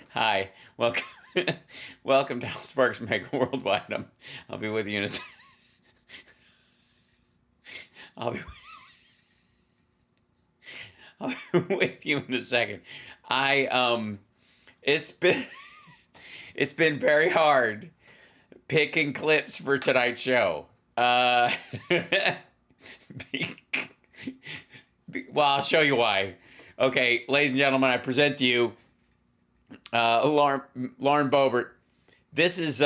Hi, welcome, welcome to HAL Sparks Mega Worldwide. I'll be with you in a second. I'll be with you in a second. It's been very hard picking clips for tonight's show. Well, I'll show you why. Okay, ladies and gentlemen, I present to you Lauren Boebert. This is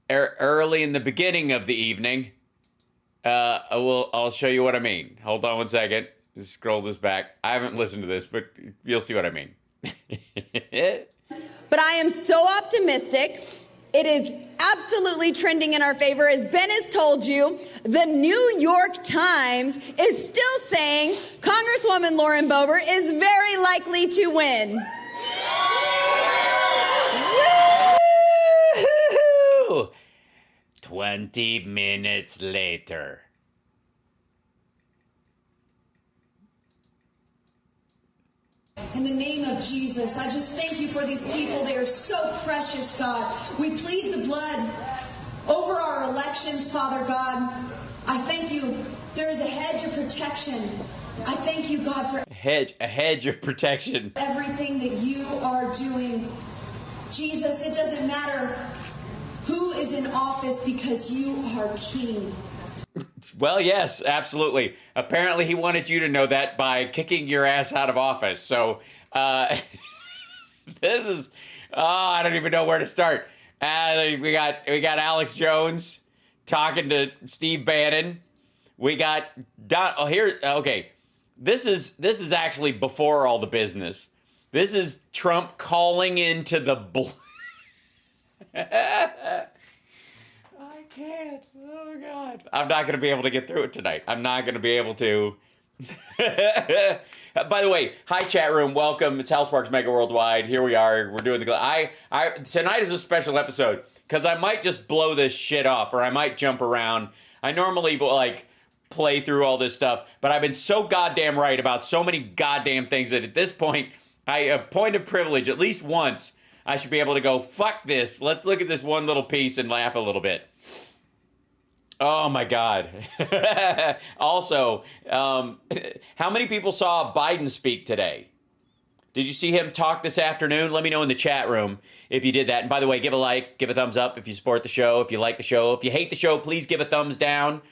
early in the beginning of the evening. I'll show you what I mean. Hold on one second. Just scroll this back. I haven't listened to this, but you'll see what I mean. But I am so optimistic. It is absolutely trending in our favor. As Ben has told you, the New York Times is still saying Congresswoman Lauren Boebert is very likely to win. Woo! 20 minutes later. In the name of Jesus, I just thank you for these people. They are so precious, God. We plead the blood over our elections, Father God. I thank you. There is a hedge of protection. I thank you, God, for a hedge of protection. Everything that you are doing. Jesus, it doesn't matter who is in office because you are king. Well, yes, absolutely. Apparently, he wanted you to know that by kicking your ass out of office. So, this is, I don't even know where to start. We got Alex Jones talking to Steve Bannon. We got okay. This is actually before all the business. This is Trump calling into the I can't. Oh, God. I'm not going to be able to get through it tonight. I'm not going to be able to. By the way, hi, chat room. Welcome. It's HAL Sparks Mega Worldwide. Here we are. We're doing the... Tonight is a special episode because I might just blow this shit off or I might jump around. I normally, like, play through all this stuff, but I've been so goddamn right about so many goddamn things that at this point, a point of privilege, at least once, I should be able to go, fuck this. Let's look at this one little piece and laugh a little bit. Oh, my God. Also, how many people saw Biden speak today? Did you see him talk this afternoon? Let me know in the chat room if you did that. And by the way, give a like, give a thumbs up if you support the show, if you like the show. If you hate the show, please give a thumbs down.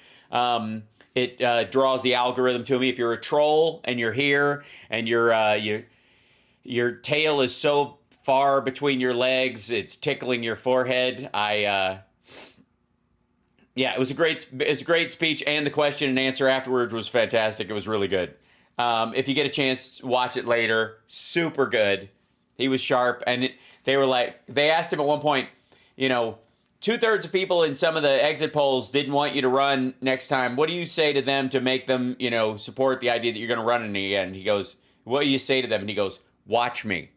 It draws the algorithm to me. If you're a troll and you're here and your tail is so far between your legs, it's tickling your forehead. Yeah, it was a great speech, and the question and answer afterwards was fantastic. It was really good. If you get a chance, watch it later. Super good. He was sharp, and they asked him at one point, 2/3 of people in some of the exit polls didn't want you to run next time. What do you say to them to make them, support the idea that you're going to run in again? He goes, what do you say to them? And he goes, watch me.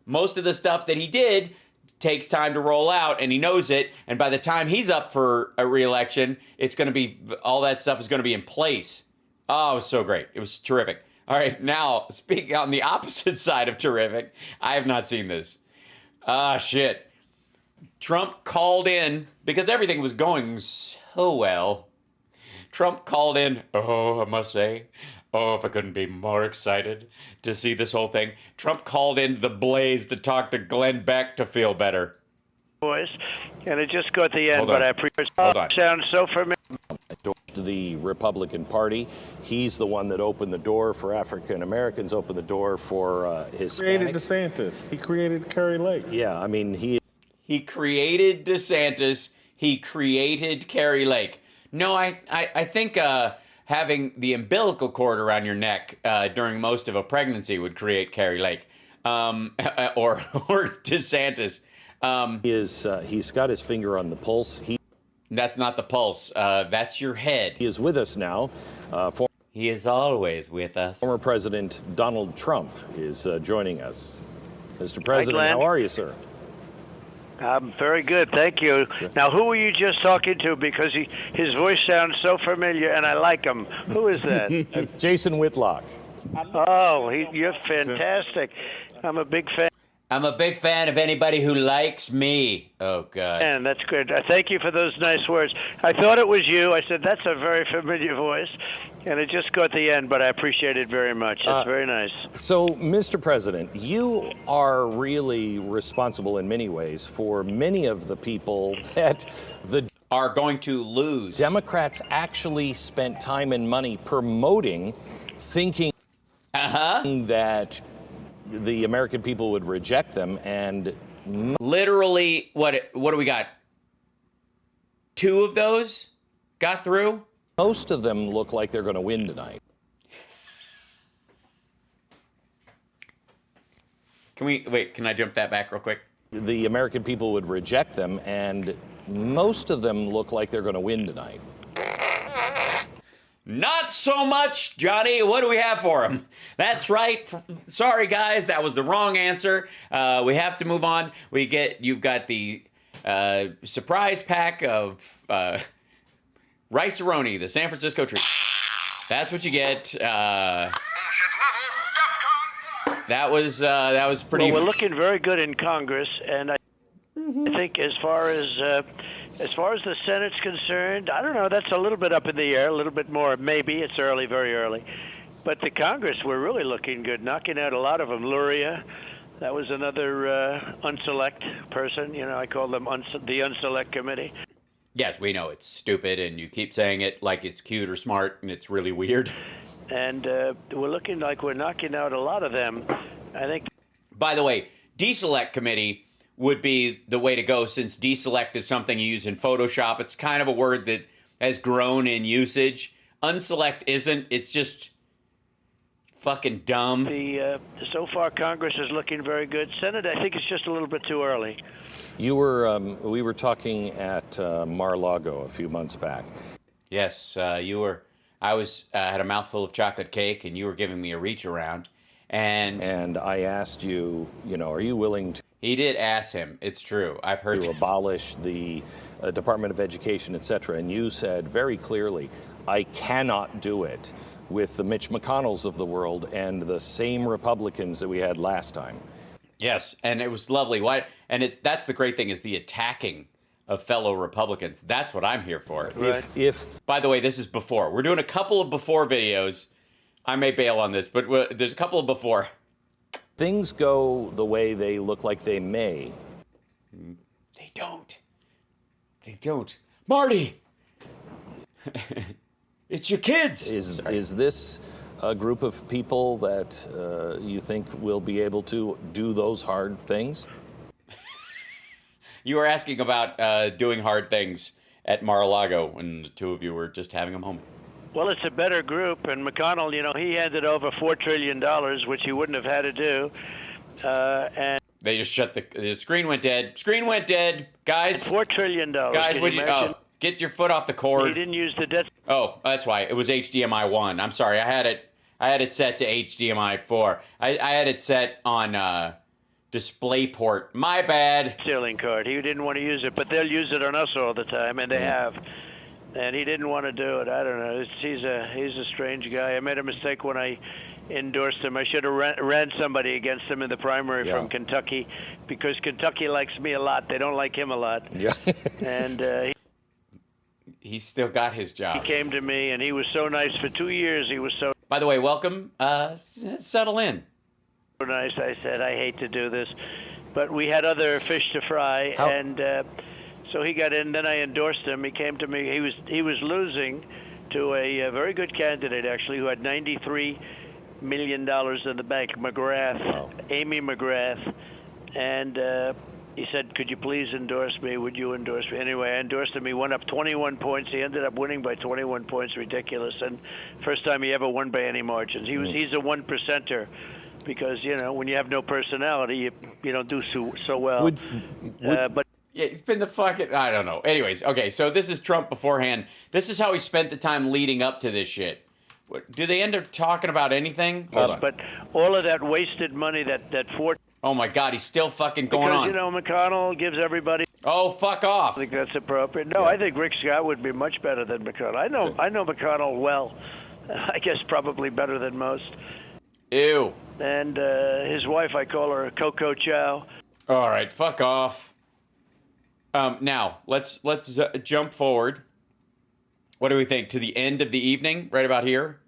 Most of the stuff that he did takes time to roll out, and he knows it. And by the time he's up for a re-election, it's going to be, all that stuff is going to be in place. Oh, it was so great. It was terrific. All right, now, speaking on the opposite side of terrific, I have not seen this. Shit. Trump called in, because everything was going so well. Trump called in, I must say, if I couldn't be more excited to see this whole thing. Trump called in the Blaze to talk to Glenn Beck to feel better. Voice, and it just got the end, Hold but on. I appreciate Hold sounds so familiar. To the Republican Party. He's the one that opened the door for African Americans, opened the door for Hispanics. Created DeSantis. He created Kerry Lake. Yeah, I mean, he created DeSantis. He created Kerry Lake. No, I think having the umbilical cord around your neck during most of a pregnancy would create Kerry Lake, or DeSantis. He's got his finger on the pulse. That's not the pulse. That's your head. He is with us now. He is always with us. Former President Donald Trump is joining us. Mr. President, Glenn. how are you, sir? Very good, thank you. Now, who were you just talking to? Because his voice sounds so familiar, and I like him. Who is that? It's Jason Whitlock. Oh, you're fantastic. I'm a big fan. I'm a big fan of anybody who likes me. Oh, God. And that's good. Thank you for those nice words. I thought it was you. I said, that's a very familiar voice. And it just got the end, but I appreciate it very much. That's very nice. So, Mr. President, you are really responsible in many ways for many of the people that the Are going to lose. Democrats actually spent time and money promoting, thinking that the American people would reject them, and Literally, what do we got? 2 of those got through? most of them look like they're going to win tonight. Can I jump that back real quick? The American people would reject them, and most of them look like they're going to win tonight. Not so much, Johnny. What do we have for him? That's right. Sorry, guys. That was the wrong answer. We have to move on. You've got the surprise pack of Rice-A-Roni, the San Francisco treat. That's what you get. That was pretty. Well, we're looking very good in Congress, and I think as far as the Senate's concerned, I don't know. That's a little bit up in the air, a little bit more. Maybe it's early, very early. But the Congress, we're really looking good, knocking out a lot of them. Luria, that was another unselect person. You know, I call them the unselect committee. Yes, we know it's stupid, and you keep saying it like it's cute or smart, and it's really weird. And we're looking like we're knocking out a lot of them. I think. By the way, deselect committee would be the way to go, since deselect is something you use in Photoshop. It's kind of a word that has grown in usage. Unselect isn't. It's just fucking dumb. So far, Congress is looking very good. Senate, I think it's just a little bit too early. We were talking at Mar-a-Lago a few months back. Yes, you were. I had a mouthful of chocolate cake, and you were giving me a reach around, and I asked you, are you willing to? He did ask him. It's true. I've heard to abolish the Department of Education, etc. And you said very clearly, I cannot do it with the Mitch McConnells of the world and the same Republicans that we had last time. Yes, and it was lovely. That's the great thing, is the attacking of fellow Republicans. That's what I'm here for. Right. By the way, this is before. We're doing a couple of before videos. I may bail on this, but there's a couple of before. Things go the way they look like they may. They don't. They don't. Marty! It's your kids! Is this a group of people that you think will be able to do those hard things? You were asking about doing hard things at Mar-a-Lago when the 2 of you were just having them home. Well, it's a better group, and McConnell, he handed over $4 trillion, which he wouldn't have had to do. And they just shut the screen went dead. Screen went dead, guys. $4 trillion. Guys, get your foot off the cord. He didn't use the debt. Oh, that's why it was HDMI 1. I'm sorry, I had it set to HDMI 4. I had it set on DisplayPort. My bad. Stealing card. He didn't want to use it, but they'll use it on us all the time, and they have. And he didn't want to do it. I don't know. He's a strange guy. I made a mistake when I endorsed him. I should have ran somebody against him in the primary from Kentucky, because Kentucky likes me a lot. They don't like him a lot. Yeah. And he still got his job. He came to me, and he was so nice for 2 years. He was so. By the way, welcome. Settle in. So nice. I said, I hate to do this, but we had other fish to fry, and. So he got in. Then I endorsed him. He came to me. He was losing to a very good candidate, actually, who had $93 million in the bank, McGrath, wow. Amy McGrath, and he said, "Could you please endorse me? Would you endorse me?" Anyway, I endorsed him. He went up 21 points. He ended up winning by 21 points. Ridiculous. And first time he ever won by any margins. He's a 1%er. Because when you have no personality, you don't do so well. But. Yeah, it's been the fucking, I don't know. Anyways, okay, so this is Trump beforehand. This is how he spent the time leading up to this shit. Do they end up talking about anything? Hold on. But all of that wasted money, that Oh my God, he's still fucking going because, on. you know, McConnell gives everybody. Oh, fuck off. I think that's appropriate. No, I think Rick Scott would be much better than McConnell. I know McConnell well. I guess probably better than most. Ew. And his wife, I call her Coco Chow. All right, fuck off. Now let's jump forward. What do we think to the end of the evening? Right about here.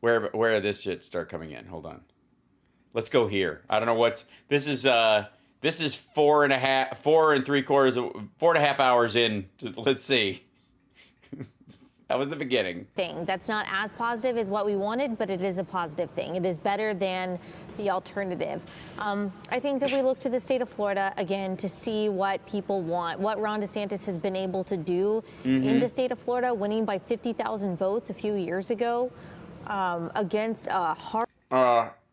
Where this shit start coming in? Hold on. Let's go here. I don't know what's this is. This is 4.75 hours in. Let's see. That was the beginning. That's not as positive as what we wanted, but it is a positive thing. It is better than the alternative. I think that we look to the state of Florida, again, to see what people want, what Ron DeSantis has been able to do in the state of Florida, winning by 50,000 votes a few years ago against a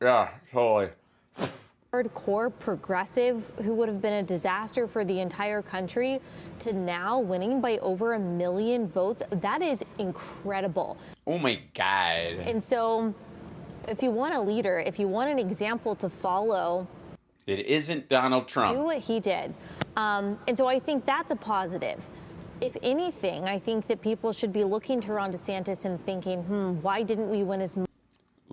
Yeah, totally. hardcore progressive who would have been a disaster for the entire country, to now winning by over 1 million votes. That is incredible. Oh my God. And so if you want a leader, if you want an example to follow, It isn't Donald Trump. do what he did. And so I think that's a positive. If anything, I think that people should be looking to Ron DeSantis and thinking, why didn't we win as much?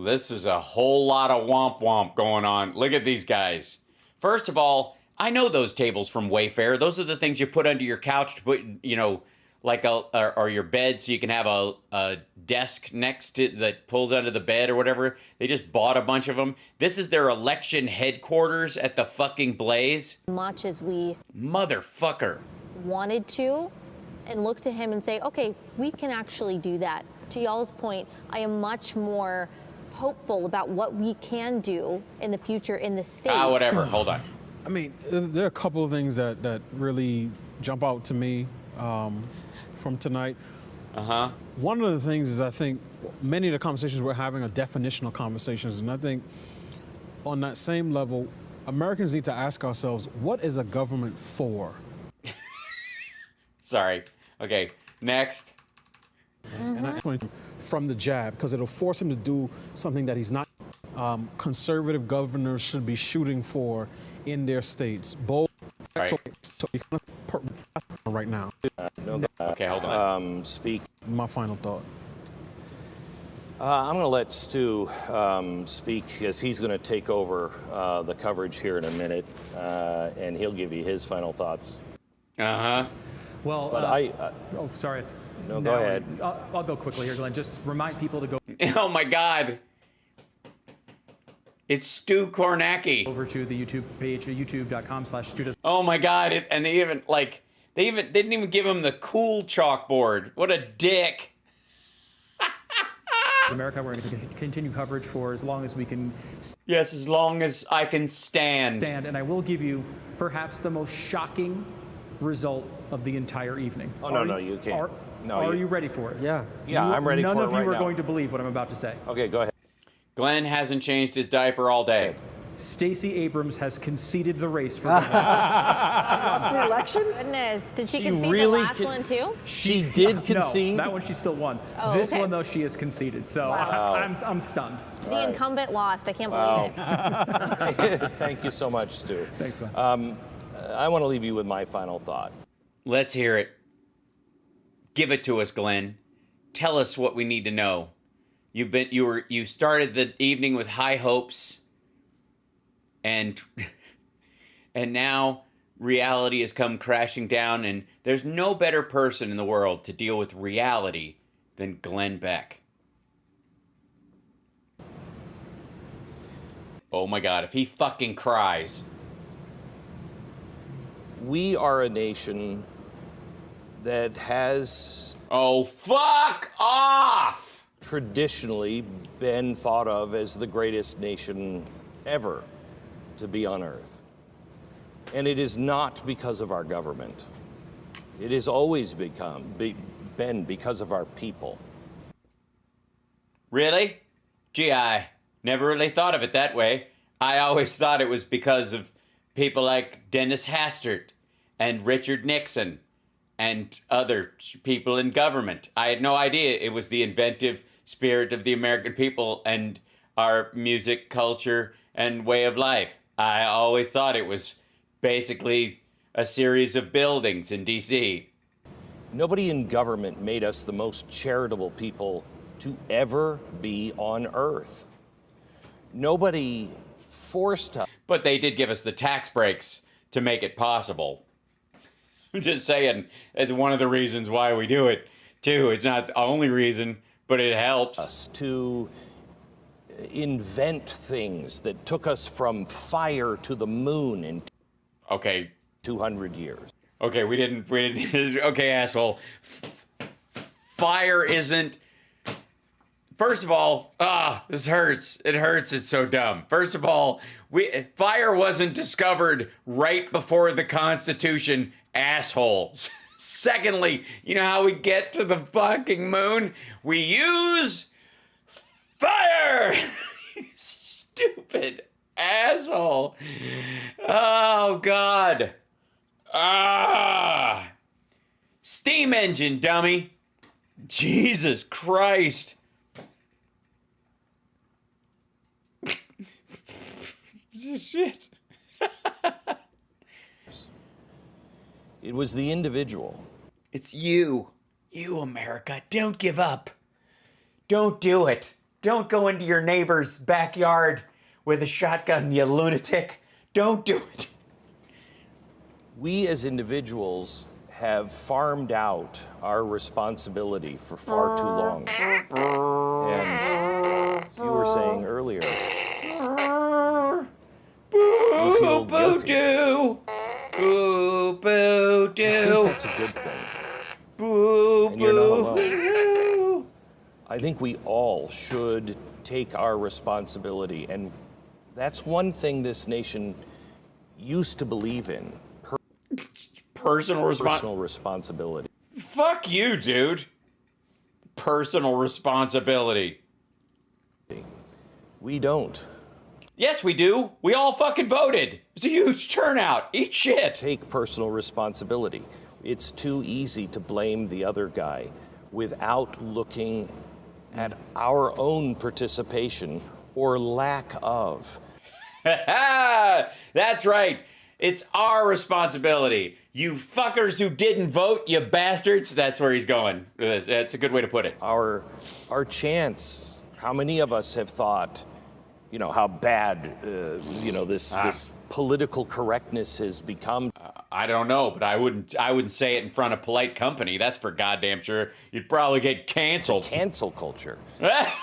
This is a whole lot of womp womp going on. Look at these guys. First of all, I know those tables from Wayfair. Those are the things you put under your couch to put, you know, like or your bed, so you can have a desk next to that pulls under the bed or whatever. They just bought a bunch of them. This is their election headquarters at the fucking Blaze. Much as we Motherfucker. wanted to, and look to him and say, okay, we can actually do that. To y'all's point, I am much more hopeful about what we can do in the future in the state. Whatever. Hold on. I mean, there are a couple of things that really jump out to me from tonight. One of the things is, I think many of the conversations we're having are definitional conversations, and I think on that same level, Americans need to ask ourselves, what is a government for? Sorry. Okay. Next. And I from the jab, because it'll force him to do something that he's not. Conservative governors should be shooting for in their states. Bold. Right. Right now. Okay, hold on. Speak. My final thought. I'm going to let Stu speak, because he's going to take over the coverage here in a minute, and he'll give you his final thoughts. Well, But oh, sorry. No, go ahead. I'll go quickly here, Glenn. Just remind people to go Oh my God. It's Stu Kornacki. over to the YouTube page, youtube.com/Stu. Oh my God. And they didn't even give him the cool chalkboard. What a dick. America. We're going to continue coverage for as long as we can Yes, as long as I can stand. stand, and I will give you perhaps the most shocking result of the entire evening. Oh, no, you can't. Are you ready for it? Yeah. Yeah, I'm ready for it None of you right are now. going to believe what I'm about to say. Okay, go ahead. Glenn hasn't changed his diaper all day. Stacey Abrams has conceded the race for governor. Lost the election? Goodness, did she She concede really the last one too? She did concede? No, that one she still won. Oh, This okay. one, though, she has conceded. So I'm stunned. The incumbent lost. I can't believe it. Thank you so much, Stu. Thanks, Glenn. I want to leave you with my final thought. Let's hear it. Give it to us, Glenn. Tell us what we need to know. You started the evening with high hopes, and now reality has come crashing down, and there's no better person in the world to deal with reality than Glenn Beck. Oh my God, if he fucking cries. We are a nation that has Oh, fuck off! traditionally been thought of as the greatest nation ever to be on earth. And it is not because of our government. It has always been because of our people. Really? Gee, I never really thought of it that way. I always thought it was because of people like Dennis Hastert and Richard Nixon and other people in government. I had no idea it was the inventive spirit of the American people and our music, culture, and way of life. I always thought it was basically a series of buildings in D.C. Nobody in government made us the most charitable people to ever be on Earth. Nobody forced us. But they did give us the tax breaks to make it possible. I'm just saying, it's one of the reasons why we do it, too. It's not the only reason, but it helps. Us to invent things that took us from fire to the moon in 200 years. Okay, we didn't, okay, asshole. Fire isn't, first of all, this hurts. It hurts, it's so dumb. First of all, fire wasn't discovered right before the Constitution, assholes. Secondly, you know how we get to the fucking moon? We use fire! Stupid asshole. Oh, God. Steam engine, dummy. Jesus Christ. This is shit. It was the individual. It's you. You, America. Don't give up. Don't do it. Don't go into your neighbor's backyard with a shotgun, you lunatic. Don't do it. We as individuals have farmed out our responsibility for far too long. And as you were saying earlier, we feel guilty. Boo, boo, doo. I think that's a good thing. Boo, and you're not boo. alone. I think we all should take our responsibility, and that's one thing this nation used to believe in. Personal responsibility. Fuck you, dude. Personal responsibility. We don't. Yes, we do. We all fucking voted. It's a huge turnout. Eat shit. Take personal responsibility. It's too easy to blame the other guy without looking at our own participation or lack of. That's right. It's our responsibility. You fuckers who didn't vote, you bastards. That's where he's going with this. That's a good way to put it. Our chance. How many of us have thought, you know, how bad, this political correctness has become? I don't know, but I wouldn't say it in front of polite company. That's for goddamn sure. You'd probably get canceled. Cancel culture. I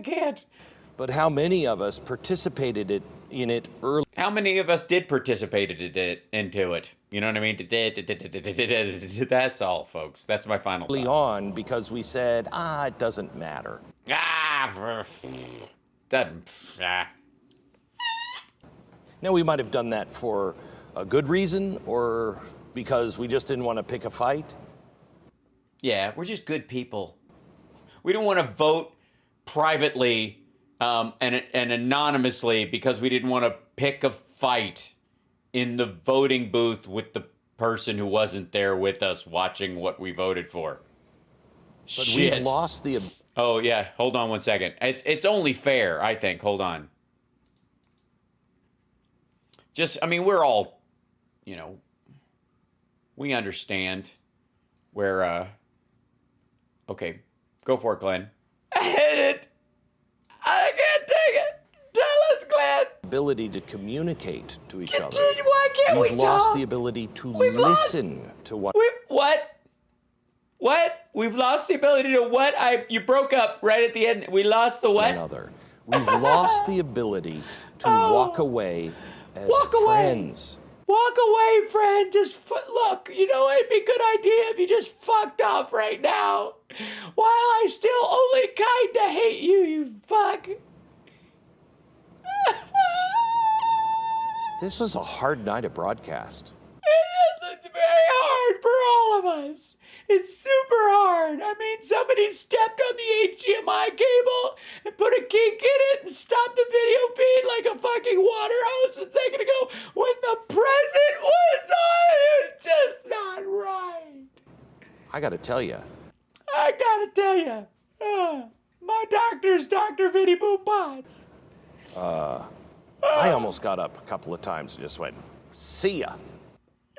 can't. But how many of us participated in it early? How many of us did participate into it? You know what I mean? That's all, folks. That's my final thought. Early on, because we said, it doesn't matter. Doesn't. Now, we might have done that for a good reason or because we just didn't want to pick a fight. Yeah, we're just good people. We don't want to vote privately and anonymously because we didn't want to pick a fight in the voting booth with the person who wasn't there with us watching what we voted for. But we've lost the... Oh, yeah. Hold on one second. It's only fair, I think. Hold on. We're all, we understand where, okay, go for it, Glenn. I hate it. I can't take it. Tell us, Glenn. Ability to communicate to each other. Why can't we talk? We've lost the ability to listen to what... What? What? We've lost the ability to what? You broke up right at the end. We lost the what? Another. We've lost the ability to walk away as friends. Walk away, friend. Just look, it'd be a good idea if you just fucked up right now. While I still only kinda hate you, you fuck. This was a hard night of broadcast. It's very hard for all of us. It's super hard. Somebody stepped on the HDMI cable and put a kink in it and stopped the video feed like a fucking water hose a second ago when the president was on. It was just not right. I gotta tell you. My doctor's Dr. Vinny Boom Potts. I almost got up a couple of times and just went, see ya.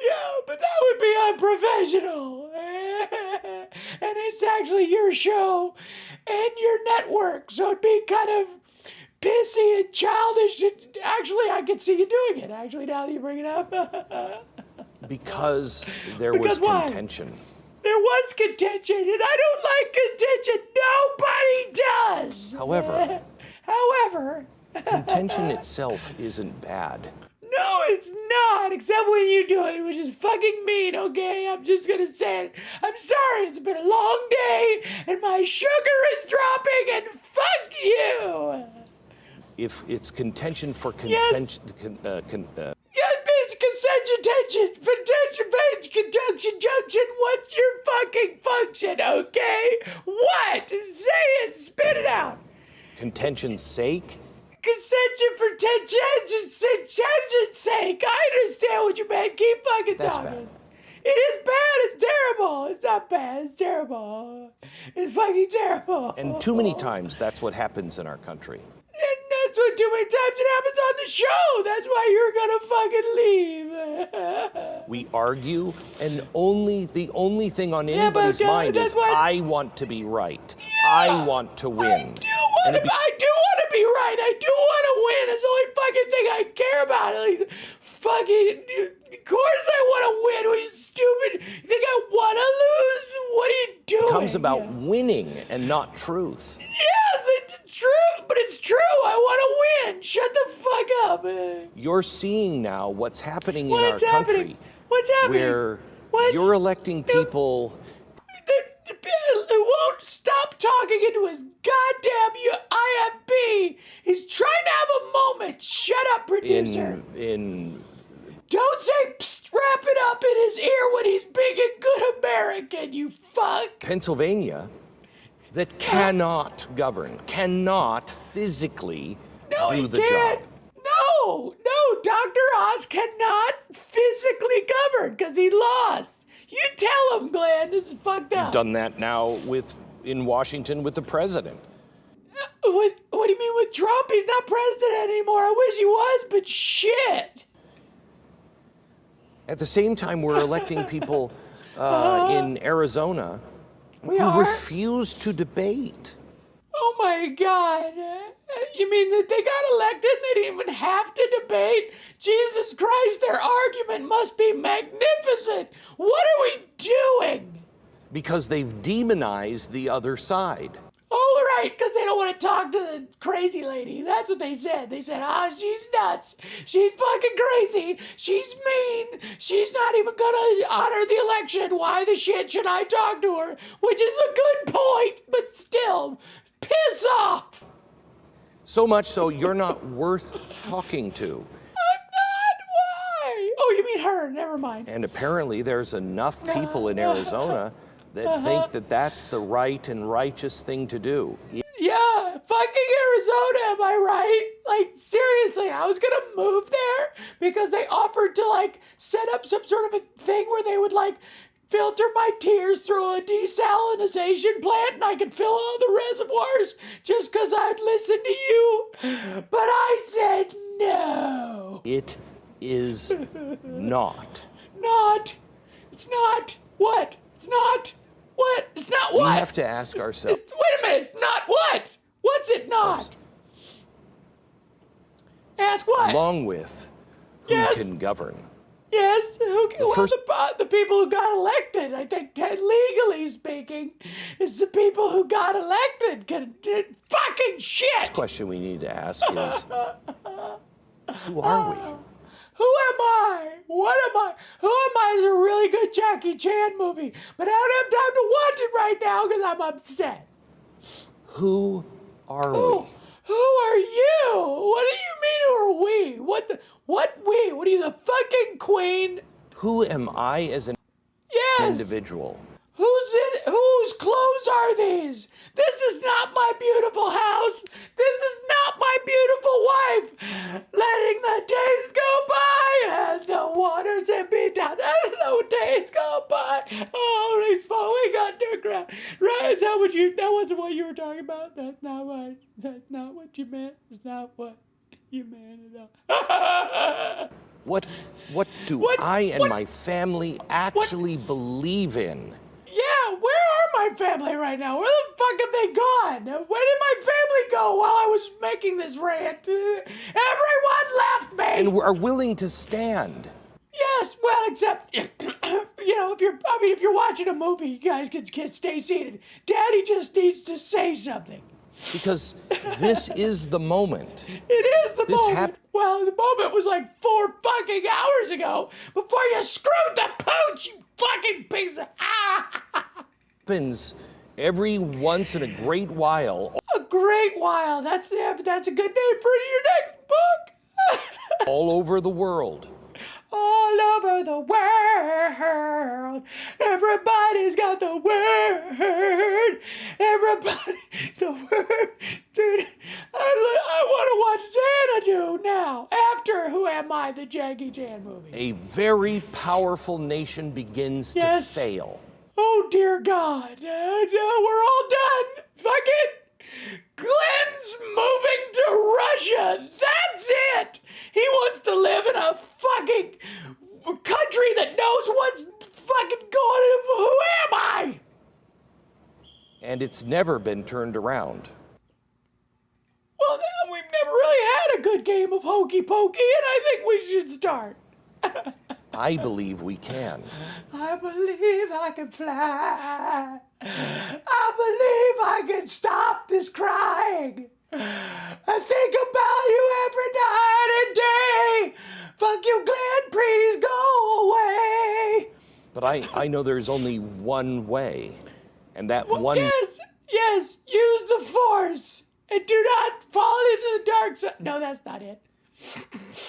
Yeah, but that would be unprofessional. And it's actually your show and your network, so it'd be kind of pissy and childish. Actually, I could see you doing it, actually, now that you bring it up. Because there Because was why? contention. There was contention, and I don't like contention. Nobody does. However, However, contention itself isn't bad. no, it's not, except when you do it, which is fucking mean, okay? I'm just gonna say it. I'm sorry, it's been a long day, and my sugar is dropping, and fuck you! If it's contention for Yes. Yeah, it's contention, contention, junction, what's your fucking function, okay? What? Say it, spit it out. contention's sake. Contention for tension's sake. I understand what you meant. Keep fucking That's talking. bad. It is bad. It's terrible. It's not bad. It's terrible. It's fucking terrible. And too many times, that's what happens in our country. And that's what too many times it happens on the show. That's why you're gonna fucking leave. We argue, and the only thing on but anybody's mind that's is, why- I want to be right. I want to win. I do want to be right. I do want to win. It's the only fucking thing I care about. Like, fucking, of course I want to win. Are you stupid? You think I want to lose? What are you doing? It comes about winning and not truth. Yes, it's true, but it's true. I want to win. Shut the fuck up. You're seeing now what's happening in What's our happening? country. What's happening? Where What? you're electing people. It won't stop talking into his goddamn IFB. He's trying to have a moment. Shut up, producer. Don't say psst, wrap it up in his ear when he's being a good American, you fuck. Pennsylvania that cannot govern, cannot physically do the job. No, Dr. Oz cannot physically govern because he lost. You tell him, Glenn, this is fucked up. You've done that now in Washington with the president. What do you mean with Trump? He's not president anymore. I wish he was, but shit. At the same time, we're electing people in Arizona who refuse to debate. Oh my God. You mean that they got elected and they didn't even have to debate? Jesus Christ, their argument must be magnificent. What are we doing? Because they've demonized the other side. Oh, right, because they don't want to talk to the crazy lady. That's what they said. They said, she's nuts. She's fucking crazy. She's mean. She's not even going to honor the election. Why the shit should I talk to her? Which is a good point, but still, piss off. So much so you're not worth talking to. I'm not. Why? Oh, you mean her. Never mind. And apparently there's enough people in Arizona that think that that's the right and righteous thing to do. Yeah, fucking Arizona, am I right? Like, seriously, I was gonna move there because they offered to, like, set up some sort of a thing where they would, like, filter my tears through a desalinization plant and I could fill all the reservoirs just because I'd listen to you. But I said no. It is not. Not. It's not. What? It's not. What? It's not what? We have to ask ourselves. Wait a minute, it's not what? What's it not? Ask what? Along with who can govern. Yes, the people who got elected, I think, legally speaking, is the people who got elected. Fucking shit! The question we need to ask is, who are we? Who am I? What am I? Who am I is a really good Jackie Chan movie, but I don't have time to watch it right now because I'm upset. Who are we? Who are you? What do you mean, who are we? What we? What are you, the fucking queen? Who am I as an individual? Whose clothes are these? This is not my beautiful house. This is not my beautiful wife. Letting the days go by and the waters have been down. And the days go by. Oh, he's falling underground. Right? Is that wasn't what you were talking about? That's not what you meant. It's not what. You man it up. What do I and my family actually believe in? Yeah, where are my family right now? Where the fuck have they gone? Where did my family go while I was making this rant? Everyone left me. And are willing to stand. Yes, well, except if you're watching a movie, you guys can stay seated. Daddy just needs to say something. Because this is the moment. It is the moment. Well, the moment was like 4 fucking hours ago before you screwed the pooch, you fucking piece of... Happens every once in a great while. A great while. That's a good name for your next book. All over the world. All over the world. Everybody's got the word. Everybody, the word. Dude, I want to watch Xanadu now. After Who Am I, the Jackie Chan movie. A very powerful nation begins to fail. Oh, dear God. We're all done. Fuck it. Glenn's moving to Russia. That's it. He wants to live in a fucking country that knows what's fucking going on. Who am I? And it's never been turned around. Well, now we've never really had a good game of hokey pokey, and I think we should start. I believe we can. I believe I can fly. I believe I can stop this crying. I think about you every night and day. Fuck you, Glenn, please go away. But I know there's only one way. And that one Yes, use the Force. And do not fall into the dark side. No, that's not it.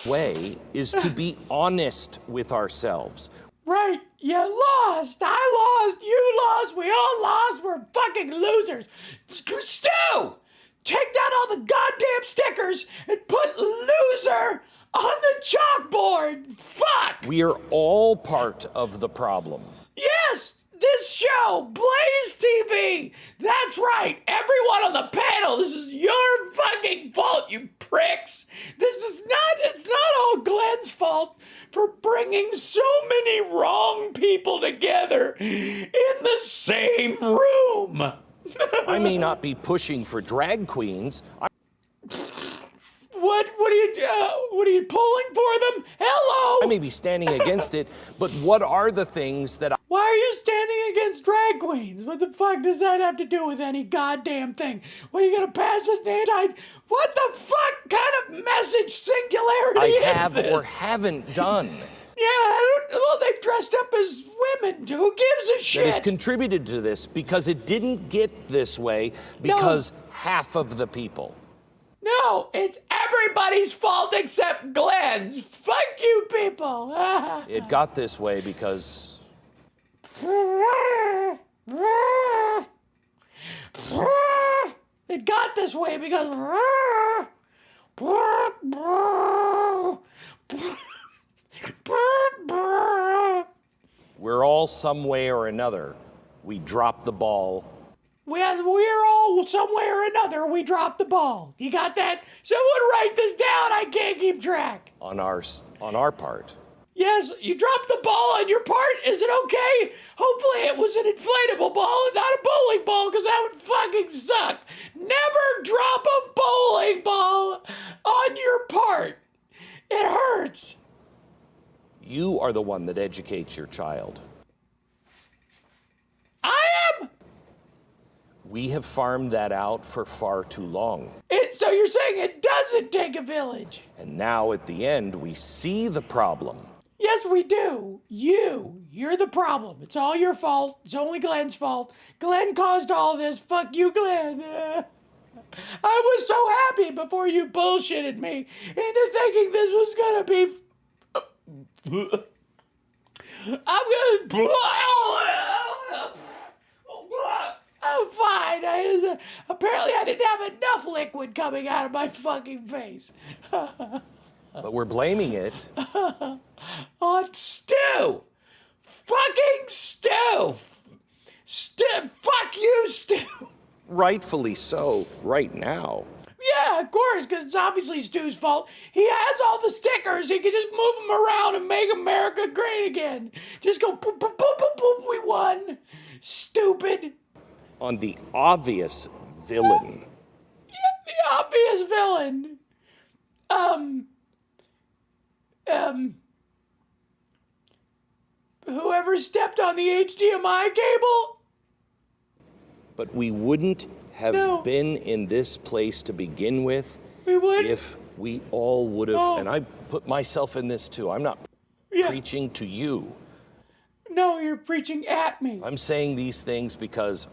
way is to be honest with ourselves. Right, you lost, I lost, you lost, we all lost, we're fucking losers. Stu, take down all the goddamn stickers and put loser on the chalkboard. Fuck. We are all part of the problem. Yes, this show, Blaze TV. That's right, everyone on the panel, this is your fucking fault, you pricks. It's not all Glenn's fault for bringing so many wrong people together in the same room. I may not be pushing for drag queens. What are you pulling for them? Hello? I may be standing against it, but what are the things that Why are you standing against drag queens? What the fuck does that have to do with any goddamn thing? What, are you gonna pass an what the fuck kind of message singularity I is have this? or haven't done well, they've dressed up as women. Who gives a shit? that has contributed to this, because it didn't get this way because half of the people. No, it's everybody's fault except Glenn's. Fuck you, people. It got this way because it got this way because we're all some way or another. We dropped the ball. we're all some way or another, we dropped the ball. You got that? Someone write this down. I can't keep track. On our part. Yes, you dropped the ball on your part. Is it okay? Hopefully it was an inflatable ball and not a bowling ball, because that would fucking suck. Never drop a bowling ball on your part. It hurts. You are the one that educates your child. I am? We have farmed that out for far too long. So you're saying it doesn't take a village? And now at the end, we see the problem. Yes, we do. You're the problem. It's all your fault. It's only Glenn's fault. Glenn caused all this. Fuck you, Glenn. I was so happy before you bullshitted me into thinking this was gonna be... I'm fine. Apparently I didn't have enough liquid coming out of my fucking face. But we're blaming it on Stu. Fucking Stu. Fuck you, Stu. rightfully so right now. Yeah, of course, because it's obviously Stu's fault. He has all the stickers. He can just move them around and make America great again. Just go boop, boop, boop, boop, boop. We won. Stupid. On the obvious villain. Yeah, the obvious villain. Whoever stepped on the HDMI cable? But we wouldn't have No. been in this place to begin with We would. if we all would have, Oh. and I put myself in this too. I'm not Yeah. preaching to you. No, you're preaching at me. I'm saying these things because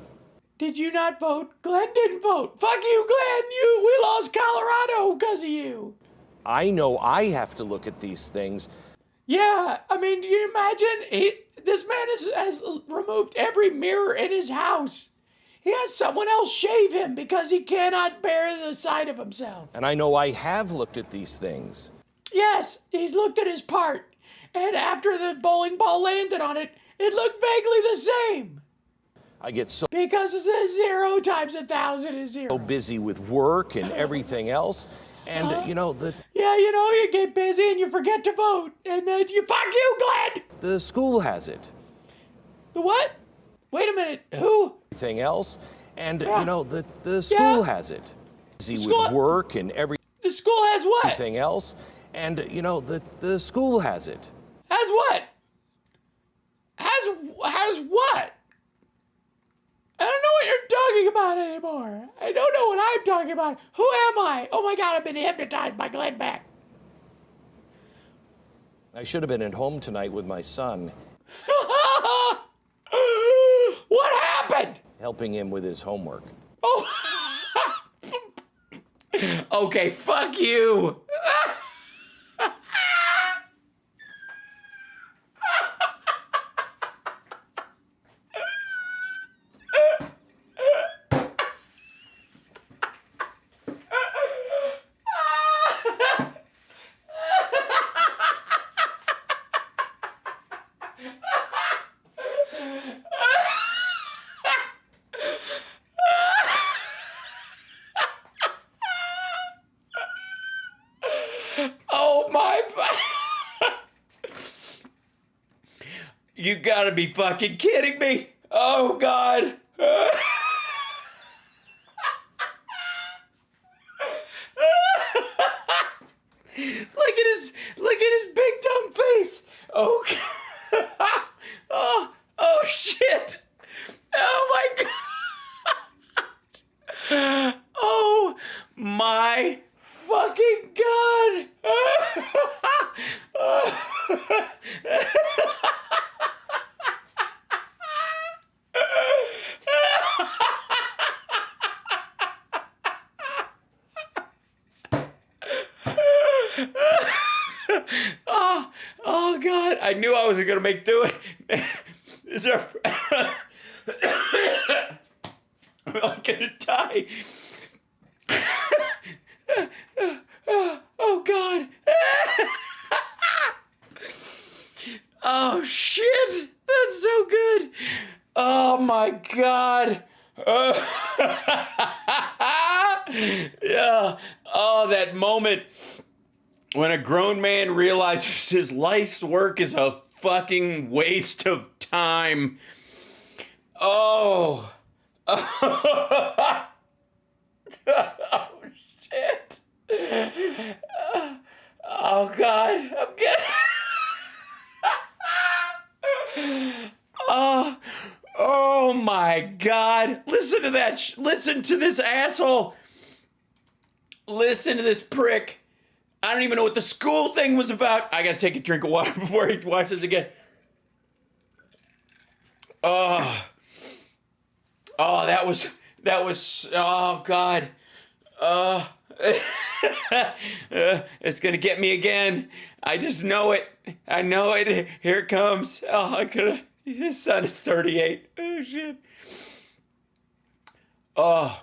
Did you not vote? Glenn didn't vote. Fuck you, Glenn. We lost Colorado because of you. I know I have to look at these things. Yeah, I mean, do you imagine? This man has removed every mirror in his house. He has someone else shave him because he cannot bear the sight of himself. And I know I have looked at these things. Yes, he's looked at his part. And after the bowling ball landed on it, it looked vaguely the same. I get so Because it's a 0 times 1,000 is 0. busy with work and everything else. And, Uh-huh. yeah, you get busy and you forget to vote. And then fuck you, Glenn! the school has it. The what? Wait a minute. Who? Everything else. And, Yeah. the school has it. Busy School- with work and The school has what? everything else. And, the school has it. Has what? Has what? I don't know what you're talking about anymore. I don't know what I'm talking about. Who am I? Oh my God, I've been hypnotized by Glenn Beck. I should have been at home tonight with my son, What happened? helping him with his homework. Oh. Okay, fuck you. Oh my. You gotta be fucking kidding me. Oh God. Look at his big dumb face. Oh. Oh shit. Oh my God. Oh my fucking God. Oh God, I knew I wasn't gonna make through it. Is there I'm not gonna die. Oh God. Oh shit. That's so good. Oh my God. Yeah. Oh, that moment when a grown man realizes his life's work is a fucking waste of time. Oh. Oh shit. Oh God. I'm getting. Oh my God. Listen to that. Listen to this asshole. Listen to this prick. I don't even know what the school thing was about. I gotta take a drink of water before he watches this again. Oh, that was, oh God. It's gonna get me again. I just know it. I know it. Here it comes. Oh, his son is 38. Oh shit. Oh.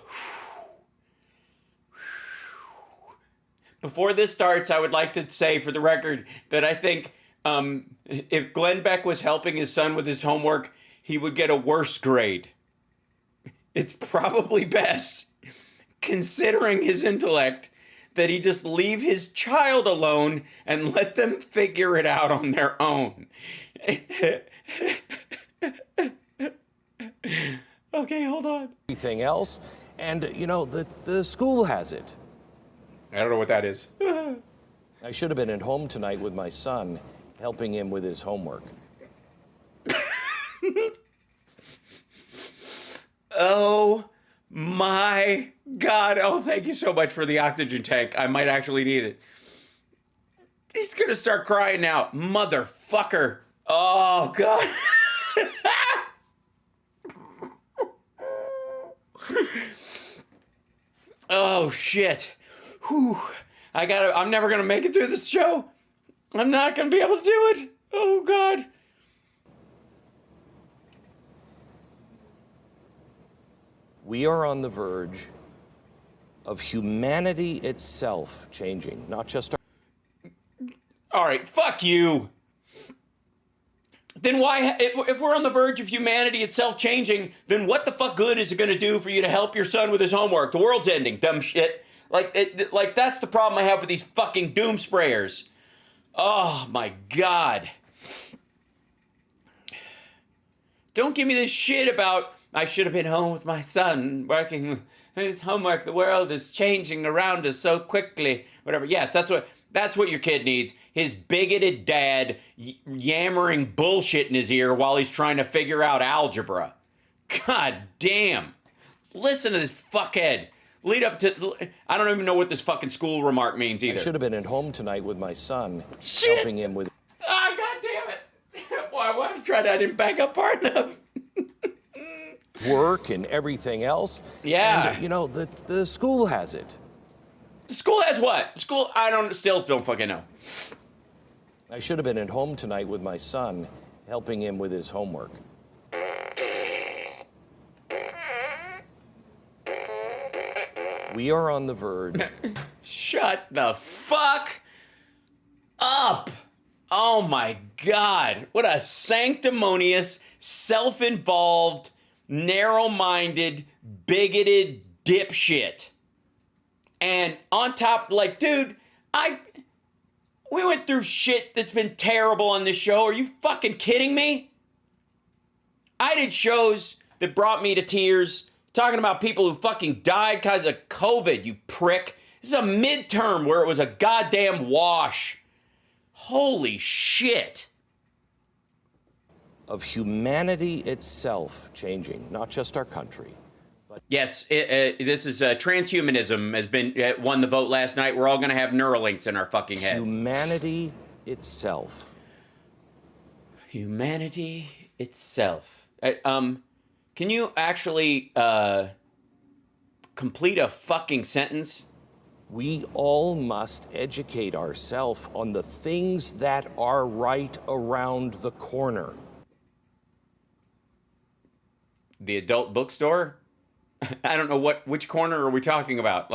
Before this starts, I would like to say for the record that I think if Glenn Beck was helping his son with his homework, he would get a worse grade. It's probably best. considering his intellect, that he just leave his child alone and let them figure it out on their own. Okay, hold on. Everything else, and the school has it. I don't know what that is. I should have been at home tonight with my son, helping him with his homework. Oh my God. Oh, thank you so much for the oxygen tank. I might actually need it. He's gonna start crying now. Motherfucker. Oh, God. Oh, shit. Whew. I'm never gonna make it through this show. I'm not gonna be able to do it. Oh, God. We are on the verge of humanity itself changing, not just our... All right, fuck you. Then why, if we're on the verge of humanity itself changing, then what the fuck good is it going to do for you to help your son with his homework? The world's ending, dumb shit. Like that's the problem I have with these fucking doom sprayers. Oh my God. Don't give me this shit about I should have been home with my son working his homework. The world is changing around us so quickly. Whatever. Yes, that's what your kid needs. His bigoted dad yammering bullshit in his ear while he's trying to figure out algebra. God damn. Listen to this fuckhead. Lead up to... I don't even know what this fucking school remark means either. I should have been at home tonight with my son, Shit. helping him with... Ah, God damn it. Boy, I tried. I didn't back up far enough. work and everything else. Yeah. And, the school has it. The school has what? School, still don't fucking know. I should have been at home tonight with my son, helping him with his homework. We are on the verge. Shut the fuck up. Oh my God. What a sanctimonious, self-involved, narrow-minded, bigoted dipshit. And on top, dude, we went through shit that's been terrible on this show. Are you fucking kidding me? I did shows that brought me to tears, talking about people who fucking died because of COVID, you prick. This is a midterm where it was a goddamn wash. Holy shit. Of humanity itself changing, not just our country. Yes, this is transhumanism has been won the vote last night. We're all going to have Neuralinks in our fucking head. Humanity itself. Humanity itself. Can you actually complete a fucking sentence? We all must educate ourselves on the things that are right around the corner. The adult bookstore? I don't know which corner are we talking about?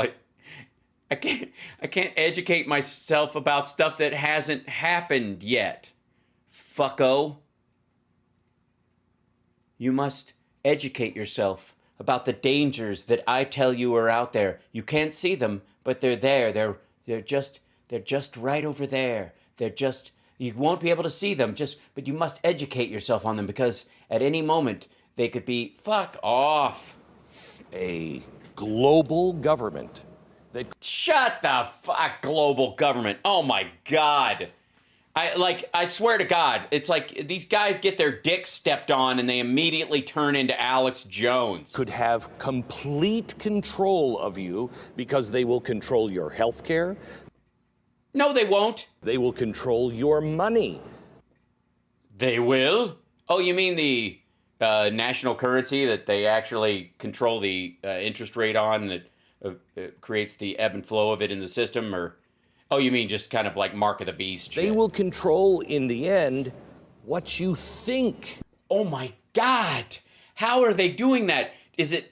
I can't educate myself about stuff that hasn't happened yet. Fucko. You must educate yourself about the dangers that I tell you are out there. You can't see them, but they're there. They're just right over there. You won't be able to see them, but you must educate yourself on them because at any moment they could be fuck off. A global government that... Shut the fuck, global government. Oh my God. I swear to God, it's like these guys get their dicks stepped on and they immediately turn into Alex Jones. Could have complete control of you because they will control your health care. No, they won't. They will control your money. They will? Oh, you mean the national currency that they actually control the interest rate on that creates the ebb and flow of it in the system? Or, oh, you mean just kind of like Mark of the Beast shit? They will control, in the end, what you think. Oh my God. How are they doing that? Did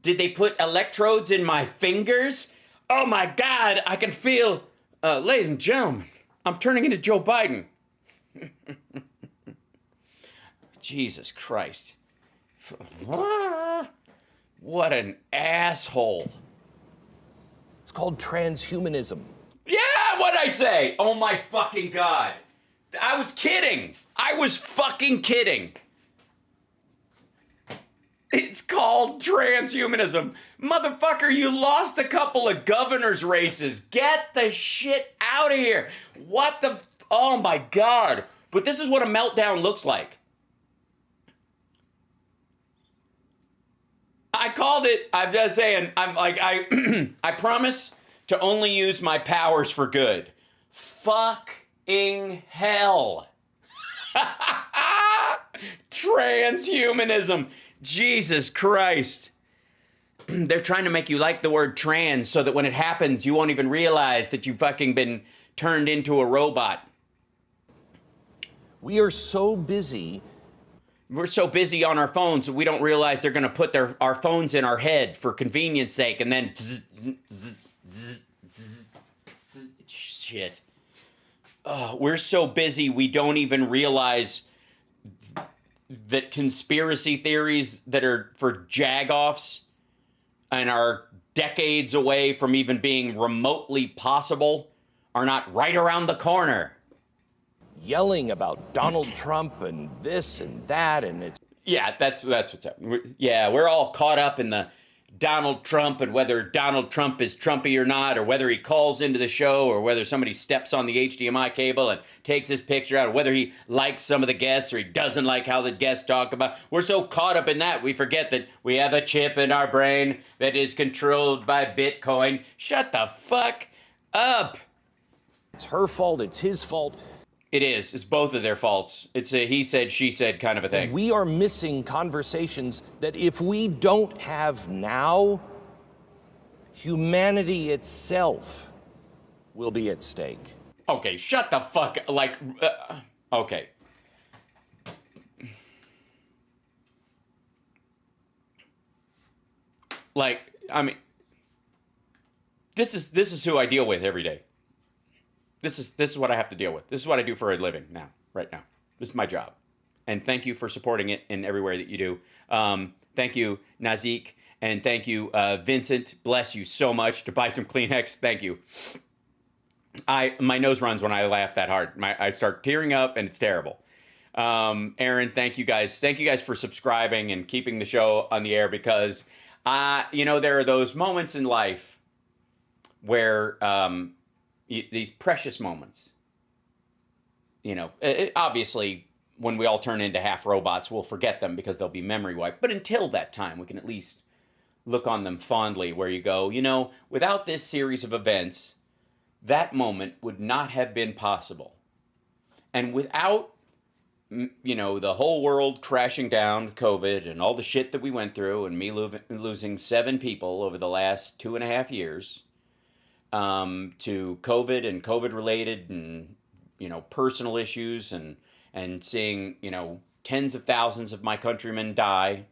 they put electrodes in my fingers? Oh my God, I can feel, ladies and gentlemen, I'm turning into Joe Biden. Jesus Christ. What an asshole. It's called transhumanism. Yeah, what'd I say? Oh my fucking God. I was kidding. I was fucking kidding. It's called transhumanism. Motherfucker, you lost a couple of governor's races. Get the shit out of here. What the... Oh my God. But this is what a meltdown looks like. I called it. I'm just saying. I'm like, I promise to only use my powers for good. Fucking hell. Transhumanism. Jesus Christ. They're trying to make you like the word trans so that when it happens, you won't even realize that you've fucking been turned into a robot. We are so busy. We're so busy on our phones that we don't realize they're going to put our phones in our head for convenience sake and then shit. We're so busy we don't even realize that conspiracy theories that are for jagoffs and are decades away from even being remotely possible are not right around the corner. Yelling about Donald Trump and this and that, and it's... Yeah, that's what's up. We're all caught up in the Donald Trump and whether Donald Trump is Trumpy or not, or whether he calls into the show, or whether somebody steps on the HDMI cable and takes his picture out, or whether he likes some of the guests or he doesn't like how the guests talk about. We're so caught up in that, we forget that we have a chip in our brain that is controlled by Bitcoin. Shut the fuck up. It's her fault, it's his fault. It is. It's both of their faults. It's a he said, she said kind of a thing. And we are missing conversations that if we don't have now, humanity itself will be at stake. Okay, shut the fuck up. Like, okay. Like, I mean, this is who I deal with every day. This is what I have to deal with. This is what I do for a living now, right now. This is my job. And thank you for supporting it in everywhere that you do. Thank you, Nazik. And thank you, Vincent. Bless you so much. To buy some Kleenex, thank you. My nose runs when I laugh that hard. I start tearing up and it's terrible. Aaron, thank you guys. Thank you guys for subscribing and keeping the show on the air because, there are those moments in life where... these precious moments, obviously when we all turn into half robots, we'll forget them because they'll be memory wiped. But until that time, we can at least look on them fondly where you go, without this series of events, that moment would not have been possible. And without, the whole world crashing down with COVID and all the shit that we went through and me losing 7 people over the last 2.5 years, to COVID and COVID-related and, personal issues and seeing, tens of thousands of my countrymen die,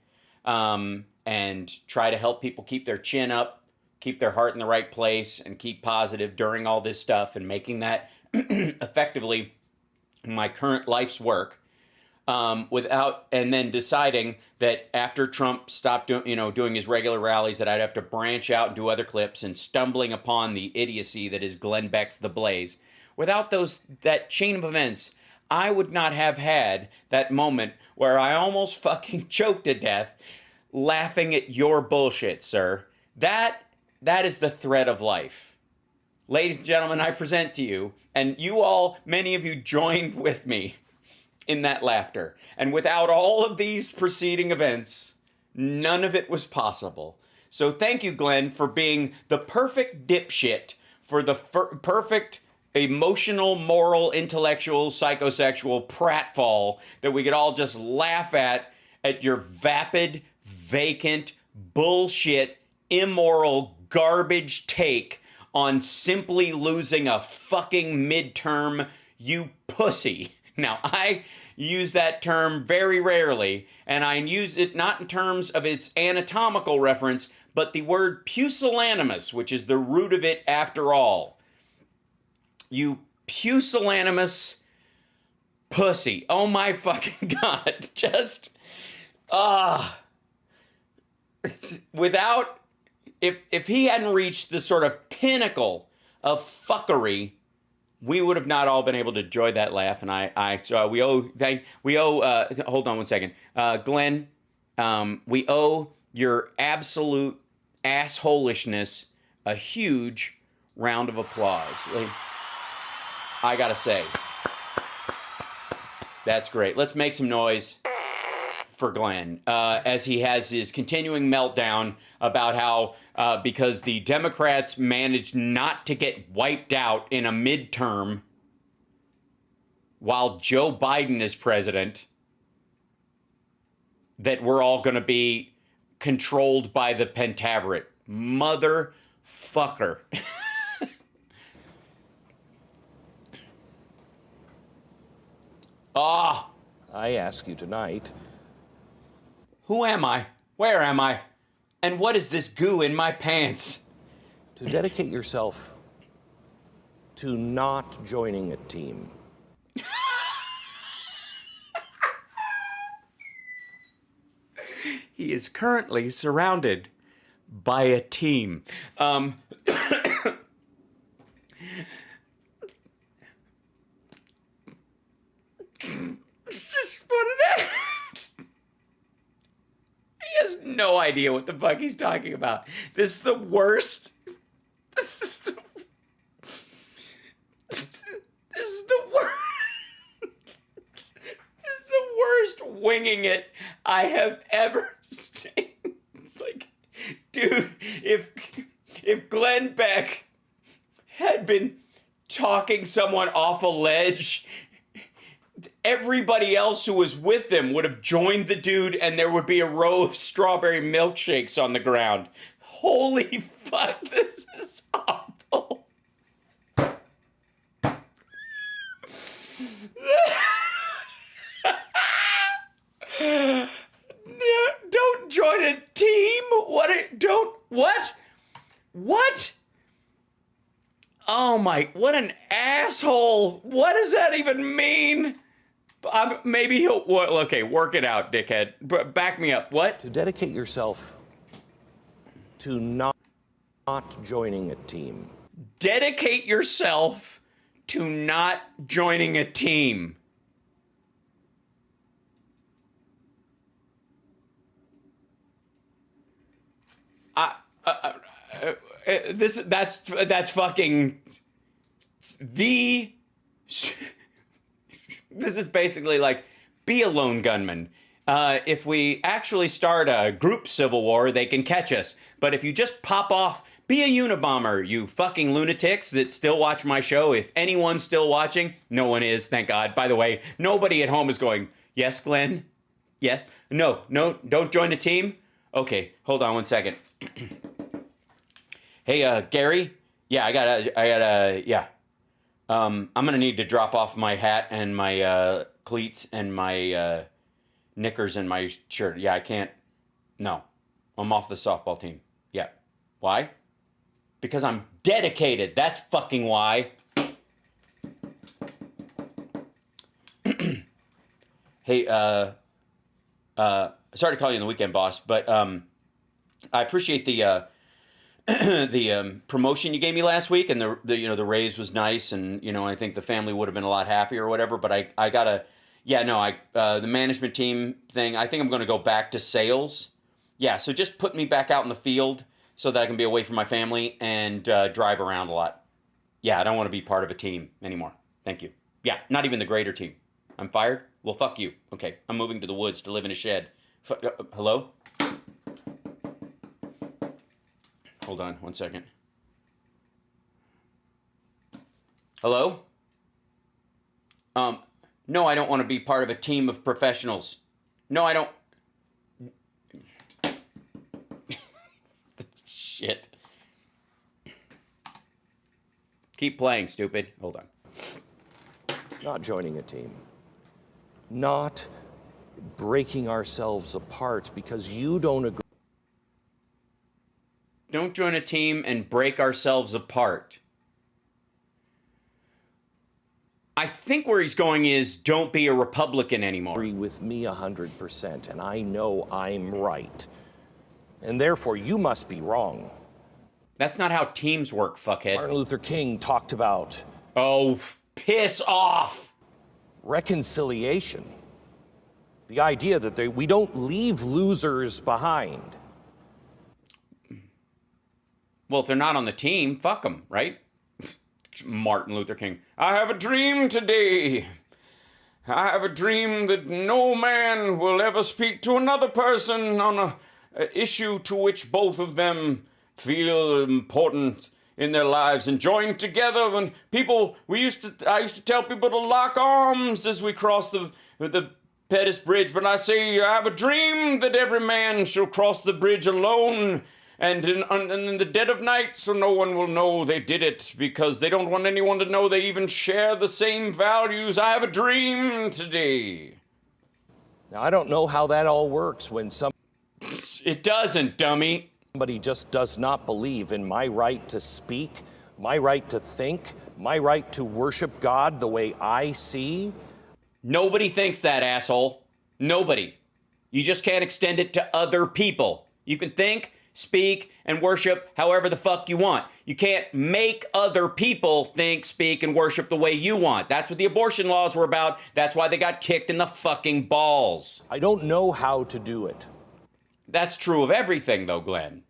and try to help people keep their chin up, keep their heart in the right place, and keep positive during all this stuff and making that effectively my current life's work. And then deciding that after Trump stopped doing his regular rallies, that I'd have to branch out and do other clips, and stumbling upon the idiocy that is Glenn Beck's The Blaze. Without that chain of events, I would not have had that moment where I almost fucking choked to death laughing at your bullshit, sir. That is the thread of life. Ladies and gentlemen, I present to you, and you all, many of you joined with me in that laughter. And without all of these preceding events, none of it was possible. So thank you, Glenn, for being the perfect dipshit for the perfect emotional, moral, intellectual, psychosexual pratfall that we could all just laugh at your vapid, vacant, bullshit, immoral, garbage take on simply losing a fucking midterm, you pussy. Now, I use that term very rarely, and I use it not in terms of its anatomical reference, but the word pusillanimous, which is the root of it after all. You pusillanimous pussy. Oh my fucking God. Just, without if he hadn't reached the sort of pinnacle of fuckery, we would have not all been able to enjoy that laugh. And so we owe hold on one second, Glenn, we owe your absolute assholishness a huge round of applause. Like, I gotta say, that's great. Let's make some noise for Glenn as he has his continuing meltdown about how because the Democrats managed not to get wiped out in a midterm while Joe Biden is president, that we're all going to be controlled by the Pentaveret. Motherfucker. Ah. I ask you tonight, who am I? Where am I? And what is this goo in my pants? to dedicate yourself to not joining a team. He is currently surrounded by a team. Just put it out. He has no idea what the fuck he's talking about. This is the worst. This is the worst. This is the worst winging it I have ever seen. It's like, dude, if Glenn Beck had been talking someone off a ledge, everybody else who was with him would have joined the dude and there would be a row of strawberry milkshakes on the ground. Holy fuck, this is awful. Don't join a team? What? Oh my, what an asshole. What does that even mean? Maybe he'll, okay, work it out, dickhead. Back me up. What? To dedicate yourself to not joining a team. Dedicate yourself to not joining a team. That's fucking the. This is basically like, be a lone gunman. If we actually start a group civil war, they can catch us. But if you just pop off, be a Unabomber, you fucking lunatics that still watch my show. If anyone's still watching, no one is, thank God. By the way, nobody at home is going, yes, Glenn? Yes? No, don't join the team? Okay, hold on one second. Hey, Gary? Yeah, I gotta, yeah. I'm gonna need to drop off my hat and my cleats and my knickers and my shirt. Yeah, I can't. No, I'm off the softball team. Yeah. Why? Because I'm dedicated. That's fucking why. Hey, sorry to call you on the weekend, boss, but I appreciate the promotion you gave me last week, and the raise was nice, and I think the family would have been a lot happier or whatever. But I gotta, the management team thing. I think I'm gonna go back to sales. Yeah, so just put me back out in the field so that I can be away from my family and drive around a lot. Yeah, I don't want to be part of a team anymore. Thank you. Yeah, not even the greater team. I'm fired? Well, fuck you. Okay, I'm moving to the woods to live in a shed. Hello? Hold on one second. Hello? No, I don't want to be part of a team of professionals. No, I don't. Shit. Keep playing, stupid. Hold on. Not joining a team. Not breaking ourselves apart because you don't agree. Don't join a team and break ourselves apart. I think where he's going is don't be a Republican anymore. Agree with me 100%, and I know I'm right. And therefore, you must be wrong. That's not how teams work, fuckhead. Martin Luther King talked about Oh, piss off. reconciliation. The idea that we don't leave losers behind. Well, if they're not on the team, fuck them, right? Martin Luther King. I have a dream today. I have a dream that no man will ever speak to another person on a issue to which both of them feel important in their lives, and join together. When people, I used to tell people to lock arms as we cross the Pettus Bridge, but I say I have a dream that every man shall cross the bridge alone and in the dead of night, so no one will know they did it, because they don't want anyone to know they even share the same values. I have a dream today. Now, I don't know how that all works when It doesn't, dummy. somebody just does not believe in my right to speak, my right to think, my right to worship God the way I see. Nobody thinks that, asshole. Nobody. You just can't extend it to other people. You can think, speak, and worship however the fuck you want. You can't make other people think, speak, and worship the way you want. That's what the abortion laws were about. That's why they got kicked in the fucking balls. I don't know how to do it. That's true of everything, though, Glenn.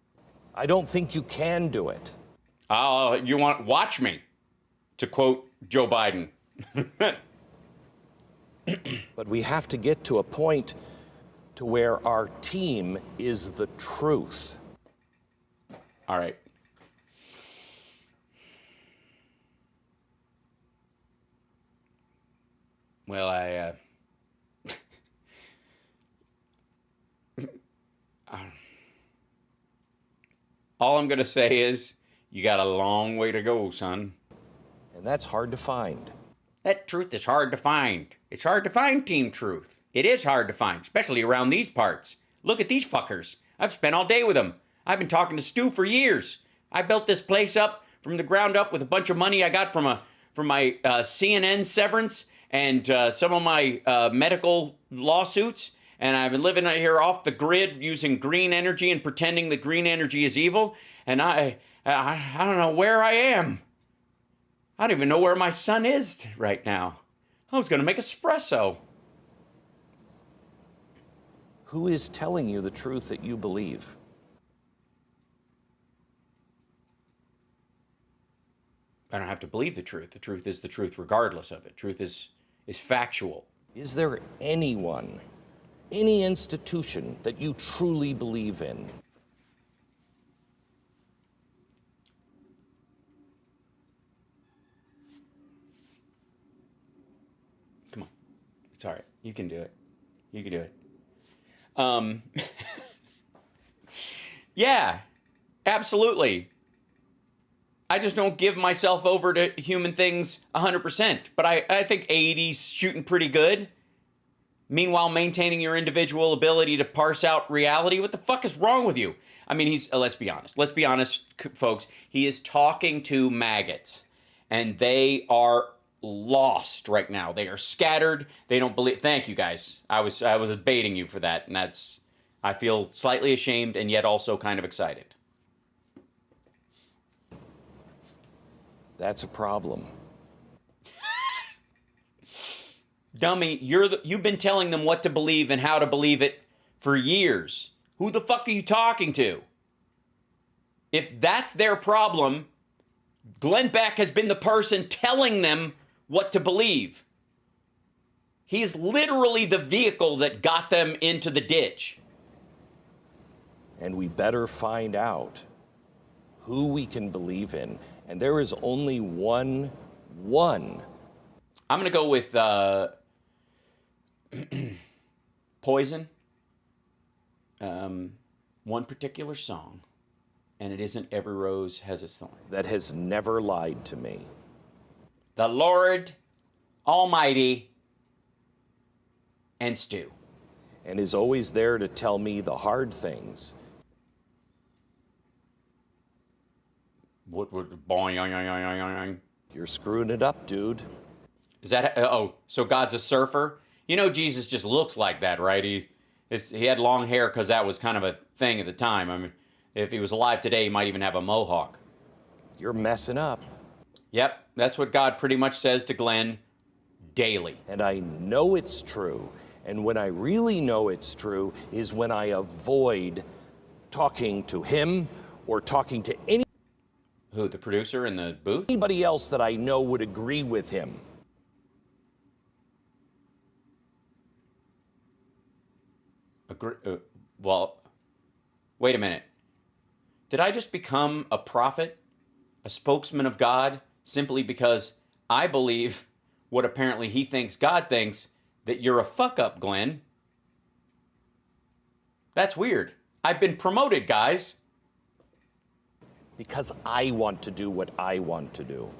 I don't think you can do it. Watch me, to quote Joe Biden. But we have to get to a point to where our team is the truth. All right. Well, all I'm going to say is you got a long way to go, son. And that's hard to find. That truth is hard to find. It's hard to find team truth. It is hard to find, especially around these parts. Look at these fuckers. I've spent all day with them. I've been talking to Stu for years. I built this place up from the ground up with a bunch of money I got from my CNN severance and some of my medical lawsuits. And I've been living out here off the grid using green energy and pretending that green energy is evil. And I don't know where I am. I don't even know where my son is right now. I was going to make espresso. Who is telling you the truth that you believe? I don't have to believe the truth. The truth is the truth regardless of it. Truth is factual. Is there anyone, any institution that you truly believe in? Come on. It's all right. You can do it. You can do it. Yeah, absolutely. I just don't give myself over to human things 100%, but I think 80's shooting pretty good. Meanwhile, maintaining your individual ability to parse out reality. What the fuck is wrong with you? I mean, let's be honest. Let's be honest, folks. He is talking to maggots, and they are lost right now. They are scattered. They don't believe. Thank you, guys. I was baiting you for that, and I feel slightly ashamed and yet also kind of excited. That's a problem. Dummy, you've been telling them what to believe and how to believe it for years. Who the fuck are you talking to? If that's their problem, Glenn Beck has been the person telling them what to believe. He's literally the vehicle that got them into the ditch. And we better find out who we can believe in. And there is only one. I'm going to go with Poison. One particular song. And it isn't Every Rose Has Its Thorn. That has never lied to me. The Lord Almighty and Stu. And is always there to tell me the hard things. What boing? You're screwing it up, dude. Is that so God's a surfer? You know Jesus just looks like that, right? He had long hair because that was kind of a thing at the time. I mean, If he was alive today, he might even have a mohawk. You're messing up. Yep, that's what God pretty much says to Glenn daily. And I know it's true. And when I really know it's true is when I avoid talking to him or talking to Who, the producer in the booth? anybody else that I know would agree with him. Well, wait a minute. Did I just become a prophet, a spokesman of God, simply because I believe what apparently he thinks God thinks, that you're a fuck-up, Glenn? That's weird. I've been promoted, guys. Because I want to do what I want to do.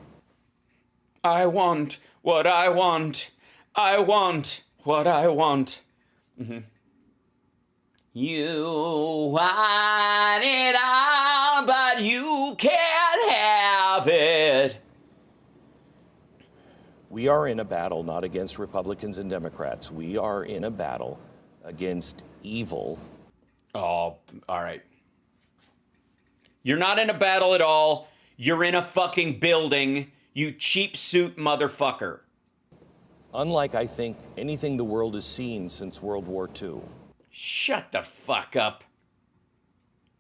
I want what I want. I want what I want. Mm-hmm. You want it all, but you can't have it. We are in a battle not against Republicans and Democrats. We are in a battle against evil. Oh, all right. You're not in a battle at all. You're in a fucking building, you cheap suit motherfucker. Unlike, I think, anything the world has seen since World War II. Shut the fuck up.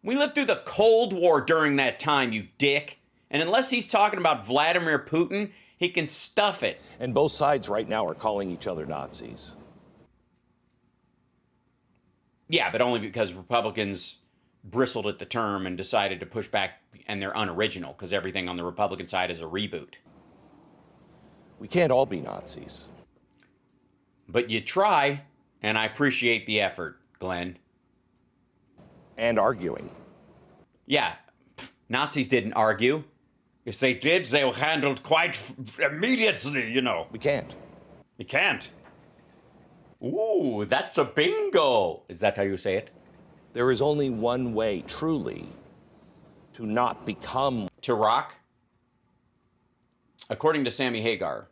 We lived through the Cold War during that time, you dick. And unless he's talking about Vladimir Putin, he can stuff it. And both sides right now are calling each other Nazis. Yeah, but only because Republicans bristled at the term and decided to push back, and they're unoriginal because everything on the Republican side is a reboot. We can't all be Nazis. But you try, and I appreciate the effort, Glenn. And arguing. Yeah, Nazis didn't argue. If they did, they were handled quite immediately, you know. We can't. You can't. Ooh, that's a bingo. Is that how you say it? There is only one way, truly, to not become... To rock? According to Sammy Hagar.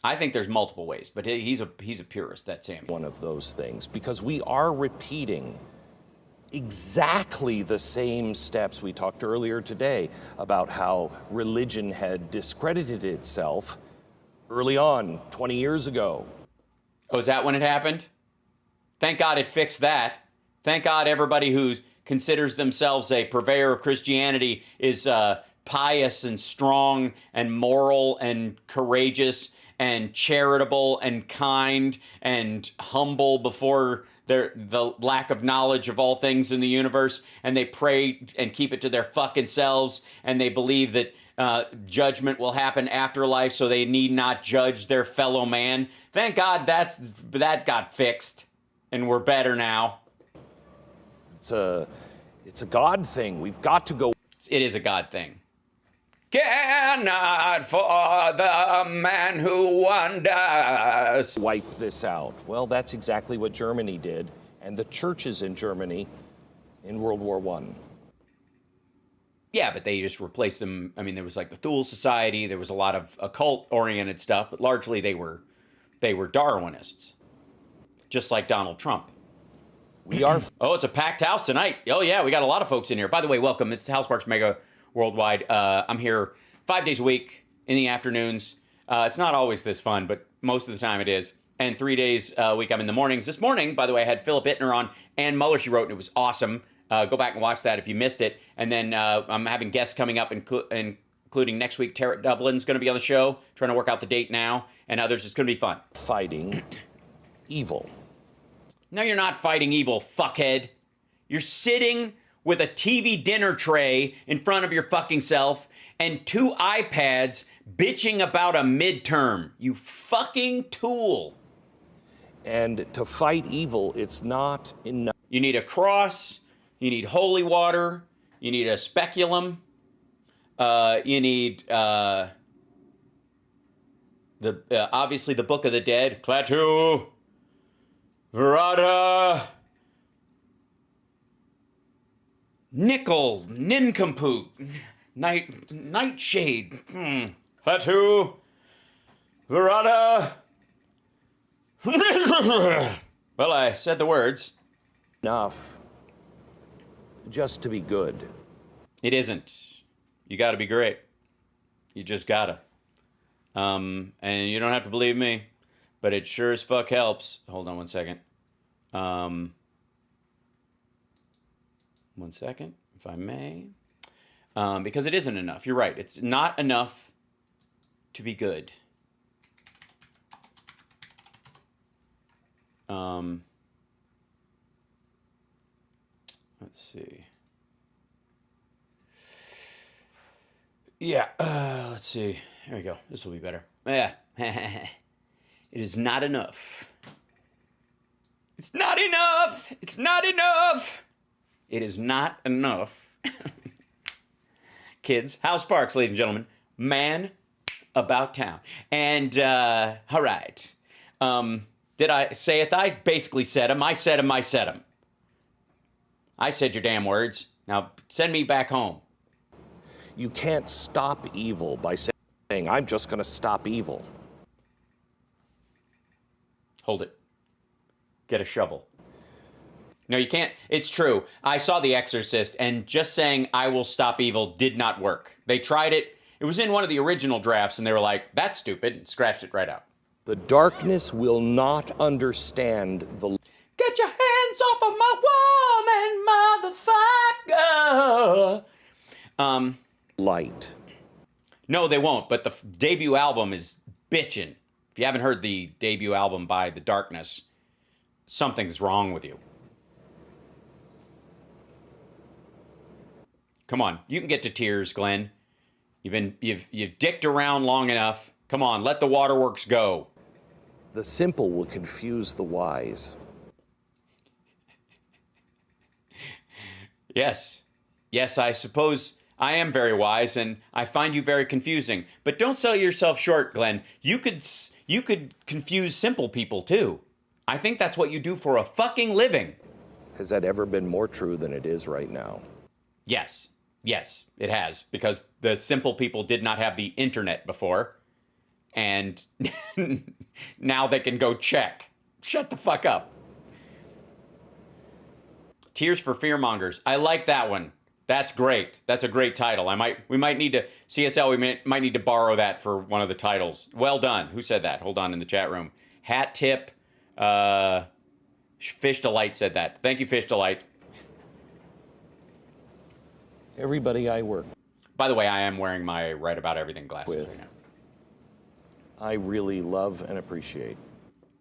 I think there's multiple ways, but he's a purist, that Sammy. One of those things, because we are repeating exactly the same steps we talked earlier today about how religion had discredited itself early on, 20 years ago. Oh, is that when it happened? Thank God it fixed that. Thank God everybody who considers themselves a purveyor of Christianity is pious and strong and moral and courageous and charitable and kind and humble before the lack of knowledge of all things in the universe, and they pray and keep it to their fucking selves, and they believe that judgment will happen after life, so they need not judge their fellow man. Thank God that got fixed, and we're better now. It's a God thing. We've got to go. It is a God thing. Cannot for the man who wonders. Wipe this out. Well, that's exactly what Germany did, and the churches in Germany in World War I. Yeah, but they just replaced them. I mean, there was like the Thule Society. There was a lot of occult-oriented stuff, but largely they were Darwinists, just like Donald Trump. We are. Oh, it's a packed house tonight. Oh yeah, we got a lot of folks in here. By the way, welcome. It's HAL Sparks Mega Worldwide. I'm here 5 days a week in the afternoons. It's not always this fun, but most of the time it is. And 3 days a week I'm in the mornings. This morning, by the way, I had Philip Ittner on, Ann Muller, she wrote, and it was awesome. Go back and watch that if you missed it. And then I'm having guests coming up, including next week. Tara Dublin's going to be on the show, trying to work out the date now, and others. It's going to be fun. Fighting evil. No, you're not fighting evil, fuckhead. You're sitting with a TV dinner tray in front of your fucking self and 2 iPads bitching about a midterm. You fucking tool. And to fight evil, it's not enough. You need a cross. You need holy water. You need a speculum. You need obviously the Book of the Dead. Klaatu, Verada, Nickel, Nincompoop, Nightshade, Klaatu, Verada. Well, I said the words. Enough just to be good. It isn't. You got to be great. You just gotta. And you don't have to believe me, but it sure as fuck helps. Hold on one second. 1 second, if I may. Because it isn't enough. You're right. It's not enough to be good. Let's see. Yeah, let's see. Here we go. This will be better. Yeah. It is not enough. It's not enough. It's not enough. It is not enough. Kids, HAL Sparks, ladies and gentlemen. Man about town. And, all right. Did I say it? I basically said him. I said him. I said him. I said your damn words. Now send me back home. You can't stop evil by saying, I'm just going to stop evil. Hold it. Get a shovel. No, you can't. It's true. I saw The Exorcist, and just saying, I will stop evil did not work. They tried it. It was in one of the original drafts, and they were like, that's stupid, and scratched it right out. The darkness will not understand the... Get your hands off of my woman, motherfucker! light. No, they won't, but the debut album is bitchin'. If you haven't heard the debut album by The Darkness, something's wrong with you. Come on, you can get to tears, Glenn. You've dicked around long enough. Come on, let the waterworks go. The simple will confuse the wise. Yes. Yes, I suppose I am very wise, and I find you very confusing. But don't sell yourself short, Glenn. You could confuse simple people, too. I think that's what you do for a fucking living. Has that ever been more true than it is right now? Yes. Yes, it has. Because the simple people did not have the internet before. And now they can go check. Shut the fuck up. Tears for Fearmongers. I like that one. That's great. That's a great title. We might need to, CSL, we might need to borrow that for one of the titles. Well done. Who said that? Hold on in the chat room. Hat Tip, Fish Delight said that. Thank you, Fish Delight. Everybody I work By the way, I am wearing my Right About Everything glasses with, right now. I really love and appreciate.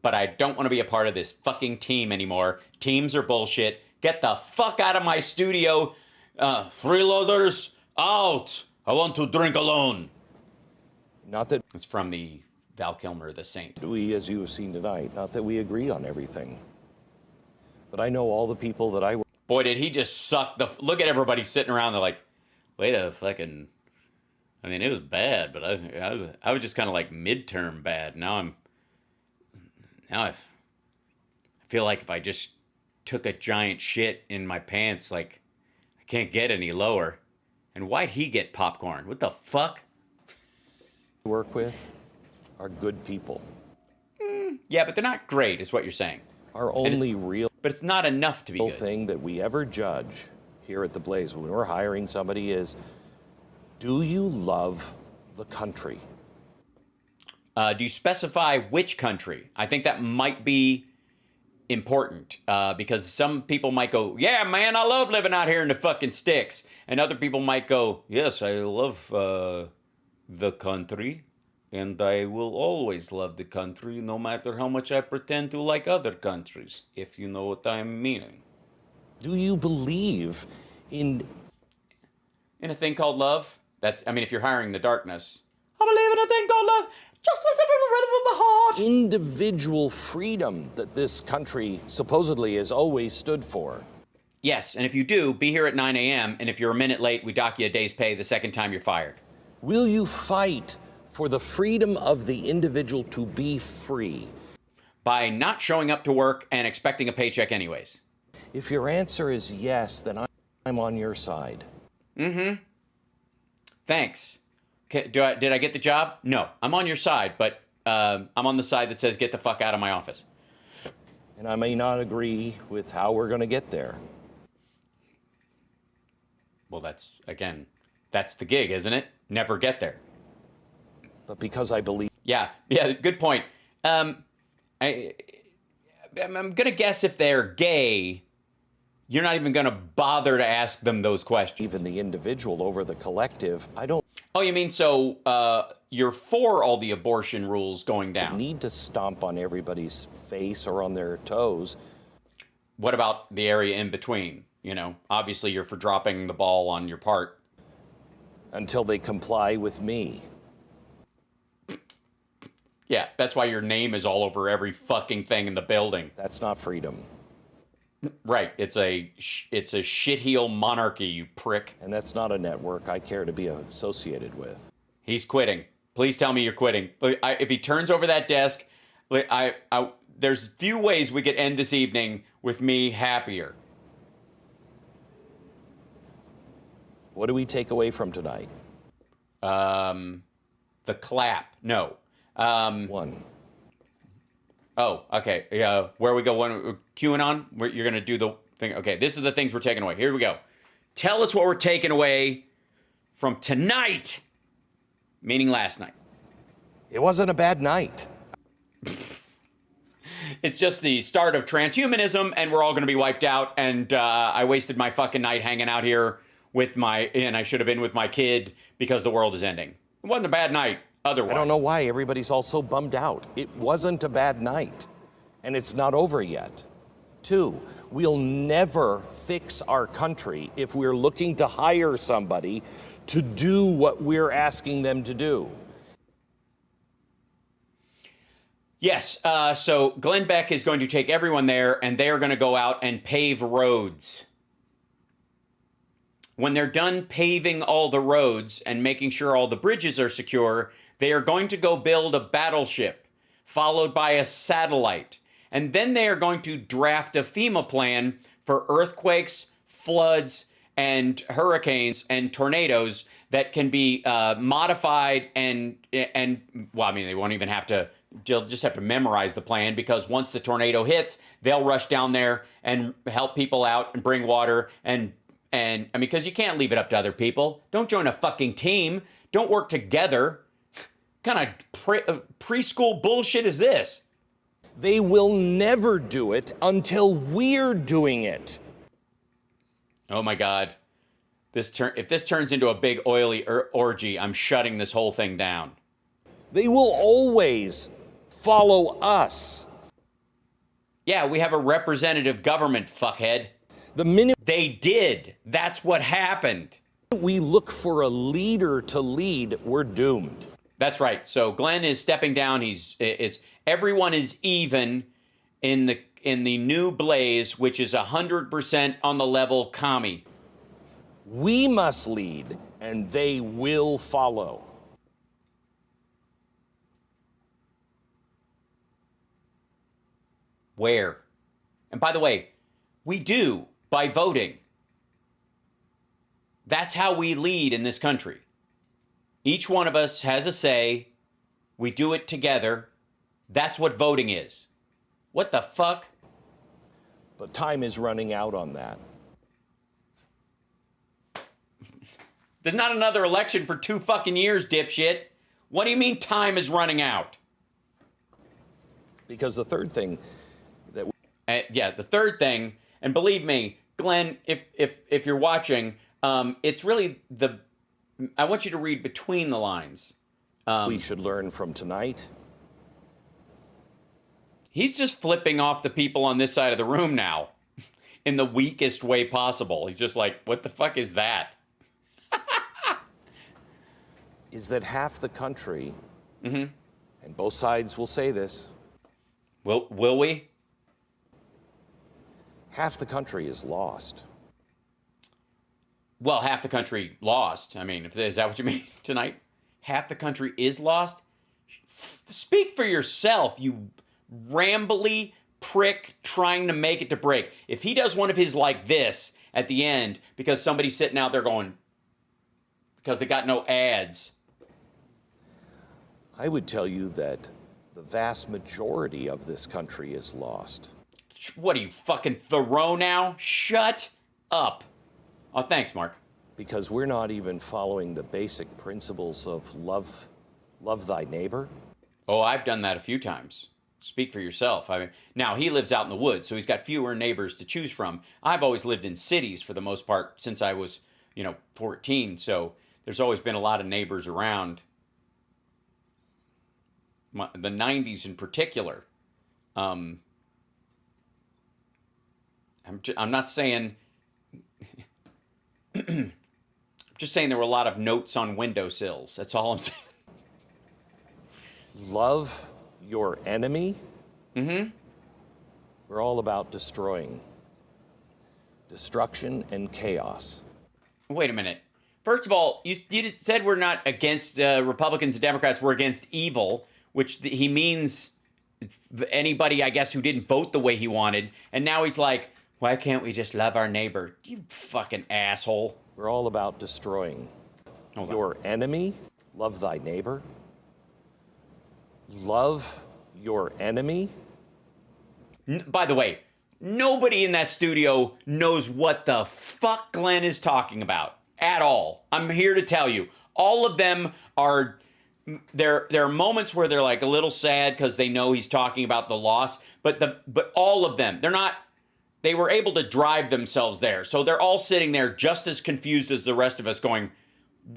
But I don't want to be a part of this fucking team anymore. Teams are bullshit. Get the fuck out of my studio. Freeloaders, out. I want to drink alone. Not that it's from the Val Kilmer, The Saint. We, as you have seen tonight, not that we agree on everything. But I know all the people that I work. Boy, did he just suck the... Look at everybody sitting around. They're like, wait a fucking... I mean, it was bad, but I was just kind of like midterm bad. Now I feel like if I just took a giant shit in my pants, like, I can't get any lower. And why'd he get popcorn? What the fuck? Work with are good people. Yeah, but they're not great, is what you're saying. Our only real... But it's not enough to be good. ...thing that we ever judge here at The Blaze when we're hiring somebody is, do you love the country? Do you specify which country? I think that might be important because some people might go, yeah, man, I love living out here in the fucking sticks. And other people might go, yes, I love the country. And I will always love the country no matter how much I pretend to like other countries, if you know what I'm meaning. Do you believe in a thing called love? That's, I mean, if you're hiring the darkness, I believe in a thing called love, just listen to the rhythm of my heart. Individual freedom that this country supposedly has always stood for. Yes, and if you do, be here at 9 a.m., and if you're a minute late, we dock you a day's pay the second time you're fired. Will you fight for the freedom of the individual to be free? By not showing up to work and expecting a paycheck anyways. If your answer is yes, then I'm on your side. Mm-hmm. Thanks. Did I get the job? No. I'm on your side, but I'm on the side that says get the fuck out of my office. And I may not agree with how we're going to get there. Well, that's the gig, isn't it? Never get there. But because I believe... Yeah, good point. I'm going to guess if they're gay, you're not even going to bother to ask them those questions. Even the individual over the collective, I don't... Oh, you mean so you're for all the abortion rules going down? Need to stomp on everybody's face or on their toes. What about the area in between? You know, obviously you're for dropping the ball on your part. Until they comply with me. Yeah, that's why your name is all over every fucking thing in the building. That's not freedom. Right, it's a shitheel monarchy, you prick. And that's not a network I care to be associated with. He's quitting. Please tell me you're quitting. If he turns over that desk, there's few ways we could end this evening with me happier. What do we take away from tonight? The clap. No. One. Oh, okay. Yeah. Where we go? QAnon? You're going to do the thing. Okay, this is the things we're taking away. Here we go. Tell us what we're taking away from tonight, meaning last night. It wasn't a bad night. It's just the start of transhumanism, and we're all going to be wiped out, and I wasted my fucking night hanging out here and I should have been with my kid because the world is ending. It wasn't a bad night otherwise. I don't know why everybody's all so bummed out. It wasn't a bad night, and it's not over yet. 2, we'll never fix our country if we're looking to hire somebody to do what we're asking them to do. Yes, so Glenn Beck is going to take everyone there, and they are going to go out and pave roads. When they're done paving all the roads and making sure all the bridges are secure, they are going to go build a battleship, followed by a satellite. And then they are going to draft a FEMA plan for earthquakes, floods, and hurricanes and tornadoes that can be modified and well, I mean, they won't even have to, they'll just have to memorize the plan, because once the tornado hits, they'll rush down there and help people out and bring water and I mean, because you can't leave it up to other people. Don't join a fucking team. Don't work together. What kind of preschool bullshit is this? They will never do it until we're doing it. Oh my God. If this turns into a big oily orgy, I'm shutting this whole thing down. They will always follow us. Yeah, we have a representative government, fuckhead. The minute they did, that's what happened. We look for a leader to lead, we're doomed. That's right. So Glenn is stepping down. Everyone is even in the new Blaze, which is 100% on the level commie. We must lead, and they will follow. Where? And by the way, we do by voting. That's how we lead in this country. Each one of us has a say. We do it together. That's what voting is. What the fuck? But time is running out on that. There's not another election for 2 fucking years, dipshit. What do you mean time is running out? Because the third thing that... the third thing, and believe me, Glenn, if you're watching, it's really I want you to read between the lines. We should learn from tonight. He's just flipping off the people on this side of the room now in the weakest way possible. He's just like, what the fuck is that? Is that half the country, and both sides will say this. Will we? Half the country is lost. Well, half the country lost. I mean, is that what you mean tonight? Half the country is lost? Speak for yourself, you rambly prick trying to make it to break. If he does one of his like this at the end because somebody's sitting out there going, because they got no ads. I would tell you that the vast majority of this country is lost. What are you, fucking Thoreau now? Shut up. Oh, thanks, Mark. Because we're not even following the basic principles of love thy neighbor. Oh, I've done that a few times. Speak for yourself. I mean, now, he lives out in the woods, so he's got fewer neighbors to choose from. I've always lived in cities for the most part since I was, 14, so there's always been a lot of neighbors around. The 90s in particular. I'm not saying... I'm just saying there were a lot of notes on windowsills. That's all I'm saying. Love your enemy. Mm-hmm. We're all about destroying. Destruction and chaos. Wait a minute. First of all, you said we're not against Republicans and Democrats. We're against evil, which he means anybody, I guess, who didn't vote the way he wanted. And now he's like, why can't we just love our neighbor? You fucking asshole. We're all about destroying your enemy. Love thy neighbor. Love your enemy. By the way, nobody in that studio knows what the fuck Glenn is talking about at all. I'm here to tell you. All of them are... There are moments where they're like a little sad because they know he's talking about the loss, but all of them, they were able to drive themselves there. So they're all sitting there just as confused as the rest of us going,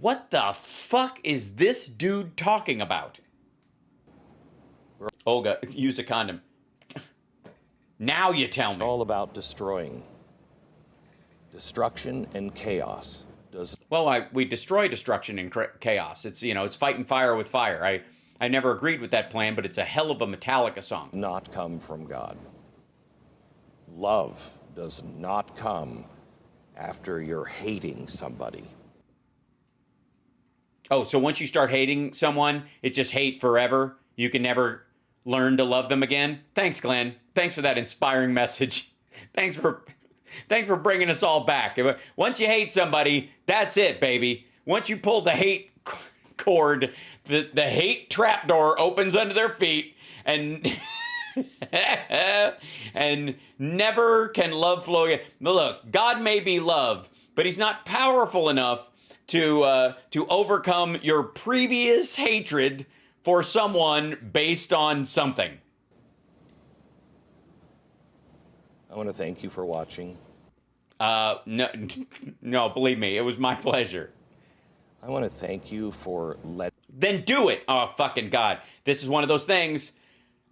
what the fuck is this dude talking about? Olga, use a condom. Now you tell me. All about destroying. Destruction and chaos. Well, we destroy destruction and chaos. It's, it's fighting fire with fire. I never agreed with that plan, but it's a hell of a Metallica song. Not come from God. Love does not come after you're hating somebody. Oh, so once you start hating someone, it's just hate forever? You can never learn to love them again? Thanks, Glenn. Thanks for that inspiring message. Thanks for bringing us all back. Once you hate somebody, that's it, baby. Once you pull the hate cord, the hate trapdoor opens under their feet, and and never can love flow again. Look, God may be love, but he's not powerful enough to overcome your previous hatred for someone based on something. I want to thank you for watching. No, believe me, it was my pleasure. I want to thank you for Then do it. Oh, fucking God. This is one of those things.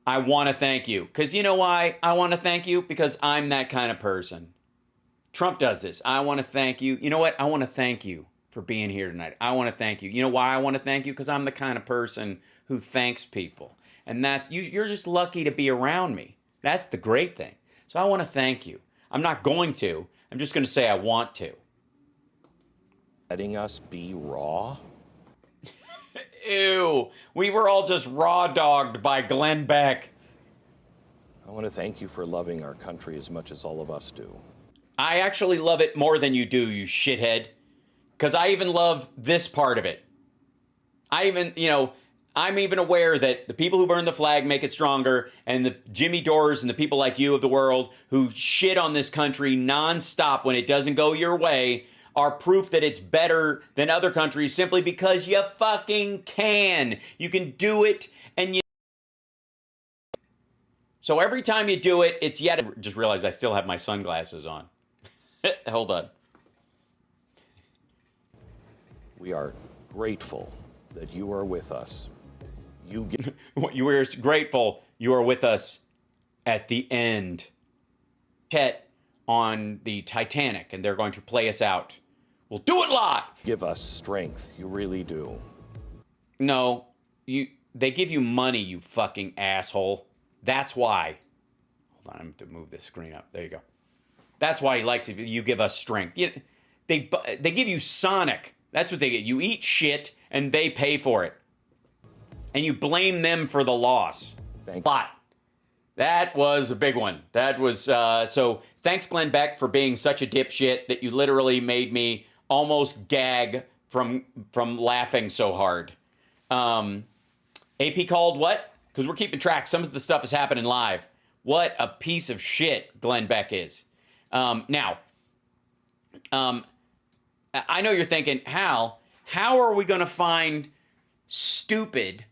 I want to thank you. Because you know why I want to thank you? Because I'm that kind of person. Trump does this. I want to thank you. You know what? I want to thank you for being here tonight. I want to thank you. You know why I want to thank you? Because I'm the kind of person who thanks people. And you're just lucky to be around me. That's the great thing. So I want to thank you. I'm not going to. I'm just going to say I want to. Letting us be raw. Ew. We were all just raw dogged by Glenn Beck. I want to thank you for loving our country as much as all of us do. I actually love it more than you do, you shithead. Because I even love this part of it. I'm even aware that the people who burn the flag make it stronger, and the Jimmy Dores and the people like you of the world who shit on this country nonstop when it doesn't go your way are proof that it's better than other countries simply because you fucking can. You can do it, and you... So every time you do it, it's yet... Just realized I still have my sunglasses on. Hold on. We are grateful that you are with us. You are grateful you are with us at the end. Chet on the Titanic, and they're going to play us out. We'll do it live. Give us strength. You really do. No, they give you money, you fucking asshole. That's why. Hold on, I'm going to move this screen up. There you go. That's why he likes it. You give us strength. They give you Sonic. That's what they get. You eat shit, and they pay for it. And you blame them for the loss. But that was a big one. That was, so thanks, Glenn Beck, for being such a dipshit that you literally made me almost gag from laughing so hard. AP called what? Because we're keeping track. Some of the stuff is happening live. What a piece of shit Glenn Beck is. I know you're thinking, Hal, how are we going to find stupid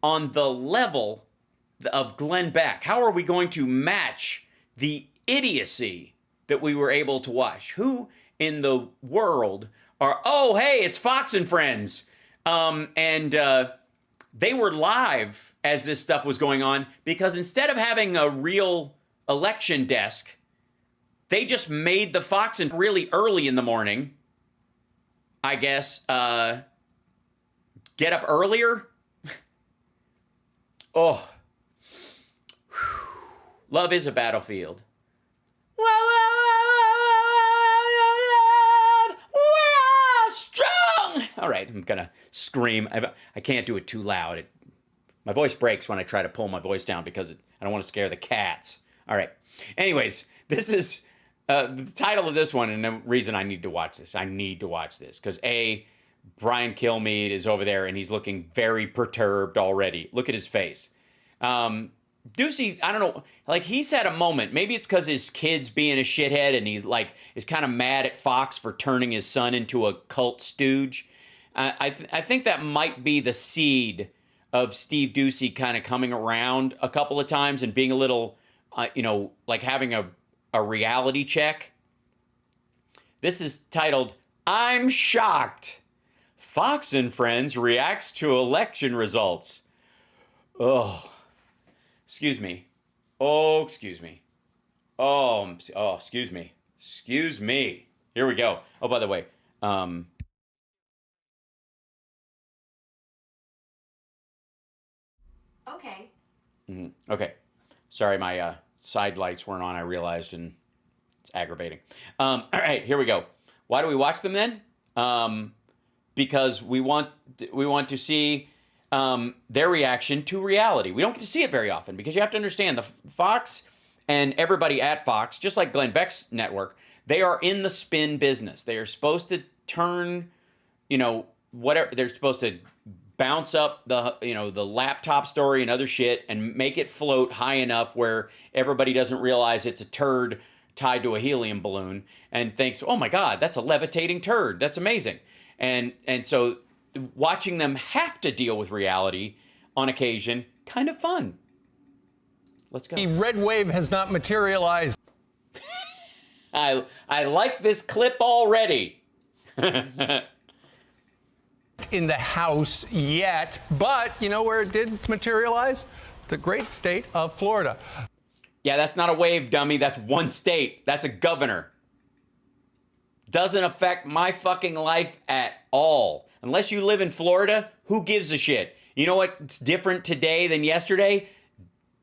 on the level of Glenn Beck? How are we going to match the idiocy that we were able to watch? Who in the world are, oh, hey, it's Fox and Friends. They were live as this stuff was going on because instead of having a real election desk, they just made the Fox and really early in the morning, I guess, get up earlier. Oh. Love is a battlefield. We are strong. All right, I'm gonna scream. I can't do it too loud. My voice breaks when I try to pull my voice down because I don't want to scare the cats. All right. Anyways, this is the title of this one, and the reason I need to watch this. I need to watch this because Brian Kilmeade is over there, and he's looking very perturbed already. Look at his face. Ducey, I don't know, like he's had a moment. Maybe it's because his kid's being a shithead, and he's like is kind of mad at Fox for turning his son into a cult stooge. I think that might be the seed of Steve Ducey kind of coming around a couple of times and being a little, like having a reality check. This is titled, I'm Shocked. Fox and Friends reacts to election results. Oh, excuse me. Oh, excuse me. Oh, excuse me. Excuse me. Here we go. Oh, by the way, Okay. Okay. Sorry, my side lights weren't on, I realized, and it's aggravating. All right, here we go. Why do we watch them then? Because we want to see their reaction to reality. We don't get to see it very often because you have to understand the Fox and everybody at Fox, just like Glenn Beck's network, they are in the spin business. They are supposed to turn, whatever, they're supposed to bounce up the laptop story and other shit and make it float high enough where everybody doesn't realize it's a turd tied to a helium balloon and thinks, oh my God, that's a levitating turd. That's amazing. And so watching them have to deal with reality on occasion, kind of fun. Let's go. The red wave has not materialized. I like this clip already. In the House yet, but you know where it did materialize? The great state of Florida. Yeah, that's not a wave, dummy. That's one state. That's a governor. Doesn't affect my fucking life at all. Unless you live in Florida, who gives a shit? You know what's different today than yesterday?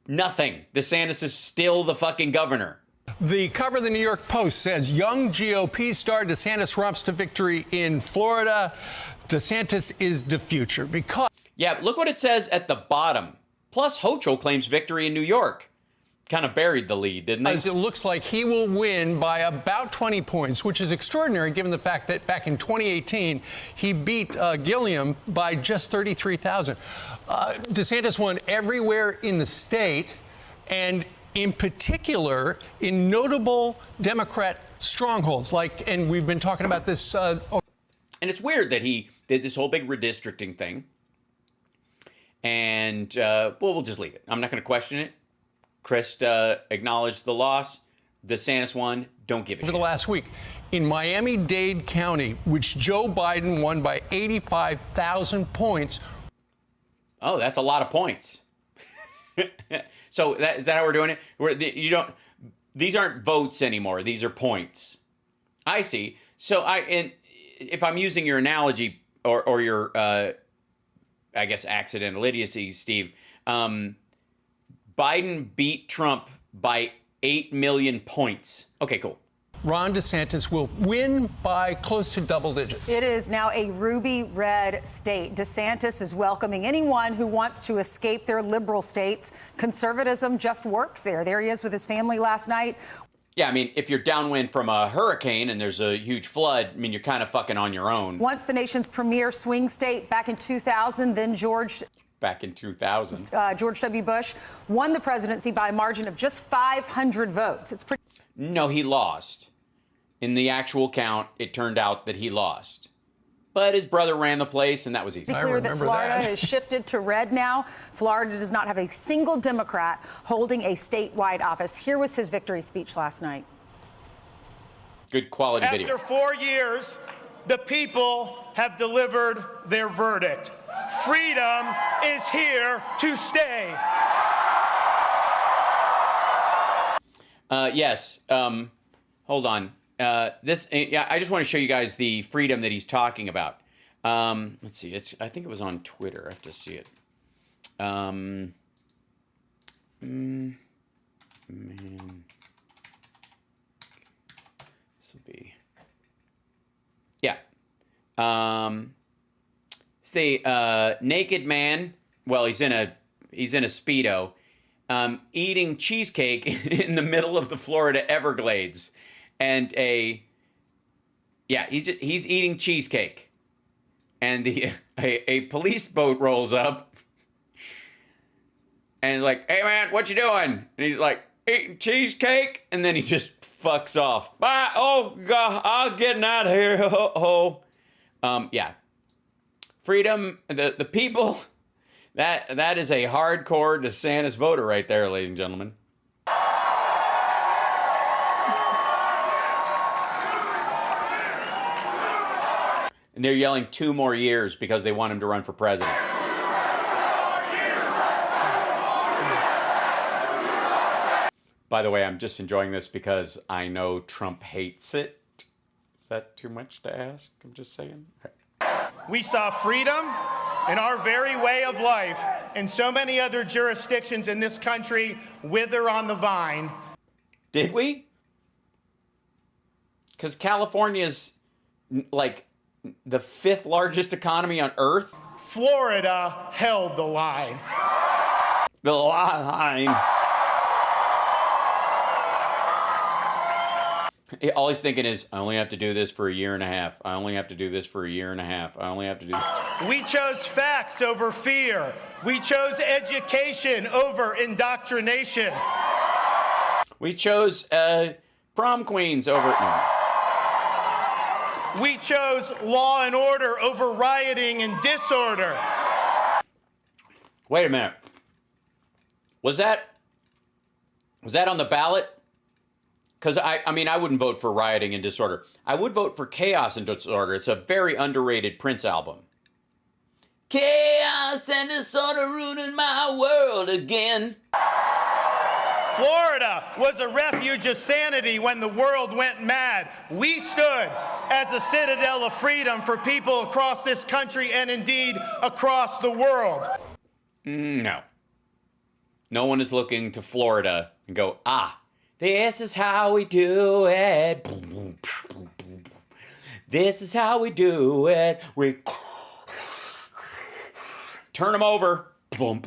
Nothing. DeSantis is still the fucking governor. The cover of the New York Post says young GOP star DeSantis romps to victory in Florida. DeSantis is the future because... Yeah, look what it says at the bottom. Plus, Hochul claims victory in New York. Kind of buried the lead, didn't they? As it looks like he will win by about 20 points, which is extraordinary given the fact that back in 2018, he beat Gilliam by just 33,000. DeSantis won everywhere in the state, and in particular, in notable Democrat strongholds. And we've been talking about this... And it's weird that he did this whole big redistricting thing. And, we'll just leave it. I'm not going to question it. Chris acknowledged the loss. DeSantis won. Don't give a shit. Over the last week, in Miami-Dade County, which Joe Biden won by 85,000 points. Oh, that's a lot of points. So is that how we're doing it? These aren't votes anymore. These are points. I see. So if I'm using your analogy or your, I guess, accidental idiocy, Steve, Biden beat Trump by 8 million points. Okay, cool. Ron DeSantis will win by close to double digits. It is now a ruby red state. DeSantis is welcoming anyone who wants to escape their liberal states. Conservatism just works there. There he is with his family last night. Yeah, I mean, if you're downwind from a hurricane and there's a huge flood, I mean, you're kind of fucking on your own. Once the nation's premier swing state back in 2000, then George W. Bush won the presidency by a margin of just 500 votes. It's pretty. No, he lost. in the actual count, it turned out that he lost. But his brother ran the place, and that was easy. Be clear that Florida has shifted to red now. Florida does not have a single Democrat holding a statewide office. Here was his victory speech last night. Good quality video. After 4 years, the people have delivered their verdict. Freedom is here to stay. Yes. Hold on. I just want to show you guys the freedom that he's talking about. Let's see. I think it was on Twitter. I have to see it. Man. This will be. Yeah. It's the naked man. Well, he's in a Speedo, eating cheesecake in the middle of the Florida Everglades. And he's eating cheesecake, and a police boat rolls up, and like, hey man, what you doing? And he's like, eating cheesecake, and then he just fucks off. Bye. Oh God, I'm getting out of here. Yeah, freedom. The people. That is a hardcore DeSantis voter right there, ladies and gentlemen. And they're yelling 2 more years because they want him to run for president. By the way, I'm just enjoying this because I know Trump hates it. Is that too much to ask? I'm just saying. Okay. We saw freedom in our very way of life in so many other jurisdictions in this country wither on the vine. Did we? Because California's like the 5th largest economy on earth. Florida held the line. The line. All he's thinking is, I only have to do this for a year and a half. I only have to do this for a year and a half. I only have to do this. We chose facts over fear. We chose education over indoctrination. We chose prom queens over... No. We chose law and order over rioting and disorder. Wait a minute. Was that on the ballot? Because I mean, I wouldn't vote for rioting and disorder. I would vote for chaos and disorder. It's a very underrated Prince album. Chaos and disorder ruining my world again. Florida was a refuge of sanity when the world went mad. We stood as a citadel of freedom for people across this country and indeed across the world. No. No one is looking to Florida and go, this is how we do it. This is how we do it. We turn them over. Boom.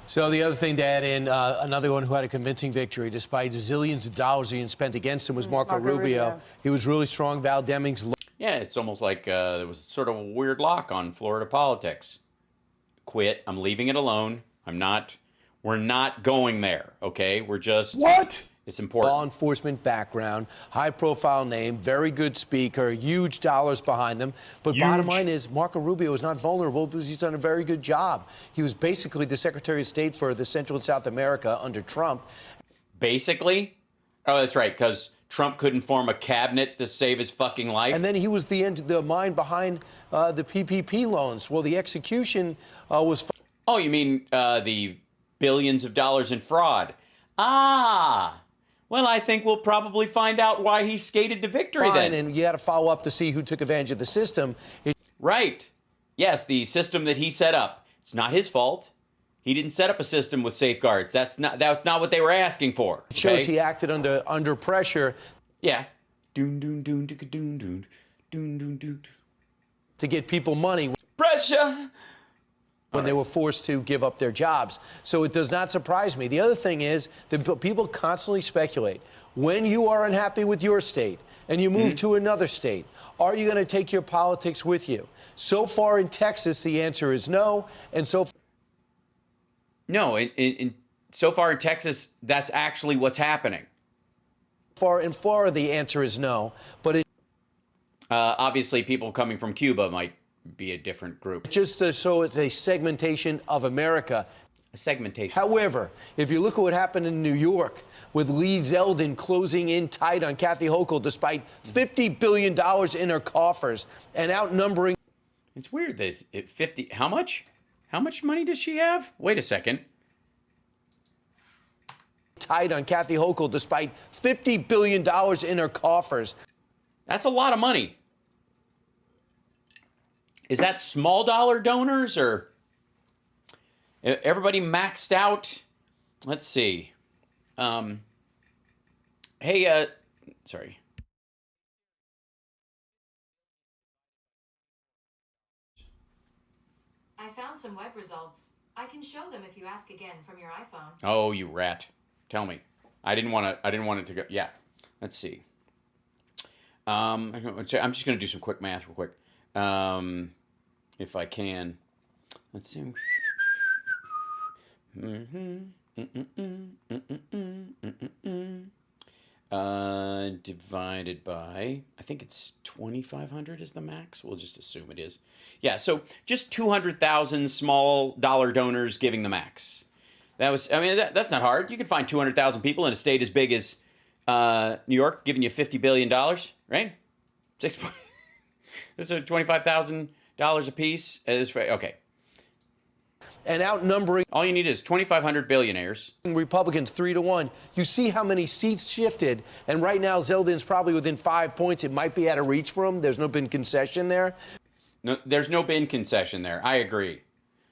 So the other thing to add in, another one who had a convincing victory despite the zillions of dollars being spent against him was Marco Rubio. He was really strong. Val Demings. Yeah, it's almost like there was sort of a weird lock on Florida politics. Quit. I'm leaving it alone. We're not going there, okay? We're just... What? It's important. Law enforcement background, high-profile name, very good speaker, huge dollars behind them. But bottom line is, Marco Rubio is not vulnerable because he's done a very good job. He was basically the Secretary of State for the Central and South America under Trump. Basically? Oh, that's right, because Trump couldn't form a cabinet to save his fucking life. And then he was the mind behind the PPP loans. Well, the execution was... Oh, you mean the billions of dollars in fraud? Well, I think we'll probably find out why he skated to victory then. And you had to follow up to see who took advantage of the system. Right. Yes, the system that he set up. It's not his fault. He didn't set up a system with safeguards. That's not what they were asking for. Okay? It shows he acted under pressure. Yeah. Doon doon doon doon doon doon doon doon. To get people money. Pressure. When they were forced to give up their jobs. So it does not surprise me. The other thing is that people constantly speculate. When you are unhappy with your state and you move to another state, are you going to take your politics with you? So far in Texas, the answer is no. And so... No, so far in Texas, that's actually what's happening. In Florida, the answer is no. But obviously, people coming from Cuba might be a different group. Just so it's a segmentation of America. A segmentation. However, if you look at what happened in New York with Lee Zeldin closing in tight on Kathy Hochul despite $50 billion in her coffers and outnumbering. It's weird that 50. How much? How much money does she have? Wait a second. Tight on Kathy Hochul despite $50 billion in her coffers. That's a lot of money. Is that small dollar donors or everybody maxed out? Let's see. Hey, sorry. I found some web results. I can show them if you ask again from your iPhone. Oh, you rat. Tell me. I didn't want it to go. Yeah. Let's see. I'm just going to do some quick math real quick. If I can. Let's see. Divided by, I think it's 2,500 is the max. We'll just assume it is. Yeah, so just 200,000 small dollar donors giving the max. That was, I mean, that's not hard. You can find 200,000 people in a state as big as New York giving you $50 billion, right? This is $25,000 a piece. Okay. And outnumbering. All you need is 2,500 billionaires. Republicans 3-1. You see how many seats shifted. And right now, Zeldin's probably within 5 points. It might be out of reach for him. There's no been concession there. No, there's no bin concession there. I agree.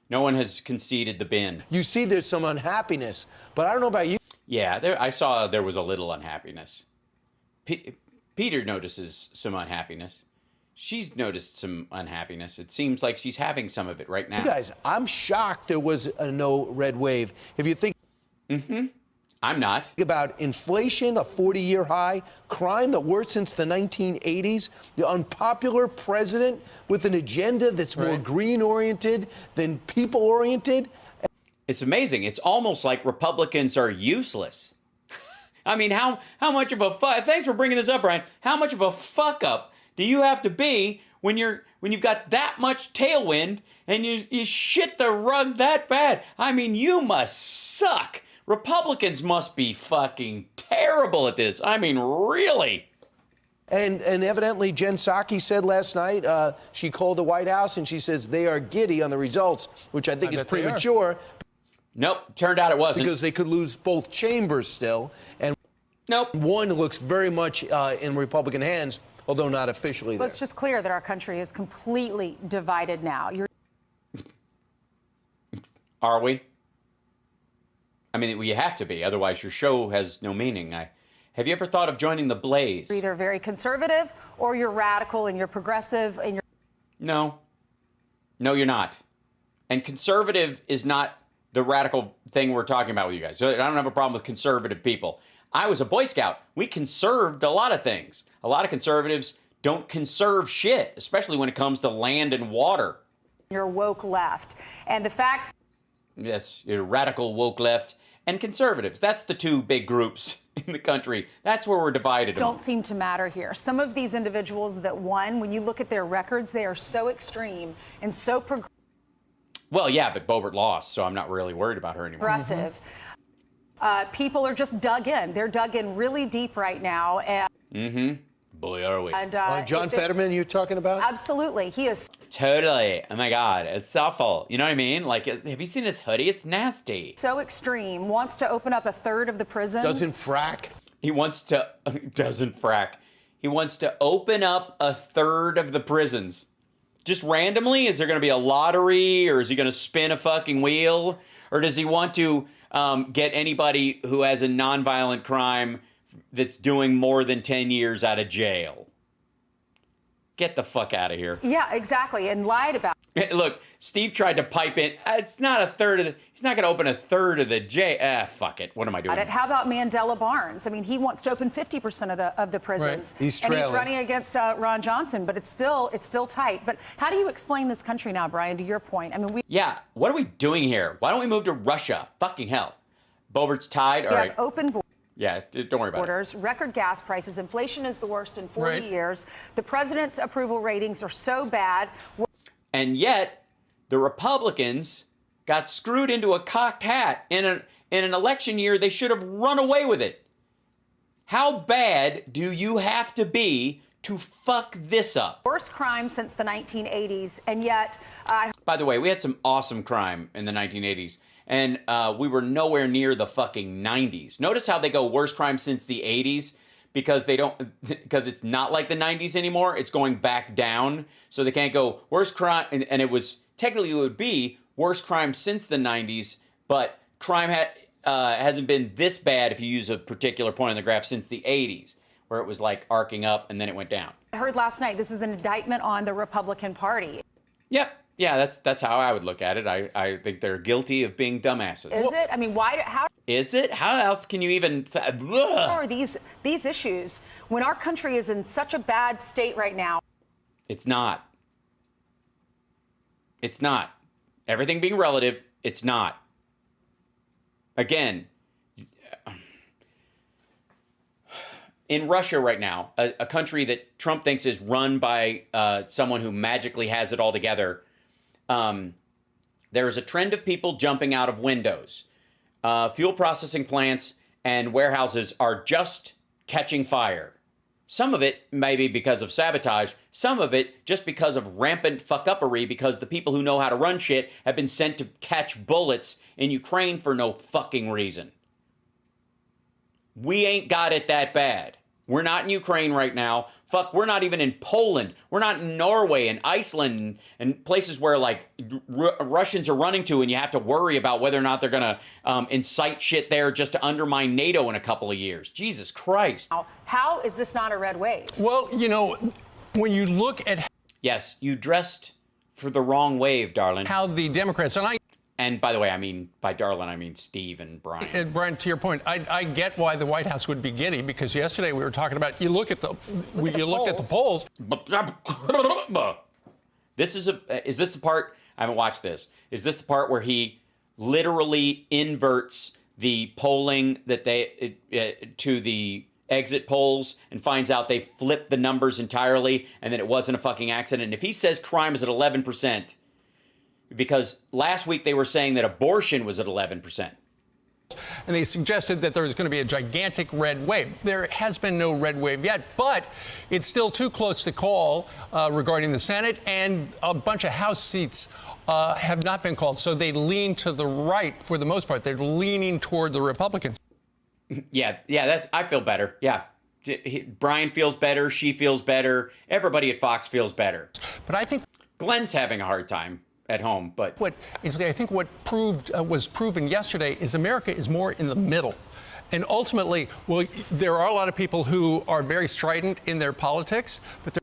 No one has conceded the bin. You see there's some unhappiness. But I don't know about you. Yeah, I saw there was a little unhappiness. Peter notices some unhappiness. She's noticed some unhappiness. It seems like she's having some of it right now. You guys, I'm shocked there was a no red wave. If you think... I'm not. About inflation, a 40-year high, crime the worst since the 1980s, the unpopular president with an agenda that's more green-oriented than people-oriented. It's amazing. It's almost like Republicans are useless. I mean, how much of a... Thanks for bringing this up, Brian. How much of a fuck-up do you have to be when you've got that much tailwind and you shit the rug that bad? I mean, you must suck. Republicans must be fucking terrible at this. I mean, really. And evidently, Jen Psaki said last night, she called the White House and she says they are giddy on the results, which I think is premature. Nope, turned out it wasn't. Because they could lose both chambers still. And nope. One looks very much in Republican hands, although not officially Well, it's just clear that our country is completely divided now. Are we? I mean, we have to be, otherwise your show has no meaning. Have you ever thought of joining the Blaze? You're either very conservative or you're radical and you're progressive and you're... No. No, you're not. And conservative is not the radical thing we're talking about with you guys. So I don't have a problem with conservative people. I was a Boy Scout. We conserved a lot of things. A lot of conservatives don't conserve shit, especially when it comes to land and water. You're woke left. And the facts... Yes, you're radical woke left and conservatives. That's the two big groups in the country. That's where we're divided. Don't seem to matter here. Some of these individuals that won, when you look at their records, they are so extreme and so progressive. Well, yeah, but Boebert lost, so I'm not really worried about her anymore. People are just dug in. They're dug in really deep right now. And Boy, are we. And, John Fetterman you're talking about? Absolutely. He is. Totally. Oh, my God. It's awful. You know what I mean? Like, have you seen his hoodie? It's nasty. So extreme. Wants to open up a third of the prisons. Doesn't frack. He wants to... Doesn't frack. He wants to open up a third of the prisons. Just randomly? Is there going to be a lottery? Or is he going to spin a fucking wheel? Or does he want to get anybody who has a nonviolent crime that's doing more than 10 years out of jail? Get the fuck out of here. Yeah, exactly. And lied about it. Look, Steve tried to pipe in. It's not a third of the... He's not going to open a third of the jail. Fuck it. What am I doing? How about Mandela Barnes? I mean, he wants to open 50% of the prisons. Right. He's trailing. And he's running against Ron Johnson, but it's still tight. But how do you explain this country now, Brian, to your point? I mean, Yeah, what are we doing here? Why don't we move to Russia? Fucking hell. Boebert's tied. All right. Open Yeah, don't worry about it. Orders, record gas prices, inflation is the worst in 40 years. The president's approval ratings are so bad. And yet, the Republicans got screwed into a cocked hat in an election year. They should have run away with it. How bad do you have to be to fuck this up? Worst crime since the 1980s, and yet... By the way, we had some awesome crime in the 1980s, and we were nowhere near the fucking 90s. Notice how they go worst crime since the 80s, because it's not like the 90s anymore. It's going back down, so they can't go worst crime, and it would be worst crime since the 90s, but crime hasn't been this bad if you use a particular point on the graph since the 80s, where it was like arcing up and then it went down. I heard last night this is an indictment on the Republican Party. Yep. Yeah, that's how I would look at it. I think they're guilty of being dumbasses. Is it? I mean, how is it? How else can you even... How are these issues when our country is in such a bad state right now? It's not. It's not. Everything being relative, it's not. Again, in Russia right now, a country that Trump thinks is run by someone who magically has it all together, there is a trend of people jumping out of windows. Fuel processing plants and warehouses are just catching fire. Some of it may be because of sabotage. Some of it just because of rampant fuck-uppery, because the people who know how to run shit have been sent to catch bullets in Ukraine for no fucking reason. We ain't got it that bad. We're not in Ukraine right now. Fuck, we're not even in Poland. We're not in Norway and Iceland and places where, like, Russians are running to, and you have to worry about whether or not they're going to incite shit there just to undermine NATO in a couple of years. Jesus Christ. How is this not a red wave? Well, you know, when you look at... Yes, you dressed for the wrong wave, darling. How the Democrats... And by the way, I mean, by darling, I mean Steve and Brian. And Brian, to your point, I get why the White House would be giddy, because yesterday we were talking about, you looked at the polls. Is this the part, I haven't watched this, is this the part where he literally inverts the polling that to the exit polls and finds out they flipped the numbers entirely and that it wasn't a fucking accident? And if he says crime is at 11%, because last week they were saying that abortion was at 11%. And they suggested that there was going to be a gigantic red wave. There has been no red wave yet, but it's still too close to call regarding the Senate, and a bunch of House seats have not been called. So they lean to the right for the most part. They're leaning toward the Republicans. Yeah, I feel better. Yeah. Brian feels better. She feels better. Everybody at Fox feels better. But I think Glenn's having a hard time at home, but I think what was proven yesterday is America is more in the middle, and ultimately, well, there are a lot of people who are very strident in their politics, but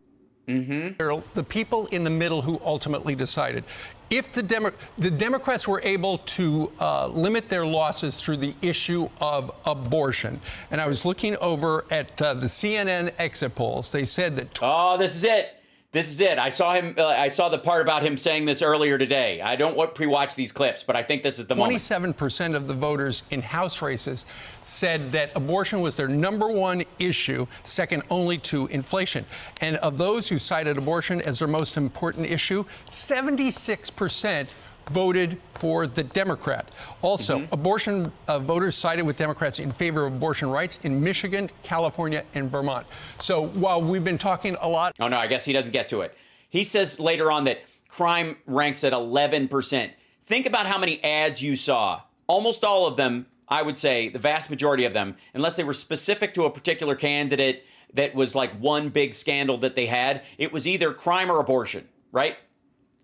there are the people in the middle who ultimately decided. If the Democrats were able to limit their losses through the issue of abortion, and I was looking over at the CNN exit polls, they said that. Oh, this is it. This is it. I saw him. I saw the part about him saying this earlier today. I don't pre-watch these clips, but I think this is the moment. 27% of the voters in House races said that abortion was their #1 issue, second only to inflation. And of those who cited abortion as their most important issue, 76% voted for the Democrat. Also, abortion voters sided with Democrats in favor of abortion rights in Michigan, California, and Vermont. So while we've been talking a lot... Oh, no, I guess he doesn't get to it. He says later on that crime ranks at 11%. Think about how many ads you saw. Almost all of them, I would say, the vast majority of them, unless they were specific to a particular candidate that was like one big scandal that they had, it was either crime or abortion, right?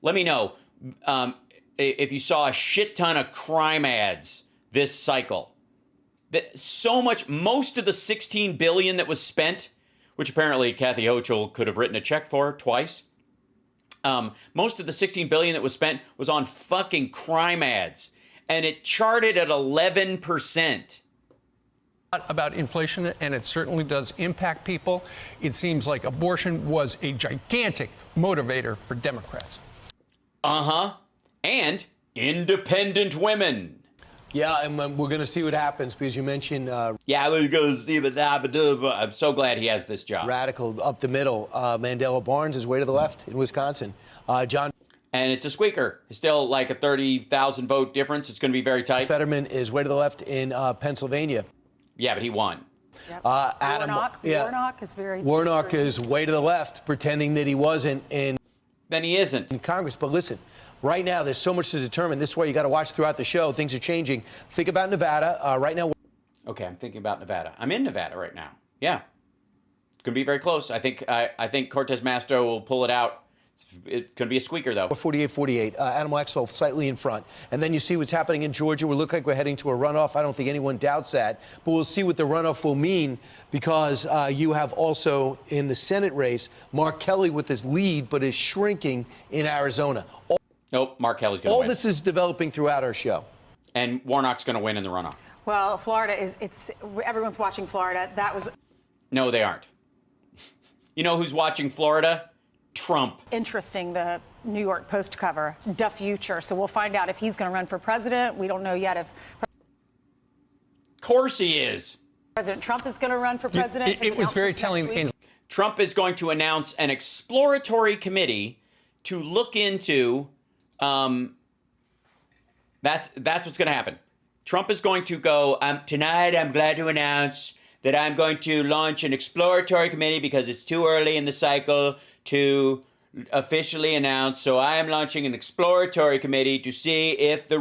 Let me know. If you saw a shit ton of crime ads this cycle, that so much, most of the $16 billion that was spent, which apparently Kathy Hochul could have written a check for twice, most of the $16 billion that was spent was on fucking crime ads, and it charted at 11%. About inflation, and it certainly does impact people. It seems like abortion was a gigantic motivator for Democrats. And independent women. Yeah, and we're going to see what happens because you mentioned yeah, we're going to see what happens. I'm so glad he has this job. Radical up the middle. Mandela Barnes is way to the left in Wisconsin. John. And it's a squeaker. It's still like a 30,000 vote difference. It's going to be very tight. Fetterman is way to the left in Pennsylvania. Yeah, but he won. Yep. Adam, Warnock is very. Warnock is way to the left, pretending that he wasn't in. Then he isn't in Congress. But listen, right now there's so much to determine. This is why you got to watch throughout the show. Things are changing. Think about Nevada right now. Okay, I'm thinking about Nevada. I'm in Nevada right now. Yeah, it's going to be very close. I think Cortez Masto will pull it out. It's going to be a squeaker, though. 48-48. Adam Waxel slightly in front. And then you see what's happening in Georgia. We look like we're heading to a runoff. I don't think anyone doubts that. But we'll see what the runoff will mean because you have also in the Senate race, Mark Kelly with his lead, but is shrinking in Arizona. Nope, Mark Kelly's going to win. All this is developing throughout our show. And Warnock's going to win in the runoff. Well, Florida it's everyone's watching Florida. That was. No, they aren't. You know who's watching Florida? Trump. Interesting, the New York Post cover, the future. So we'll find out if he's going to run for president. We don't know yet if. Of course he is. President Trump is going to run for president. It was very telling. Trump is going to announce an exploratory committee to look into. That's what's going to happen. Trump is going to go, tonight I'm glad to announce that I'm going to launch an exploratory committee because it's too early in the cycle to officially announce. So I am launching an exploratory committee to see if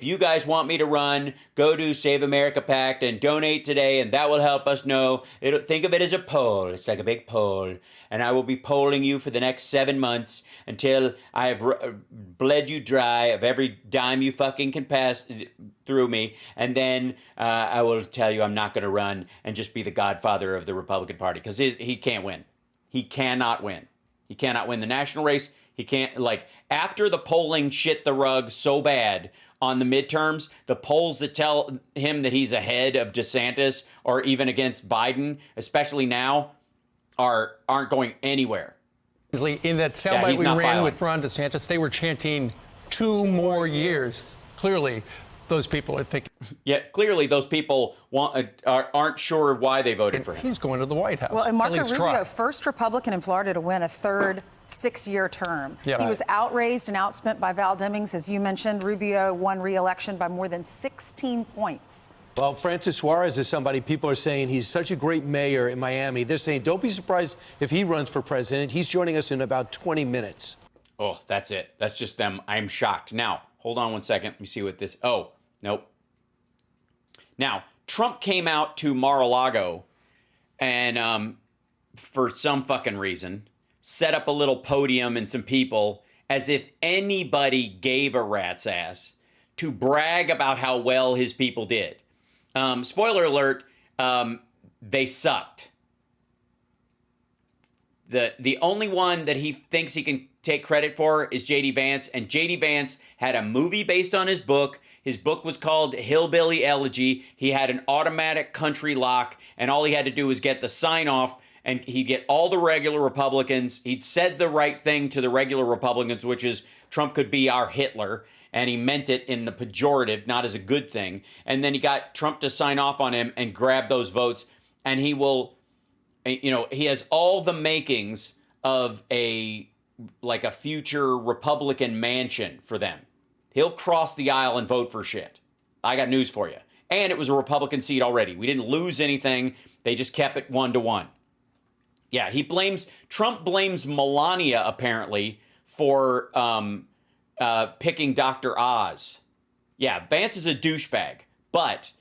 you guys want me to run, go to Save America Pact and donate today, and that will help us know. Think of it as a poll. It's like a big poll. And I will be polling you for the next 7 months until I have bled you dry of every dime you fucking can pass through me. And then I will tell you I'm not going to run and just be the godfather of the Republican Party because he can't win. He cannot win. He cannot win the national race. He can't, after the polling shit the rug so bad on the midterms, the polls that tell him that he's ahead of DeSantis or even against Biden, especially now, aren't going anywhere. In that soundbite we ran with Ron DeSantis, they were chanting 2 more years. Clearly, those people are thinking. Yeah, clearly those people aren't sure why they voted for him. He's going to the White House. Well, and Marco Rubio, first Republican in Florida to win a third 6-year term. Yeah, he was outraised and outspent by Val Demings. As you mentioned, Rubio won re-election by more than 16 points. Well, Francis Suarez is somebody people are saying he's such a great mayor in Miami. They're saying don't be surprised if he runs for president. He's joining us in about 20 minutes. Oh, that's it. That's just them. I'm shocked. Now, hold on one second. Let me see what this... Oh, nope. Now, Trump came out to Mar-a-Lago and for some fucking reason set up a little podium and some people as if anybody gave a rat's ass to brag about how well his people did. Spoiler alert, they sucked. The only one that he thinks he can take credit for is J.D. Vance, and J.D. Vance had a movie based on his book. His book was called Hillbilly Elegy. He had an automatic country lock, and all he had to do was get the sign-off, and he'd get all the regular Republicans. He'd said the right thing to the regular Republicans, which is Trump could be our Hitler, and he meant it in the pejorative, not as a good thing. And then he got Trump to sign off on him and grab those votes, and he will, he has all the makings of a future Republican mansion for them. He'll cross the aisle and vote for shit. I got news for you. And it was a Republican seat already. We didn't lose anything. They just kept it 1-1. Yeah, Trump blames Melania, apparently, for picking Dr. Oz. Yeah, Vance is a douchebag, but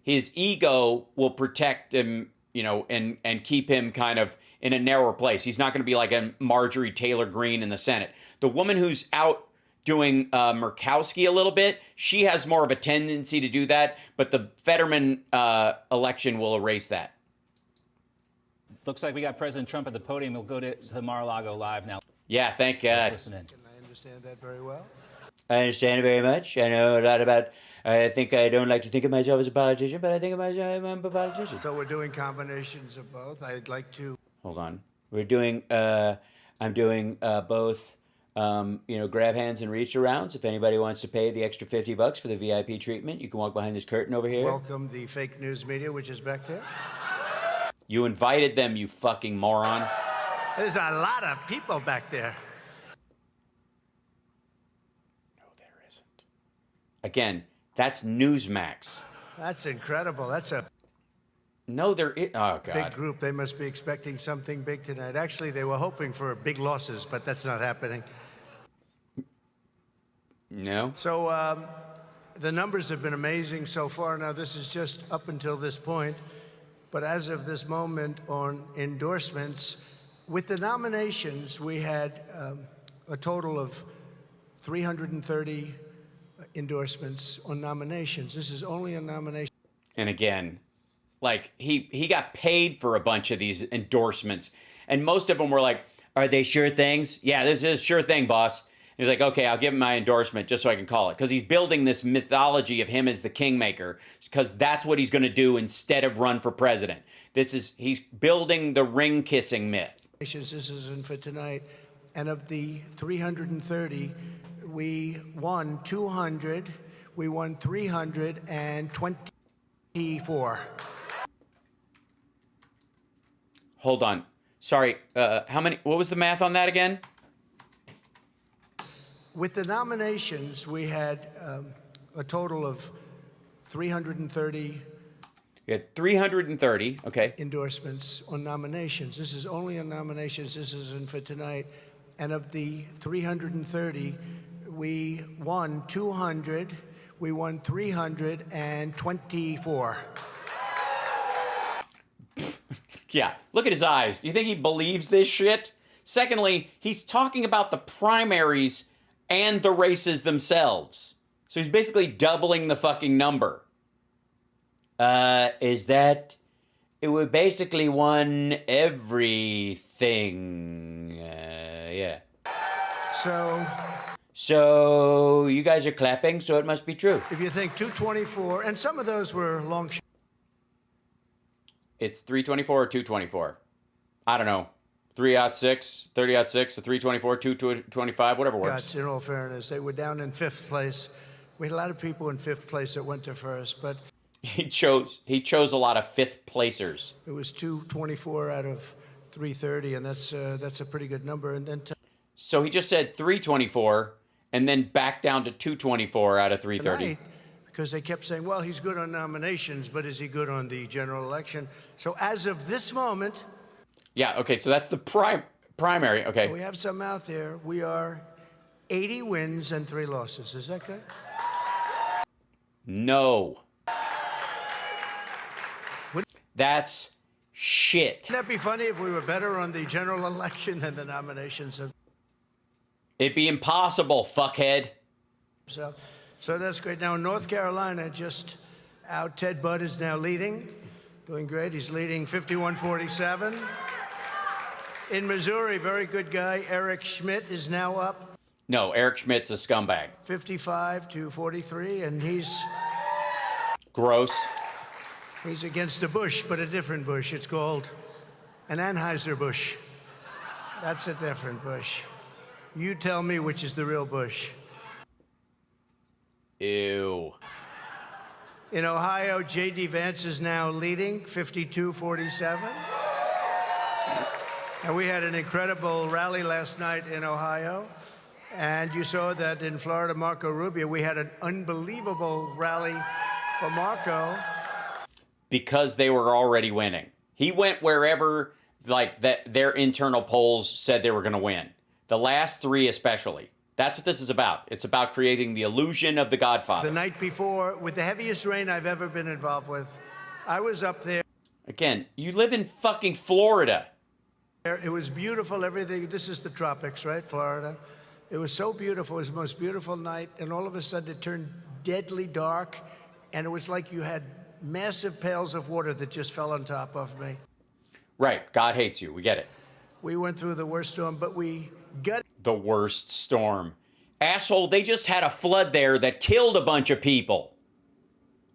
his ego will protect him, and keep him kind of in a narrower place. He's not going to be like a Marjorie Taylor Greene in the Senate. The woman who's out doing Murkowski a little bit, she has more of a tendency to do that, but the Fetterman election will erase that. Looks like we got President Trump at the podium. We'll go to Mar-a-Lago live now. Yeah, thank God. Let's listen in. I understand that very well. I understand it very much. I know a lot about... I think I don't like to think of myself as a politician, but I think of myself as a politician. So we're doing combinations of both. I'd like to... Hold on. I'm doing both You know, grab hands and reach arounds. If anybody wants to pay the extra $50 for the VIP treatment, you can walk behind this curtain over here. Welcome the fake news media, which is back there. You invited them, you fucking moron. There's a lot of people back there. No, there isn't. Again, that's Newsmax. That's incredible. That's a No, there is. Oh, God. big group. They must be expecting something big tonight. Actually, they were hoping for big losses, but that's not happening. No. So the numbers have been amazing so far. Now, this is just up until this point. But as of this moment on endorsements, with the nominations, we had a total of 330 endorsements on nominations. This is only a nomination. And again, like he got paid for a bunch of these endorsements, and most of them were like, "Are they sure things?" Yeah, this is a sure thing, boss. He's like, "Okay, I'll give him my endorsement just so I can call it," because he's building this mythology of him as the kingmaker, because that's what he's going to do instead of run for president. He's building the ring kissing myth. This isn't for tonight. And of the 330, we won 200. We won 324. Hold on. Sorry. How many? What was the math on that again? With the nominations, we had a total of 330. You had 330. Okay. Endorsements on nominations. This is only on nominations. This isn't for tonight. And of the 330, we won 200. We won 324. Yeah, look at his eyes. You think he believes this shit? Secondly, he's talking about the primaries and the races themselves. So he's basically doubling the fucking number. Is that... It would basically won everything. Yeah. So you guys are clapping, so it must be true. If you think 224, and some of those were long shots. It's 324 or 224. I don't know. 3/6, 30/6, a 324, 225, whatever works. In all fairness, they were down in 5th place. We had a lot of people in 5th place that went to first, but he chose a lot of 5th placers. It was 224 out of 330, and that's a pretty good number. And then so he just said 324, and then back down to 224 out of 330. Tonight, because they kept saying, well, he's good on nominations, but is he good on the general election? So as of this moment... Yeah, okay, so that's the primary, okay. We have some out there. We are 80 wins and 3 losses. Is that good? No. That's shit. Wouldn't that be funny if we were better on the general election than the nominations? It'd be impossible, fuckhead. So that's great. Now, North Carolina, just out. Ted Budd is now leading. Doing great. He's leading 51-47. In Missouri, very good guy, Eric Schmidt is now up. No, Eric Schmidt's a scumbag. 55-43, and he's... Gross. He's against a Bush, but a different Bush. It's called an Anheuser-Busch. That's a different Bush. You tell me which is the real Bush. Ew. In Ohio, J.D. Vance is now leading, 52-47. And we had an incredible rally last night in Ohio. And you saw that in Florida, Marco Rubio, we had an unbelievable rally for Marco. Because they were already winning. He went wherever like their internal polls said they were going to win. The last 3 especially. That's what this is about. It's about creating the illusion of the Godfather. The night before, with the heaviest rain I've ever been involved with, I was up there. Again, you live in fucking Florida. It was beautiful, everything. This is the tropics, right, Florida? It was so beautiful. It was the most beautiful night, and all of a sudden it turned deadly dark, and it was like you had massive pails of water that just fell on top of me. Right. God hates you. We get it. We went through the worst storm, but we got... The worst storm. Asshole, they just had a flood there that killed a bunch of people.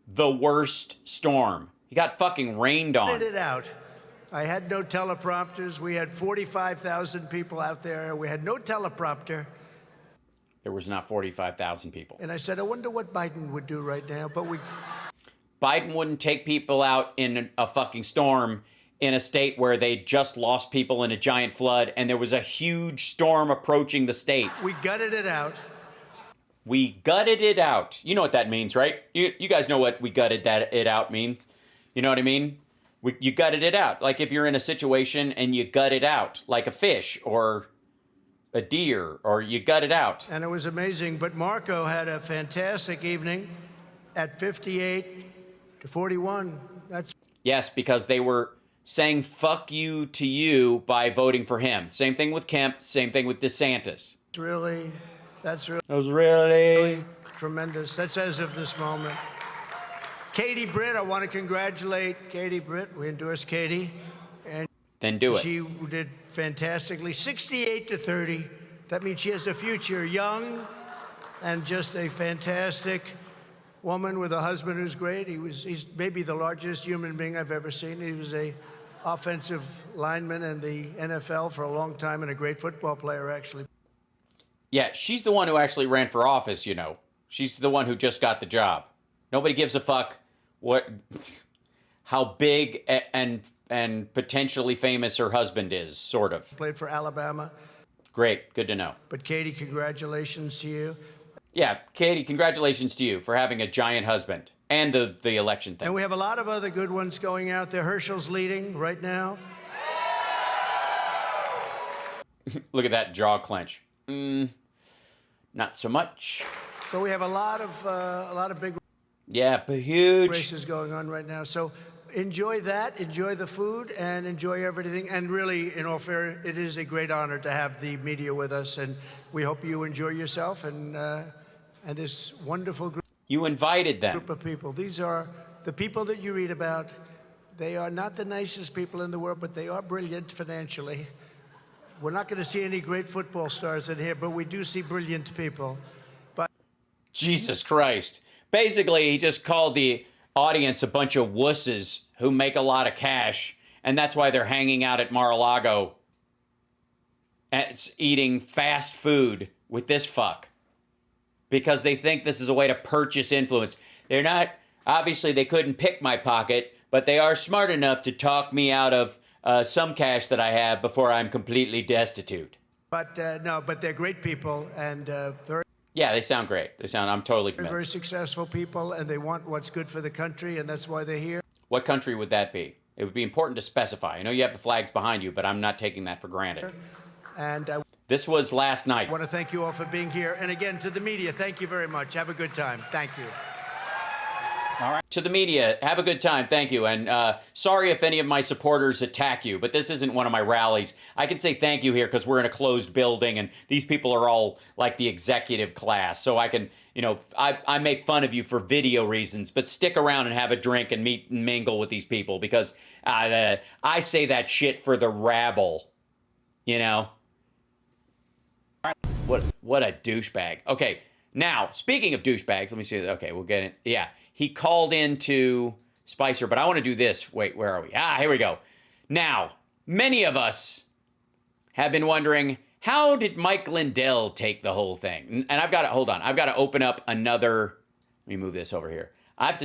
The worst storm. You got fucking rained on. It out. I had no teleprompters. We had 45,000 people out there. We had no teleprompter. There was not 45,000 people. And I said, I wonder what Biden would do right now, but Biden wouldn't take people out in a fucking storm in a state where they just lost people in a giant flood and there was a huge storm approaching the state. We gutted it out. We gutted it out. You know what that means, right? You guys know what we gutted it out means. You know what I mean? You gutted it out. Like if you're in a situation and you gut it out, like a fish or a deer, or you gut it out. And it was amazing. But Marco had a fantastic evening at 58-41. Yes, because they were saying fuck you to you by voting for him. Same thing with Kemp, same thing with DeSantis. That was really tremendous. That's as of this moment. Katie Britt, I want to congratulate Katie Britt. We endorse Katie. And then do it. She did fantastically. 68-30. That means she has a future. Young and just a fantastic woman with a husband who's great. He's maybe the largest human being I've ever seen. He was a offensive lineman in the NFL for a long time and a great football player, actually. Yeah, she's the one who actually ran for office, you know. She's the one who just got the job. Nobody gives a fuck how big and potentially famous her husband is, sort of. Played for Alabama. Great, good to know. But Katie, congratulations to you. Yeah, Katie, congratulations to you for having a giant husband and the election thing. And we have a lot of other good ones going out there. Herschel's leading right now. Look at that jaw clench. Not so much. So we have a lot of big but huge races going on right now. So enjoy that, enjoy the food, and enjoy everything. And really, in all fairness, it is a great honor to have the media with us. And we hope you enjoy yourself and this wonderful group. You invited them. Group of people. These are the people that you read about. They are not the nicest people in the world, but they are brilliant financially. We're not going to see any great football stars in here, but we do see brilliant people. But Jesus Christ. Basically, he just called the audience a bunch of wusses who make a lot of cash, and that's why they're hanging out at Mar-a-Lago and eating fast food with this fuck. Because they think this is a way to purchase influence. They're not, obviously they couldn't pick my pocket, but they are smart enough to talk me out of some cash that I have before I'm completely destitute. But they're great people and very. Yeah, they sound great. I'm totally convinced. Very successful people, and they want what's good for the country, and that's why they're here. What country would that be? It would be important to specify. I know you have the flags behind you, but I'm not taking that for granted. And this was last night. I want to thank you all for being here. And again, to the media, thank you very much. Have a good time. Thank you. All right. To the media, have a good time. Thank you. And sorry if any of my supporters attack you, but this isn't one of my rallies. I can say thank you here because we're in a closed building and these people are all like the executive class. So I can, I make fun of you for video reasons, but stick around and have a drink and meet and mingle with these people because I say that shit for the rabble, What a douchebag. Okay, now, speaking of douchebags, let me see. Okay, we'll get it. Yeah. He called into Spicer, but I want to do this. Wait, where are we? Here we go. Now, many of us have been wondering, how did Mike Lindell take the whole thing? And I've got to, hold on. I've got to open up another, let me move this over here. Let's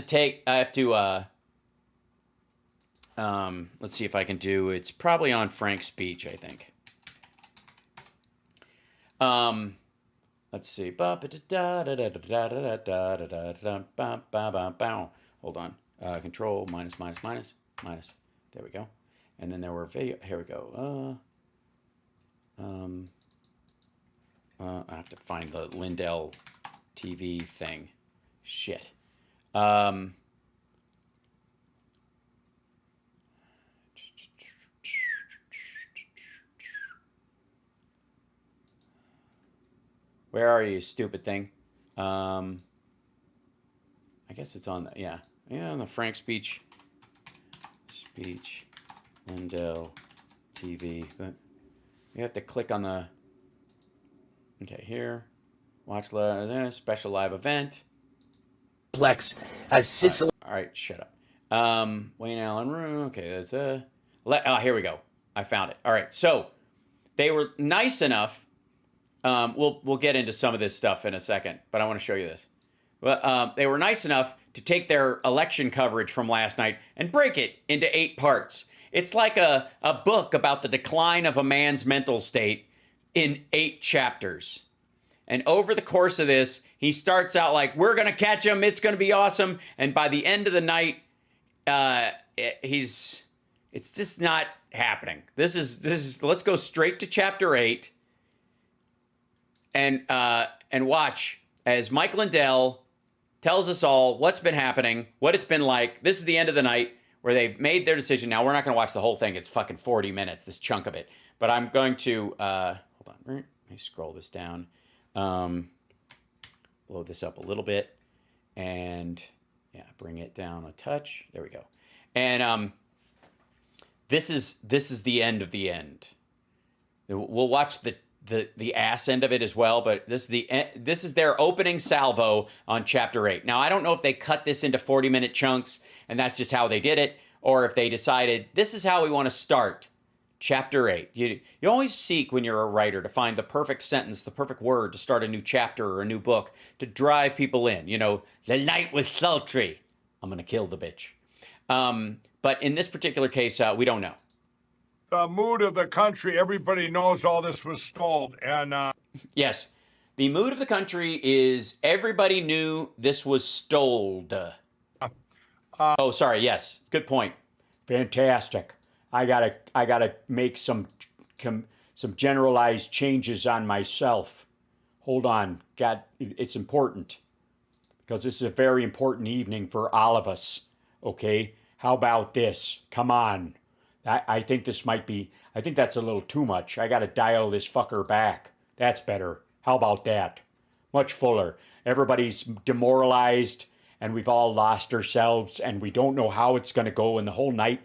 see if I can do, it's probably on Frank's speech, I think. Let's see. Hold on. Control minus. There we go. And then there were video. Here we go. I have to find the Lindell TV thing. Shit. Where are you, stupid thing? I guess it's on the, on the Frank speech, Lindell TV, but you have to click on the, okay, here, watch special live event. Plex as Sicily. All right, shut up. Wayne Allen Room, okay, that's here we go. I found it. All right, so they were nice enough We'll get into some of this stuff in a second, but I want to show you this. Well, they were nice enough to take their election coverage from last night and break it into 8 parts. It's like a book about the decline of a man's mental state in 8 chapters. And over the course of this, he starts out like, we're going to catch him. It's going to be awesome. And by the end of the night, it's just not happening. This is, let's go straight to chapter 8 and watch as Mike Lindell tells us all what's been happening, what it's been like. This is the end of the night where they've made their decision. Now, we're not going to watch the whole thing. It's fucking 40 minutes, this chunk of it. But I'm going to, hold on, let me scroll this down. Blow this up a little bit. And, yeah, bring it down a touch. There we go. And this is the end of the end. We'll watch the ass end of it as well, but this is their opening salvo on chapter 8. Now, I don't know if they cut this into 40-minute chunks and that's just how they did it, or if they decided this is how we want to start chapter 8. You always seek, when you're a writer, to find the perfect sentence, the perfect word to start a new chapter or a new book to drive people in. You know, the night was sultry. I'm going to kill the bitch. But in this particular case, we don't know. The mood of the country, everybody knows all this was stalled. And yes, the mood of the country is everybody knew this was stalled. Oh, sorry. Yes, good point. Fantastic. I gotta make some generalized changes on myself. Hold on, God, it's important because this is a very important evening for all of us. Okay, how about this? Come on. I think this might be, I think that's a little too much. I got to dial this fucker back. That's better. How about that? Much fuller. Everybody's demoralized and we've all lost ourselves and we don't know how it's going to go. And the whole night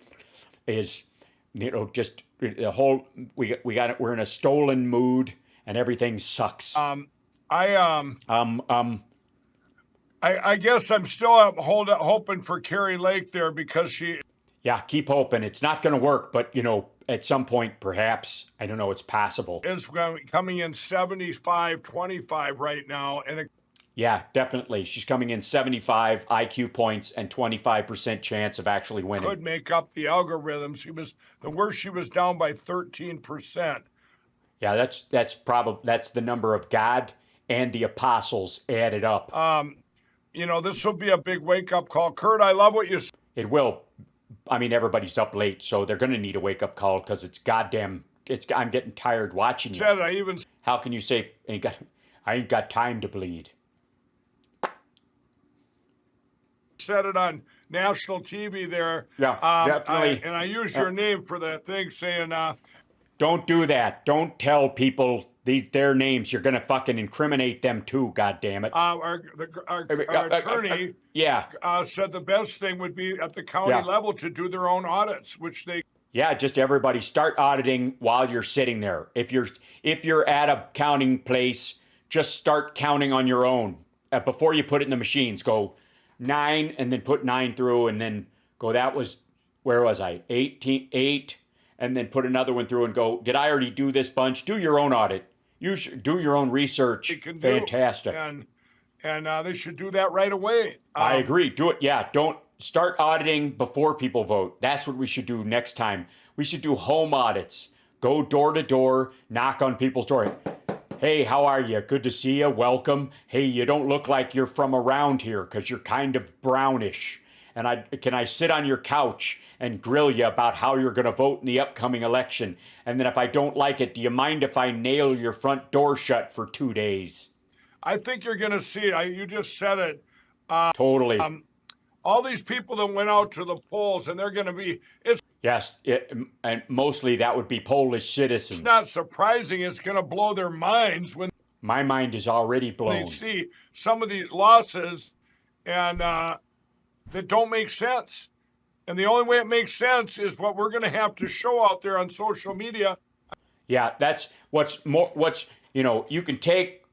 is, you know, just the whole, we're in a stolen mood and everything sucks. I guess I'm still hoping for Carrie Lake there because she. Yeah, keep hoping. It's not going to work, but, you know, at some point, perhaps, I don't know, it's possible. Is coming in 75-25 right now. Yeah, definitely. She's coming in 75 IQ points and 25% chance of actually winning. Could make up the algorithms. The worst, she was down by 13%. Yeah, that's the number of God and the apostles added up. You know, this will be a big wake-up call. Kurt, I love what you said. It will. I mean, everybody's up late, so they're going to need a wake-up call because it's goddamn. I'm getting tired watching it. How can you say I ain't got time to bleed? Said it on national TV there. Yeah, definitely. And I use your name for that thing, saying, "Don't do that. Don't tell people their names. You're going to fucking incriminate them too. God damn it." Our attorney, said the best thing would be at the county level to do their own audits, which they. Yeah, just everybody start auditing while you're sitting there. If you're at a counting place, just start counting on your own before you put it in the machines. Go 9 and then put 9 through and then go, that was, where was I? 8, and then put another one through and go, did I already do this bunch? Do your own audit. You should do your own research. Fantastic. And they should do that right away. I agree. Do it. Yeah. Don't start auditing before people vote. That's what we should do next time. We should do home audits. Go door to door, knock on people's door. Hey, how are you? Good to see you. Welcome. Hey, you don't look like you're from around here because you're kind of brownish. And can I sit on your couch and grill you about how you're going to vote in the upcoming election? And then if I don't like it, do you mind if I nail your front door shut for 2 days? I think you're going to see it. You just said it. Totally. All these people that went out to the polls, and they're going to be. Yes, and mostly that would be Polish citizens. It's not surprising. It's going to blow their minds when. My mind is already blown. They see some of these losses, and that don't make sense. And the only way it makes sense is what we're going to have to show out there on social media. Yeah, that's you can take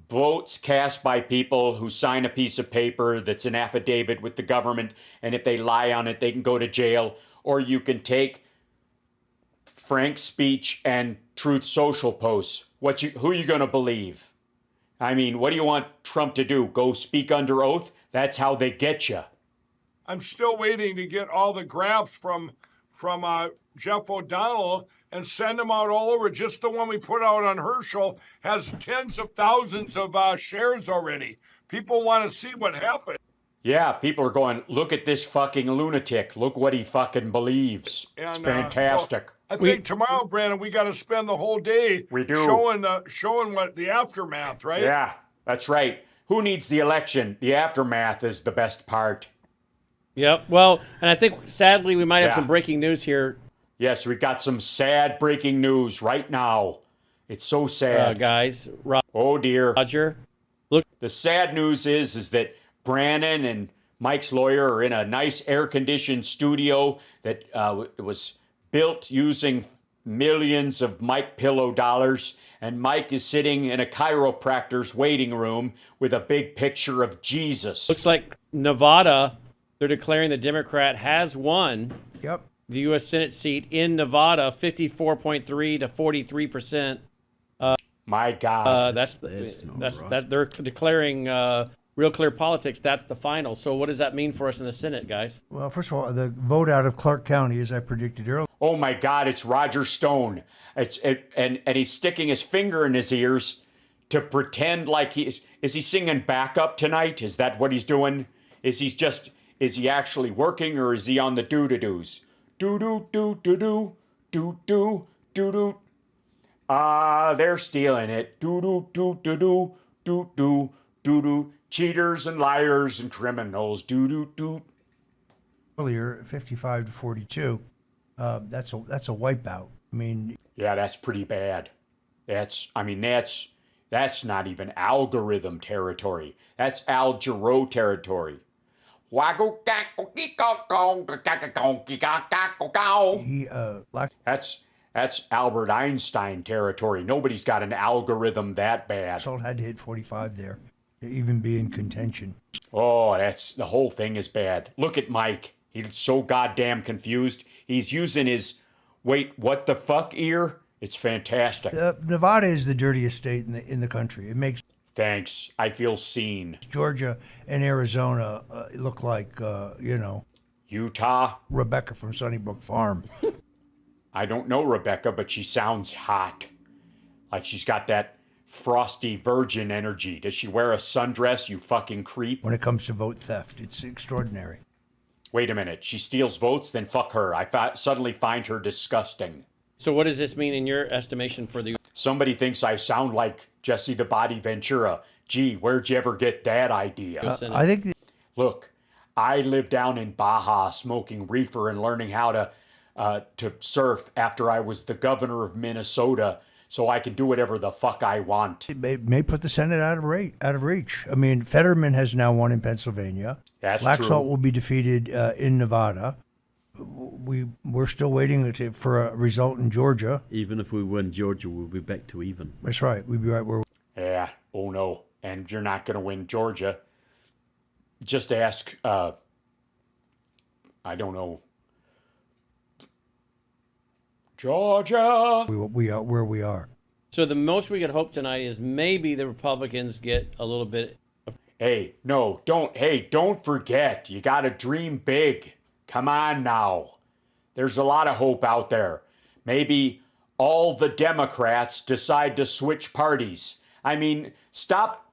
votes cast by people who sign a piece of paper that's an affidavit with the government, and if they lie on it, they can go to jail. Or you can take frank speech and Truth Social posts. Who are you going to believe? I mean, what do you want Trump to do? Go speak under oath? That's how they get you. I'm still waiting to get all the graphs from Jeff O'Donnell and send them out all over. Just the one we put out on Herschel has tens of thousands of shares already. People want to see what happened. Yeah, people are going, look at this fucking lunatic. Look what he fucking believes. It's fantastic. So I think tomorrow, Brandon, we got to spend the whole day showing what the aftermath, right? Yeah, that's right. Who needs the election? The aftermath is the best part. Yep. Well, and I think sadly we might have some breaking news here. Yes, we got some sad breaking news right now. It's so sad, guys. Oh dear. Roger, look. The sad news is that Brannon and Mike's lawyer are in a nice air-conditioned studio that was built using millions of Mike Pillow dollars, and Mike is sitting in a chiropractor's waiting room with a big picture of Jesus. Looks like Nevada, they're declaring the Democrat has won the U.S. Senate seat in Nevada, 54.3 to 43%. My God. They're declaring Real Clear Politics. That's the final. So what does that mean for us in the Senate, guys? Well, first of all, the vote out of Clark County, as I predicted earlier. Oh my God, it's Roger Stone. And he's sticking his finger in his ears to pretend like is he singing backup tonight? Is that what he's doing? Is he actually working, or is he on the doo-doo-doos? Do-do-do-do-do, do-do, do-do. They're stealing it. Do-do-do-do-do, do-do, do-do. Cheaters and liars and criminals. Do-do-do. Earlier, 55 to 42. That's a wipeout. I mean, yeah, that's pretty bad. That's not even algorithm territory. That's Al Jarreau territory. That's Albert Einstein territory. Nobody's got an algorithm that bad. Salt had to hit 45 there to even be in contention. Oh, the whole thing is bad. Look at Mike. He's so goddamn confused. He's using his what the fuck ear. It's fantastic. Nevada is the dirtiest state in the country. It makes. Thanks. I feel seen. Georgia and Arizona look like Utah. Rebecca from Sunnybrook Farm. I don't know Rebecca, but she sounds hot. Like she's got that frosty virgin energy. Does she wear a sundress, you fucking creep? When it comes to vote theft, it's extraordinary. Wait a minute. She steals votes? Then fuck her. I suddenly find her disgusting. So what does this mean in your estimation for the... Somebody thinks I sound like Jesse the Body Ventura. Gee, where'd you ever get that idea? I think... Look, I lived down in Baja smoking reefer and learning how to surf after I was the governor of Minnesota, so I can do whatever the fuck I want. It may put the Senate out of reach. I mean, Fetterman has now won in Pennsylvania. That's Black true. Salt will be defeated in Nevada. We're still waiting for a result in Georgia. Even if we win Georgia, we'll be back to even. That's right. We'll be right where. Yeah. Oh no. And you're not going to win Georgia. Just ask. I don't know. Georgia. We are where we are. So the most we could hope tonight is maybe the Republicans get a little bit. Hey, no, don't. Hey, don't forget. You got to dream big. Come on now. There's a lot of hope out there. Maybe all the Democrats decide to switch parties. I mean, stop.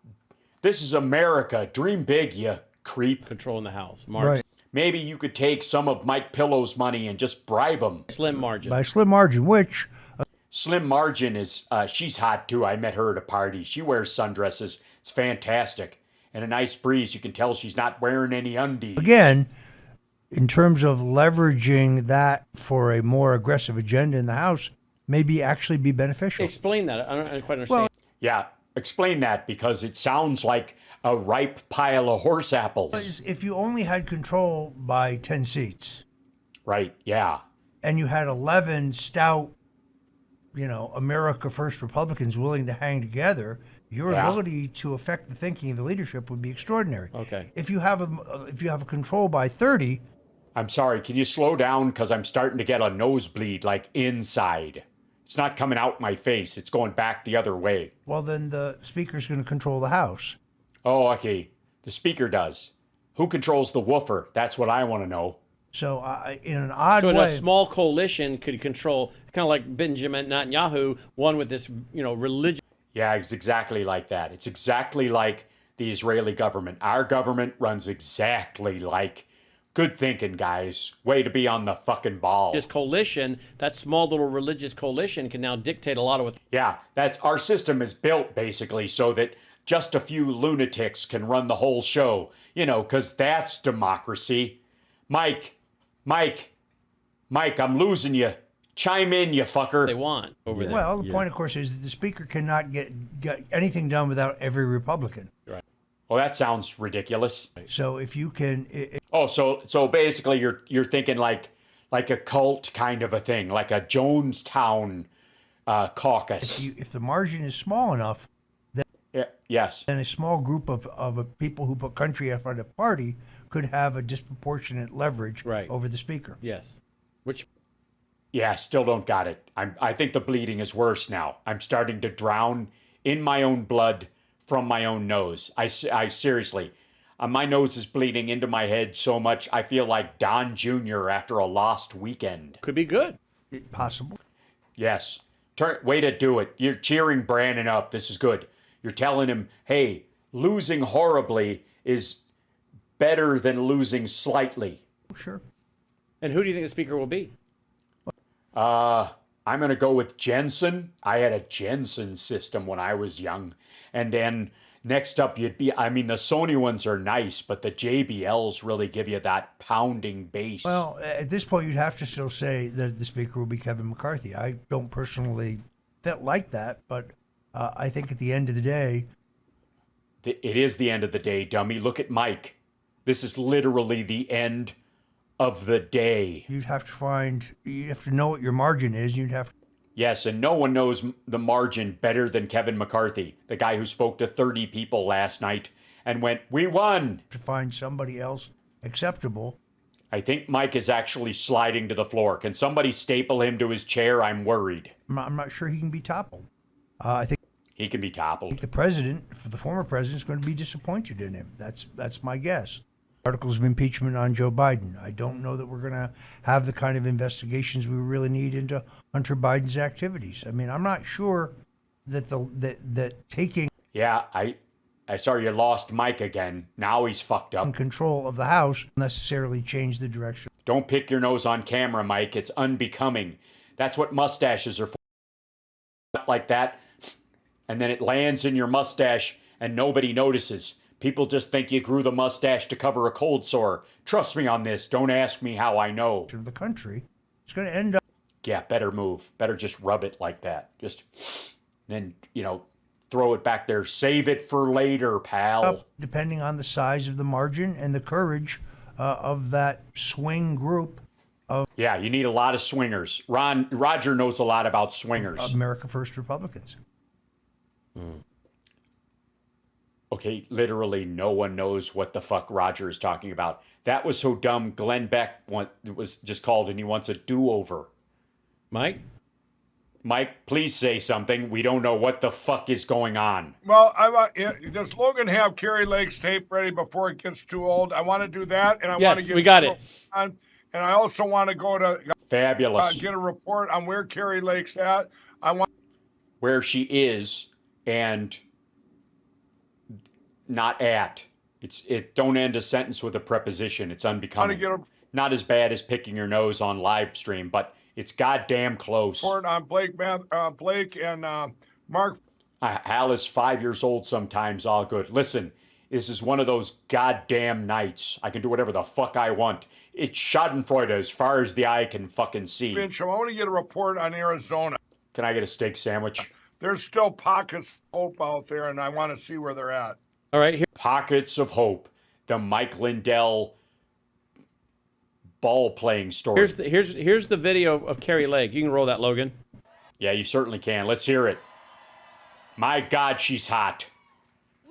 This is America. Dream big, you creep. Controlling the House. Right. Maybe you could take some of Mike Pillow's money and just bribe him. Slim margin. By slim margin, which... Slim Margin is, she's hot too. I met her at a party. She wears sundresses. It's fantastic. And a nice breeze. You can tell she's not wearing any undies. Again, in terms of leveraging that for a more aggressive agenda in the House, maybe actually be beneficial. Explain that. I don't quite understand. Well, yeah, explain that, because it sounds like a ripe pile of horse apples. If you only had control by 10 seats. Right, yeah. And you had 11 stout, America First Republicans willing to hang together, your ability to affect the thinking of the leadership would be extraordinary. Okay. If you have a control by 30, I'm sorry, can you slow down? Because I'm starting to get a nosebleed, like inside. It's not coming out my face. It's going back the other way. Well, then the speaker's going to control the House. Oh, okay. The speaker does. Who controls the woofer? That's what I want to know. So, in an odd So way, a small coalition could control, kind of like Benjamin Netanyahu, one with this, religion. Yeah, it's exactly like that. It's exactly like the Israeli government. Our government runs exactly like. Good thinking, guys. Way to be on the fucking ball. This coalition, that small little religious coalition, can now dictate a lot of what. Yeah, that's our system is built basically so that just a few lunatics can run the whole show. Because that's democracy. Mike, I'm losing you. Chime in, you fucker. They want over there. well, the point, of course, is that the speaker cannot get anything done without every Republican. Right. Well, that sounds ridiculous. So if you can, so basically, you're thinking like a cult kind of a thing, like a Jonestown caucus. if the margin is small enough, then yes, then a small group of people who put country in front of party could have a disproportionate leverage over the speaker. Yes, which. Yeah, still don't got it. I think the bleeding is worse now. I'm starting to drown in my own blood from my own nose. I seriously, my nose is bleeding into my head so much I feel like Don Jr. after a lost weekend. Could be good. Possible. Yes. Way to do it. You're cheering Brandon up. This is good. You're telling him, hey, losing horribly is better than losing slightly. Sure. And who do you think the speaker will be? I'm going to go with Jensen. I had a Jensen system when I was young. And then next up the Sony ones are nice, but the JBLs really give you that pounding bass. Well, at this point, you'd have to still say that the speaker will be Kevin McCarthy. I don't personally like that, but I think at the end of the day... It is the end of the day, dummy. Look at Mike. This is literally the end of the day. You'd have to know what your margin is. Yes, and no one knows the margin better than Kevin McCarthy, the guy who spoke to 30 people last night and went, "We won." To find somebody else acceptable. I think Mike is actually sliding to the floor. Can somebody staple him to his chair? I'm worried. I'm not sure he can be toppled. I think he can be toppled. The former president, is going to be disappointed in him. That's my guess. Articles of impeachment on Joe Biden. I don't know that we're going to have the kind of investigations we really need into Hunter Biden's activities. I mean, I'm not sure that that taking I saw you lost Mike again. Now he's fucked up. Control of the House necessarily change the direction. Don't pick your nose on camera, Mike. It's unbecoming. That's what mustaches are for. Like that, and then it lands in your mustache and nobody notices. People just think you grew the mustache to cover a cold sore. Trust me on this. Don't ask me how I know. The country is going to end up... Yeah, better move. Better just rub it like that. Just then, throw it back there. Save it for later, pal. Depending on the size of the margin and the courage of that swing group of... Yeah, you need a lot of swingers. Roger knows a lot about swingers. America First Republicans. Okay, literally no one knows what the fuck Roger is talking about. That was so dumb. Glenn Beck was just called and he wants a do-over. Mike, please say something. We don't know what the fuck is going on. Well, does Logan have Kerry Lake's tape ready before it gets too old? I want to do that, and I want to get... we got it. And I also want to go to... Fabulous. Get a report on where Kerry Lake's at. Where she is and... not at. Don't end a sentence with a preposition. It's unbecoming. Not as bad as picking your nose on live stream, but it's goddamn close. Report on Blake and Mark. Hal is 5 years old sometimes. All good. Listen, this is one of those goddamn nights. I can do whatever the fuck I want. It's Schadenfreudian as far as the eye can fucking see. Finch, I want to get a report on Arizona. Can I get a steak sandwich? There's still pockets of hope out there, and I want to see where they're at. All right, here. Pockets of hope. The Mike Lindell ball playing story. Here's the video of Kerry Lake. You can roll that, Logan. Yeah, you certainly can. Let's hear it. My God, she's hot.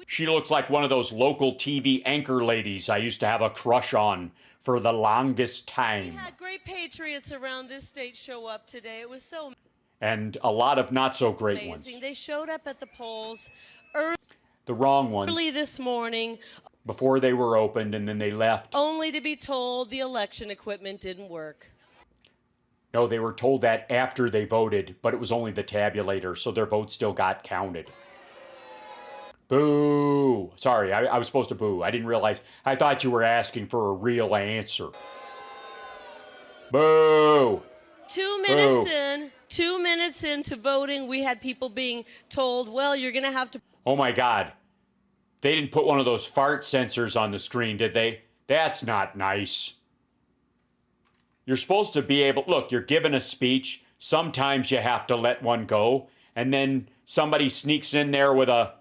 She looks like one of those local TV anchor ladies I used to have a crush on for the longest time. We had great patriots around this state show up today. It was so And a lot of not so great amazing. ones. They showed up at the polls early The wrong ones. this morning, Before they were opened, and then they left. only to be told the election equipment didn't work. No, they were told that after they voted, but it was only the tabulator, so their vote still got counted. Boo! Sorry, I was supposed to boo. I didn't realize. I thought you were asking for a real answer. Boo! 2 minutes 2 minutes into voting, we had people being told, well, you're going to have to. Oh my God. They didn't put one of those fart sensors on the screen, did they? That's not nice. You're supposed to be able, look, you're given a speech. Sometimes you have to let one go. And then somebody sneaks in there with a,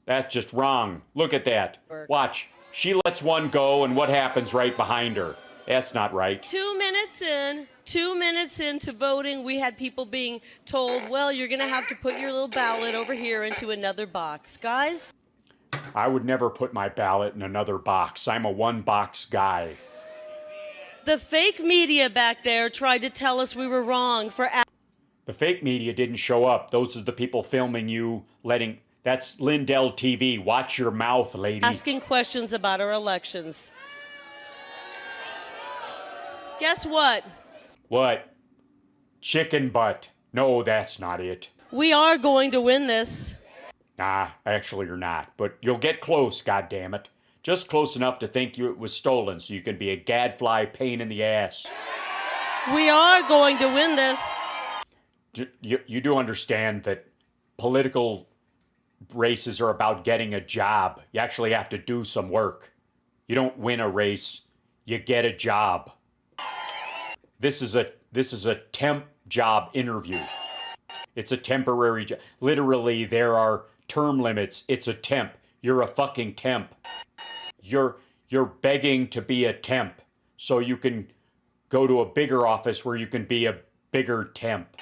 that's just wrong. Look at that. Watch. She lets one go, and what happens right behind her? That's not right. 2 minutes into voting, we had people being told, well, you're going to have to put your little ballot over here into another box. Guys? I would never put my ballot in another box. I'm a one-box guy. The fake media back there tried to tell us we were wrong for. The fake media didn't show up. Those are the people filming you, letting. That's Lindell TV. Watch your mouth, lady. Asking questions about our elections. Guess what? What? Chicken butt. No, that's not it. We are going to win this. Nah, actually you're not. But you'll get close, goddammit. Just close enough to think it was stolen so you can be a gadfly pain in the ass. We are going to win this. You do understand that political races are about getting a job. You actually have to do some work. You don't win a race, you get a job. This is a temp job interview. It's a temporary job. Literally, there are term limits. It's a temp. You're a fucking temp. You're begging to be a temp so you can go to a bigger office where you can be a bigger temp.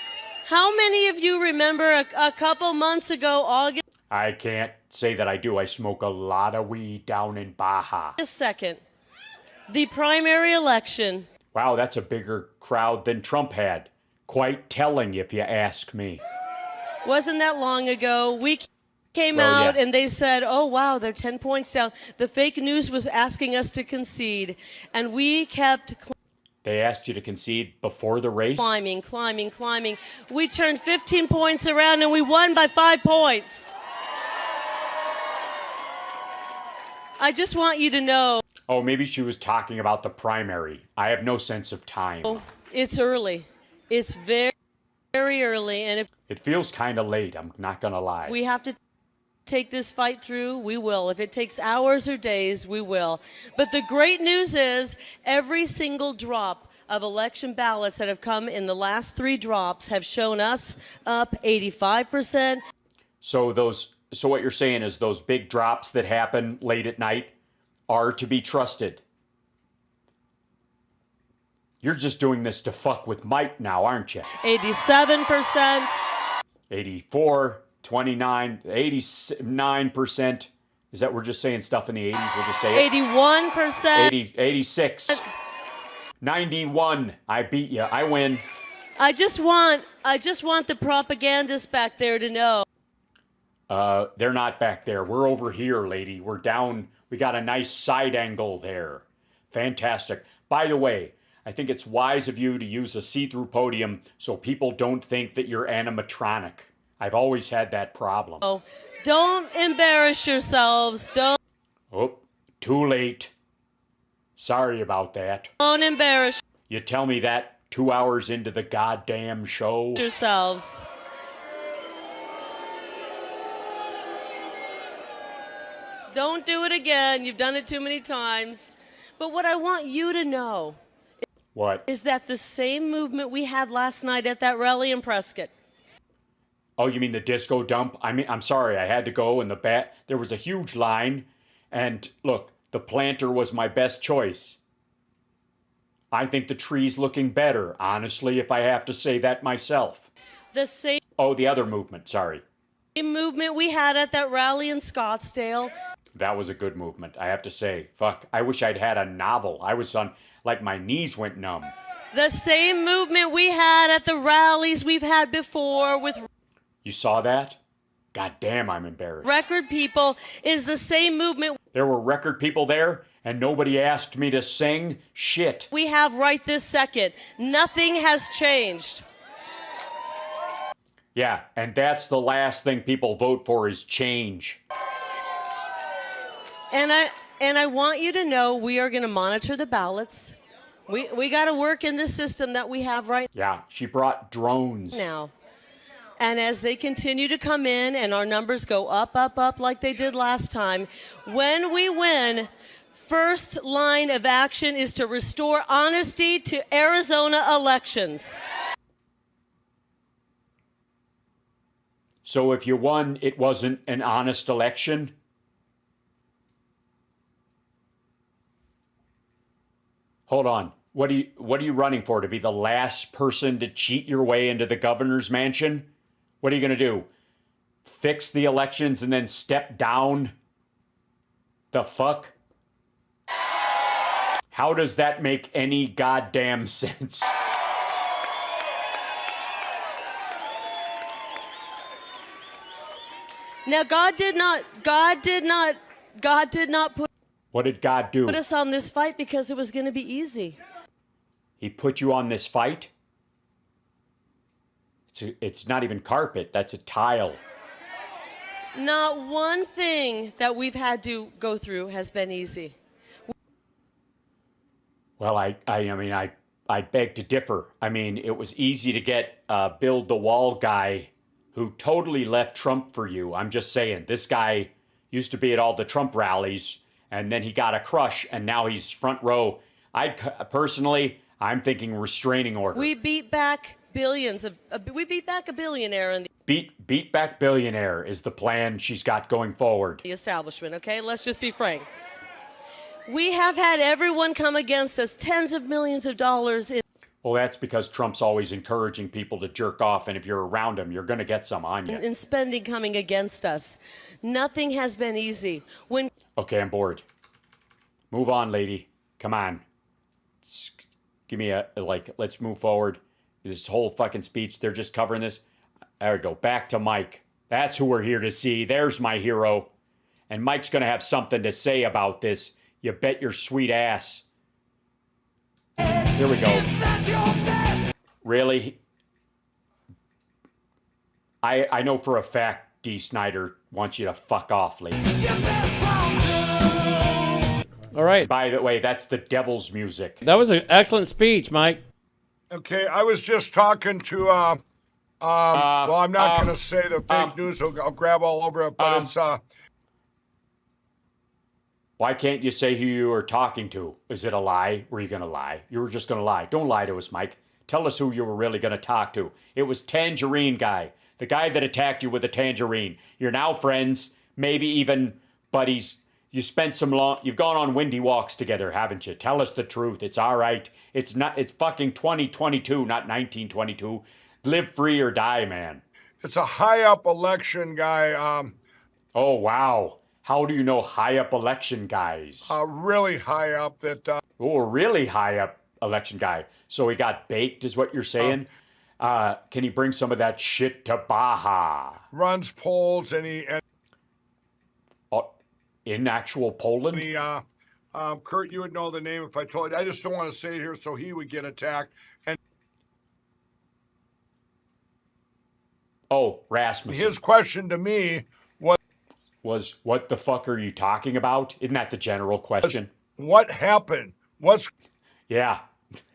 How many of you remember a couple months ago, August? I can't say that I do. I smoke a lot of weed down in Baja. A second. The primary election. Wow, that's a bigger crowd than Trump had. Quite telling, if you ask me. Wasn't that long ago? We came out and they said, oh, wow, they're 10 points down. The fake news was asking us to concede, and we kept They asked you to concede before the race? climbing. We turned 15 points around, and we won by 5 points. I just want you to know. Oh, maybe she was talking about the primary. I have no sense of time. It's early. It's very, very early, and if It feels kind of late, I'm not going to lie. we have to take this fight through, we will. If it takes hours or days, we will. But the great news is every single drop of election ballots that have come in the last 3 drops have shown us up 85%. So what you're saying is those big drops that happen late at night are to be trusted. You're just doing this to fuck with Mike now, aren't you? 87%. 84, 29, 89%. Is that we're just saying stuff in the 80s? We'll just say it. 81%. 80, 86. 91. I beat you. I win. I just want the propagandists back there to know. They're not back there. We're over here, lady. We're down. We got a nice side angle there. Fantastic. By the way, I think it's wise of you to use a see-through podium so people don't think that you're animatronic. I've always had that problem. Oh, don't embarrass yourselves. Oh, too late. Sorry about that. Don't embarrass You tell me that 2 hours into the goddamn show. yourselves. Don't do it again. You've done it too many times. But what I want you to know What? is that the same movement we had last night at that rally in Prescott. Oh, you mean the disco dump? I'm sorry, I had to go in the back. There was a huge line, and look, the planter was my best choice. I think the tree's looking better, honestly, if I have to say that myself. The same Oh, the other movement, sorry. movement we had at that rally in Scottsdale. That was a good movement, I have to say. Fuck, I wish I'd had a novel. I was on, like my knees went numb. The same movement we had at the rallies we've had before with You saw that? God damn, I'm embarrassed. record people is the same movement There were record people there, and nobody asked me to sing shit. we have right this second. Nothing has changed. Yeah, and that's the last thing people vote for is change. And I want you to know we are going to monitor the ballots. We got to work in this system that we have right Yeah, she brought drones. now. And as they continue to come in and our numbers go up, up, up like they did last time, when we win, first line of action is to restore honesty to Arizona elections. So if you won, it wasn't an honest election? Hold on. What are you running for? To be the last person to cheat your way into the governor's mansion? What are you going to do? Fix the elections and then step down? The fuck? How does that make any goddamn sense? Now God did not put What did God do? us on this fight because it was going to be easy. He put you on this fight? It's not even carpet, that's a tile. Not one thing that we've had to go through has been easy. Well, I mean, I beg to differ. I mean, it was easy to get Build the Wall guy who totally left Trump for you. I'm just saying, this guy used to be at all the Trump rallies, and then he got a crush, and now he's front row. Personally, I'm thinking restraining order. We beat back billions of. We beat back a billionaire in Beat back billionaire is the plan she's got going forward. the establishment. Okay, let's just be frank. We have had everyone come against us, tens of millions of dollars in. Well, that's because Trump's always encouraging people to jerk off, and if you're around him, you're going to get some on you. In spending coming against us. Nothing has been easy. When Okay, I'm bored. Move on, lady. Come on. Give me let's move forward. This whole fucking speech, they're just covering this. There we go. Back to Mike. That's who we're here to see. There's my hero. And Mike's going to have something to say about this. You bet your sweet ass. Here we go. Really? I know for a fact D. Snyder wants you to fuck off, lady. All right. By the way, that's the devil's music. That was an excellent speech, Mike. Okay, I was just talking to, well, I'm not going to say the fake news. I'll grab all over it, but it's, Why can't you say who you were talking to? Is it a lie? Were you going to lie? You were just going to lie. Don't lie to us, Mike. Tell us who you were really going to talk to. It was Tangerine Guy, the guy that attacked you with a tangerine. You're now friends, maybe even buddies. You spent you've gone on windy walks together, haven't you? Tell us the truth. It's all right. It's fucking 2022, not 1922. Live free or die, man. it's a high up election guy. Oh, wow. How do you know high up election guys? Really high up that. Oh, really high up election guy. So he got baked, is what you're saying? Can he bring some of that shit to Baja? Runs polls and in actual Poland? Kurt, you would know the name if I told you. I just don't want to say it here so he would get attacked. And Rasmussen. His question to me was what the fuck are you talking about? Isn't that the general question? What happened? Yeah.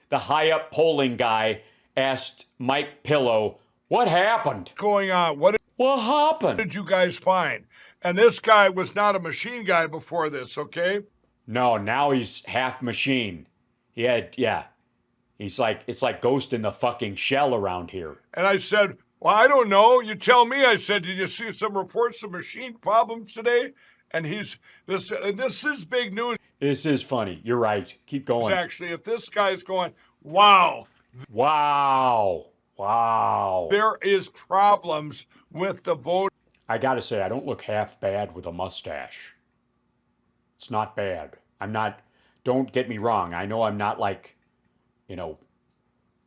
The high up polling guy asked Mike Pillow, what happened? Going on? What happened? What did you guys find? And this guy was not a machine guy before this, okay? No, now he's half machine. He's like, it's like Ghost in the fucking Shell around here. And I said, well, I don't know. You tell me. I said, did you see some reports of machine problems today? And this is big news. This is funny. You're right. Keep going. Actually, if this guy's going, wow. There is problems with the vote. I got to say, I don't look half bad with a mustache. It's not bad. I'm not, don't get me wrong. I know I'm not like, you know,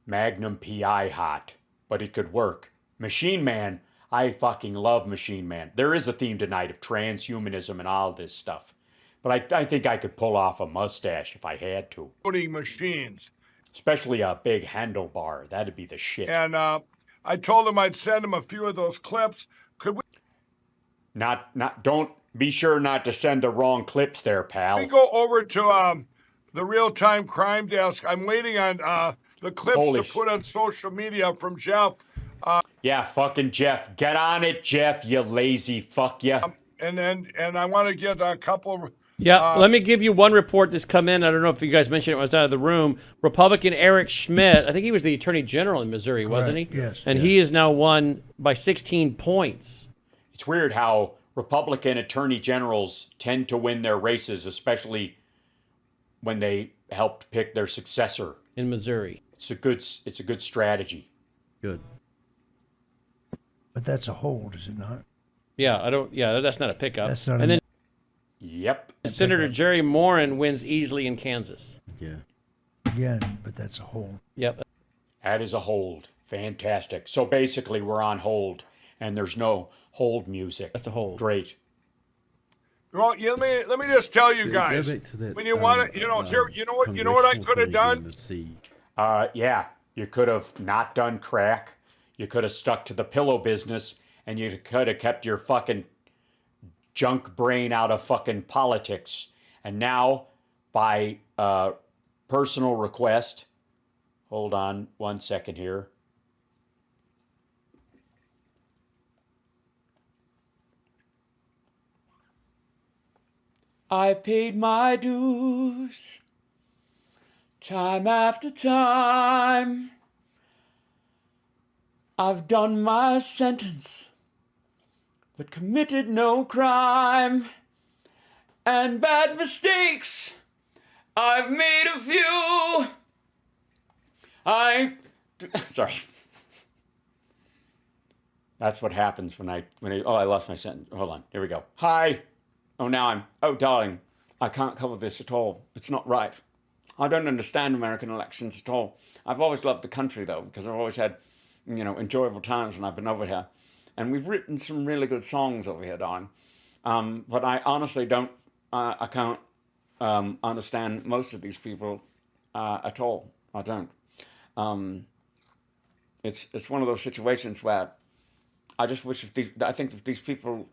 Magnum PI hot, but it could work. Machine Man, I fucking love Machine Man. There is a theme tonight of transhumanism and all this stuff. But I think I could pull off a mustache if I had to. Voting machines. Especially a big handlebar. That'd be the shit. And I told him I'd send him a few of those clips. Could we Don't be sure not to send the wrong clips there, pal. go over to the real-time crime desk? I'm waiting on the clips to put on social media from Jeff. Yeah, fucking Jeff. Get on it, Jeff, you lazy fuck ya. And I want to get a couple. Yeah, let me give you one report that's come in. I don't know if you guys mentioned it when I was out of the room. Republican Eric Schmidt, I think he was the attorney general in Missouri, wasn't he? Yes. And he is now won by 16 points. It's weird how Republican attorney generals tend to win their races, especially when they helped pick their successor in Missouri. It's a good strategy. Good. But that's a hold, is it not? Yeah, that's not a pickup. That's not. And then Yep. Senator Jerry Moran wins easily in Kansas. Yeah. Again, but that's a hold. Yep. That is a hold. Fantastic. So basically we're on hold and there's no hold music. That's a hold. Great. Well, let me just tell you guys. When you want to, you know what I could have done? Yeah, you could have not done crack. You could have stuck to the pillow business, and you could have kept your fucking junk brain out of fucking politics. And now, by personal request, hold on 1 second here. I've paid my dues, time after time. I've done my sentence, but committed no crime. And bad mistakes, I've made a few. Sorry. That's what happens when I lost my sentence. Hold on, here we go. Hi. Darling, I can't cover this at all. It's not right. I don't understand American elections at all. I've always loved the country, though, because I've always had, enjoyable times when I've been over here. And we've written some really good songs over here, darling. But I honestly I can't understand most of these people at all. I don't. It's one of those situations where I just wish I think if these people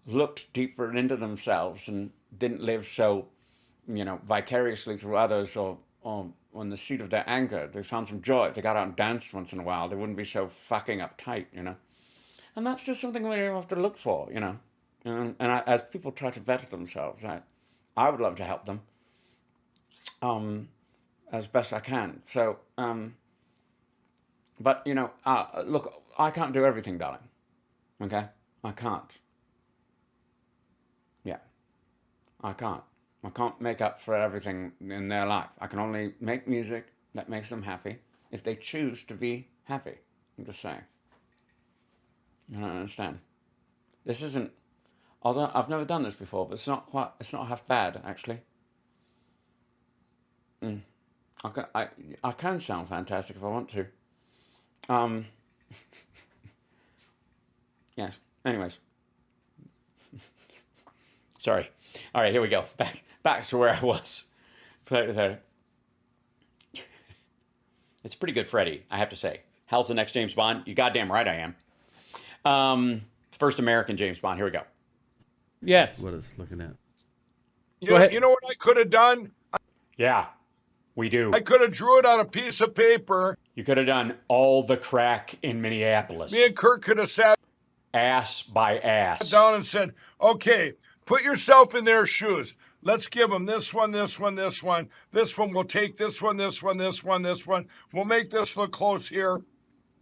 looked deeper into themselves and didn't live so, vicariously through others or on the seat of their anger, they found some joy. If they got out and danced once in a while, they wouldn't be so fucking uptight, And that's just something we have to look for, And as people try to better themselves, I would love to help them as best I can. So, but, look, I can't do everything, darling. Okay? I can't. Yeah. I can't make up for everything in their life. I can only make music that makes them happy if they choose to be happy. I'm just saying. You don't understand. This isn't, although I've never done this before, but it's not half bad, actually. I can sound fantastic if I want to. Yes. Anyways. Sorry. All right, here we go. Back to where I was. It's pretty good, Freddie, I have to say. HAL's the next James Bond. You goddamn right I am. First American James Bond. Here we go. Yes. What it's looking at. Go ahead. You know what I could have done? Yeah, we do. I could have drew it on a piece of paper. You could have done all the crack in Minneapolis. Me and Kurt could have sat ass by ass down and said, okay, put yourself in their shoes. Let's give them this one, this one, this one. This one, we'll take this one, this one, this one, this one. We'll make this look close here.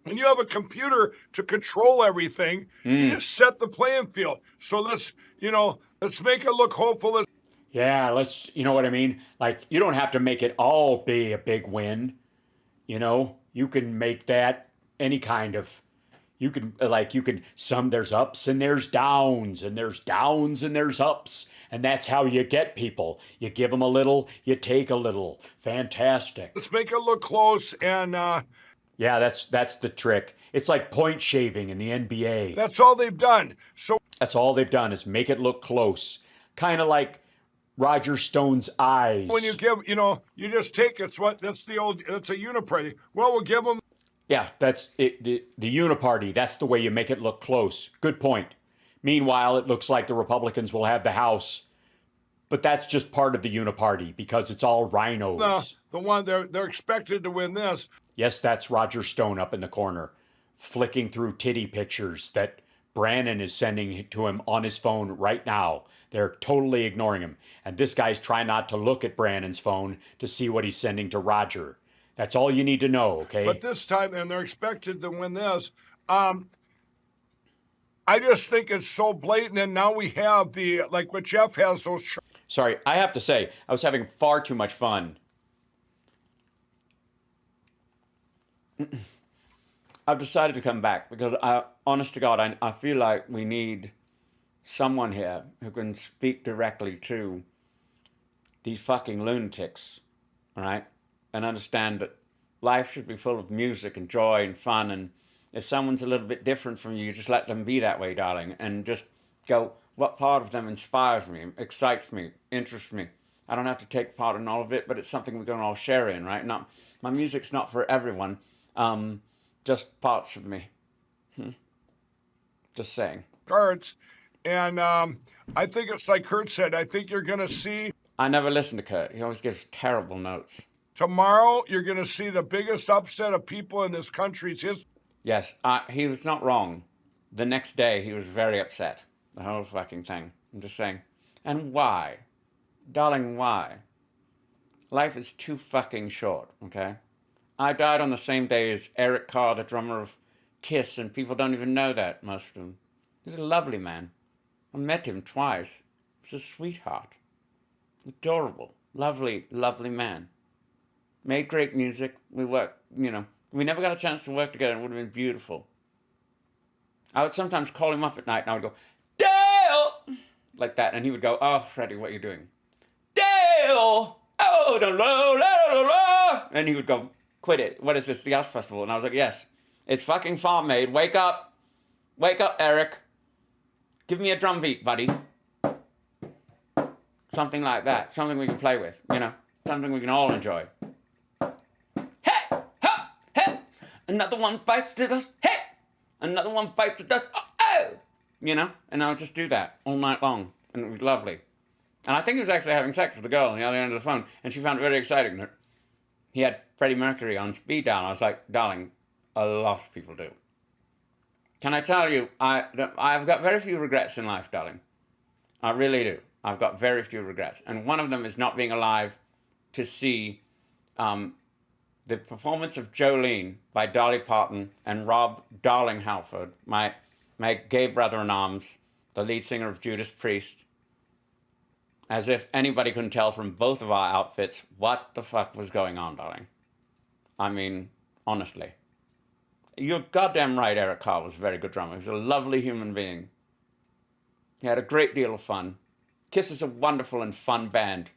When you have a computer to control everything, you just set the playing field. So let's make it look hopeful. Yeah, you know what I mean? Like, you don't have to make it all be a big win. You can make that any kind of, You can there's ups and there's downs and there's downs and there's ups. And that's how you get people. You give them a little, you take a little. Fantastic. Let's make it look close and yeah, that's the trick. It's like point shaving in the NBA. That's all they've done. So that's all they've done is make it look close. Kind of like Roger Stone's eyes. When you give, you just take it's that's a uniparty. Well, we'll give them. Yeah, that's it. The uniparty. That's the way you make it look close. Good point. Meanwhile, it looks like the Republicans will have the House, but that's just part of the uniparty because it's all rhinos. The one they're expected to win this. Yes, that's Roger Stone up in the corner, flicking through titty pictures that Brannon is sending to him on his phone right now. They're totally ignoring him. And this guy's trying not to look at Brannon's phone to see what he's sending to Roger. That's all you need to know, okay? But this time, and they're expected to win this. I just think it's so blatant, and now we have what Jeff has those. Sorry, I have to say, I was having far too much fun. I've decided to come back because, honest to God, I feel like we need someone here who can speak directly to these fucking lunatics, all right? And understand that life should be full of music and joy and fun, and if someone's a little bit different from you, just let them be that way, darling, and just go, what part of them inspires me, excites me, interests me? I don't have to take part in all of it, but it's something we can all share in, right? My music's not for everyone, just parts of me. Just saying. Cards, and I think it's like Kurt said, I think you're going to see. I never listen to Kurt. He always gives terrible notes. Tomorrow, you're going to see the biggest upset of people in this country's history. Yes, he was not wrong. The next day, he was very upset. The whole fucking thing. I'm just saying. And why? Darling, why? Life is too fucking short, okay? I died on the same day as Eric Carr, the drummer of Kiss, and people don't even know that, most of them. He's a lovely man. I met him twice. He's a sweetheart. Adorable. Lovely, lovely man. Made great music. We worked, we never got a chance to work together. It would have been beautiful. I would sometimes call him up at night and I would go, Dale! Like that. And he would go, oh, Freddie, what are you doing? Dale! Oh, la, la, la, la. And he would go, quit it. What is this, the House Festival? And I was like, yes. It's fucking Farm Maid. Wake up. Wake up, Eric. Give me a drum beat, buddy. Something like that. Something we can play with, Something we can all enjoy. Another one bites the dust. Hey! Another one bites the dust. Oh! And I would just do that all night long. And it was lovely. And I think he was actually having sex with the girl on the other end of the phone. And she found it very exciting that he had Freddie Mercury on speed dial. I was like, darling, a lot of people do. Can I tell you, I've got very few regrets in life, darling. I really do. I've got very few regrets. And one of them is not being alive to see the performance of Jolene by Dolly Parton and Rob Darling Halford, my gay brother-in-arms, the lead singer of Judas Priest, as if anybody couldn't tell from both of our outfits what the fuck was going on, darling. I mean, honestly. You're goddamn right, Eric Carr was a very good drummer. He was a lovely human being. He had a great deal of fun. Kiss is a wonderful and fun band.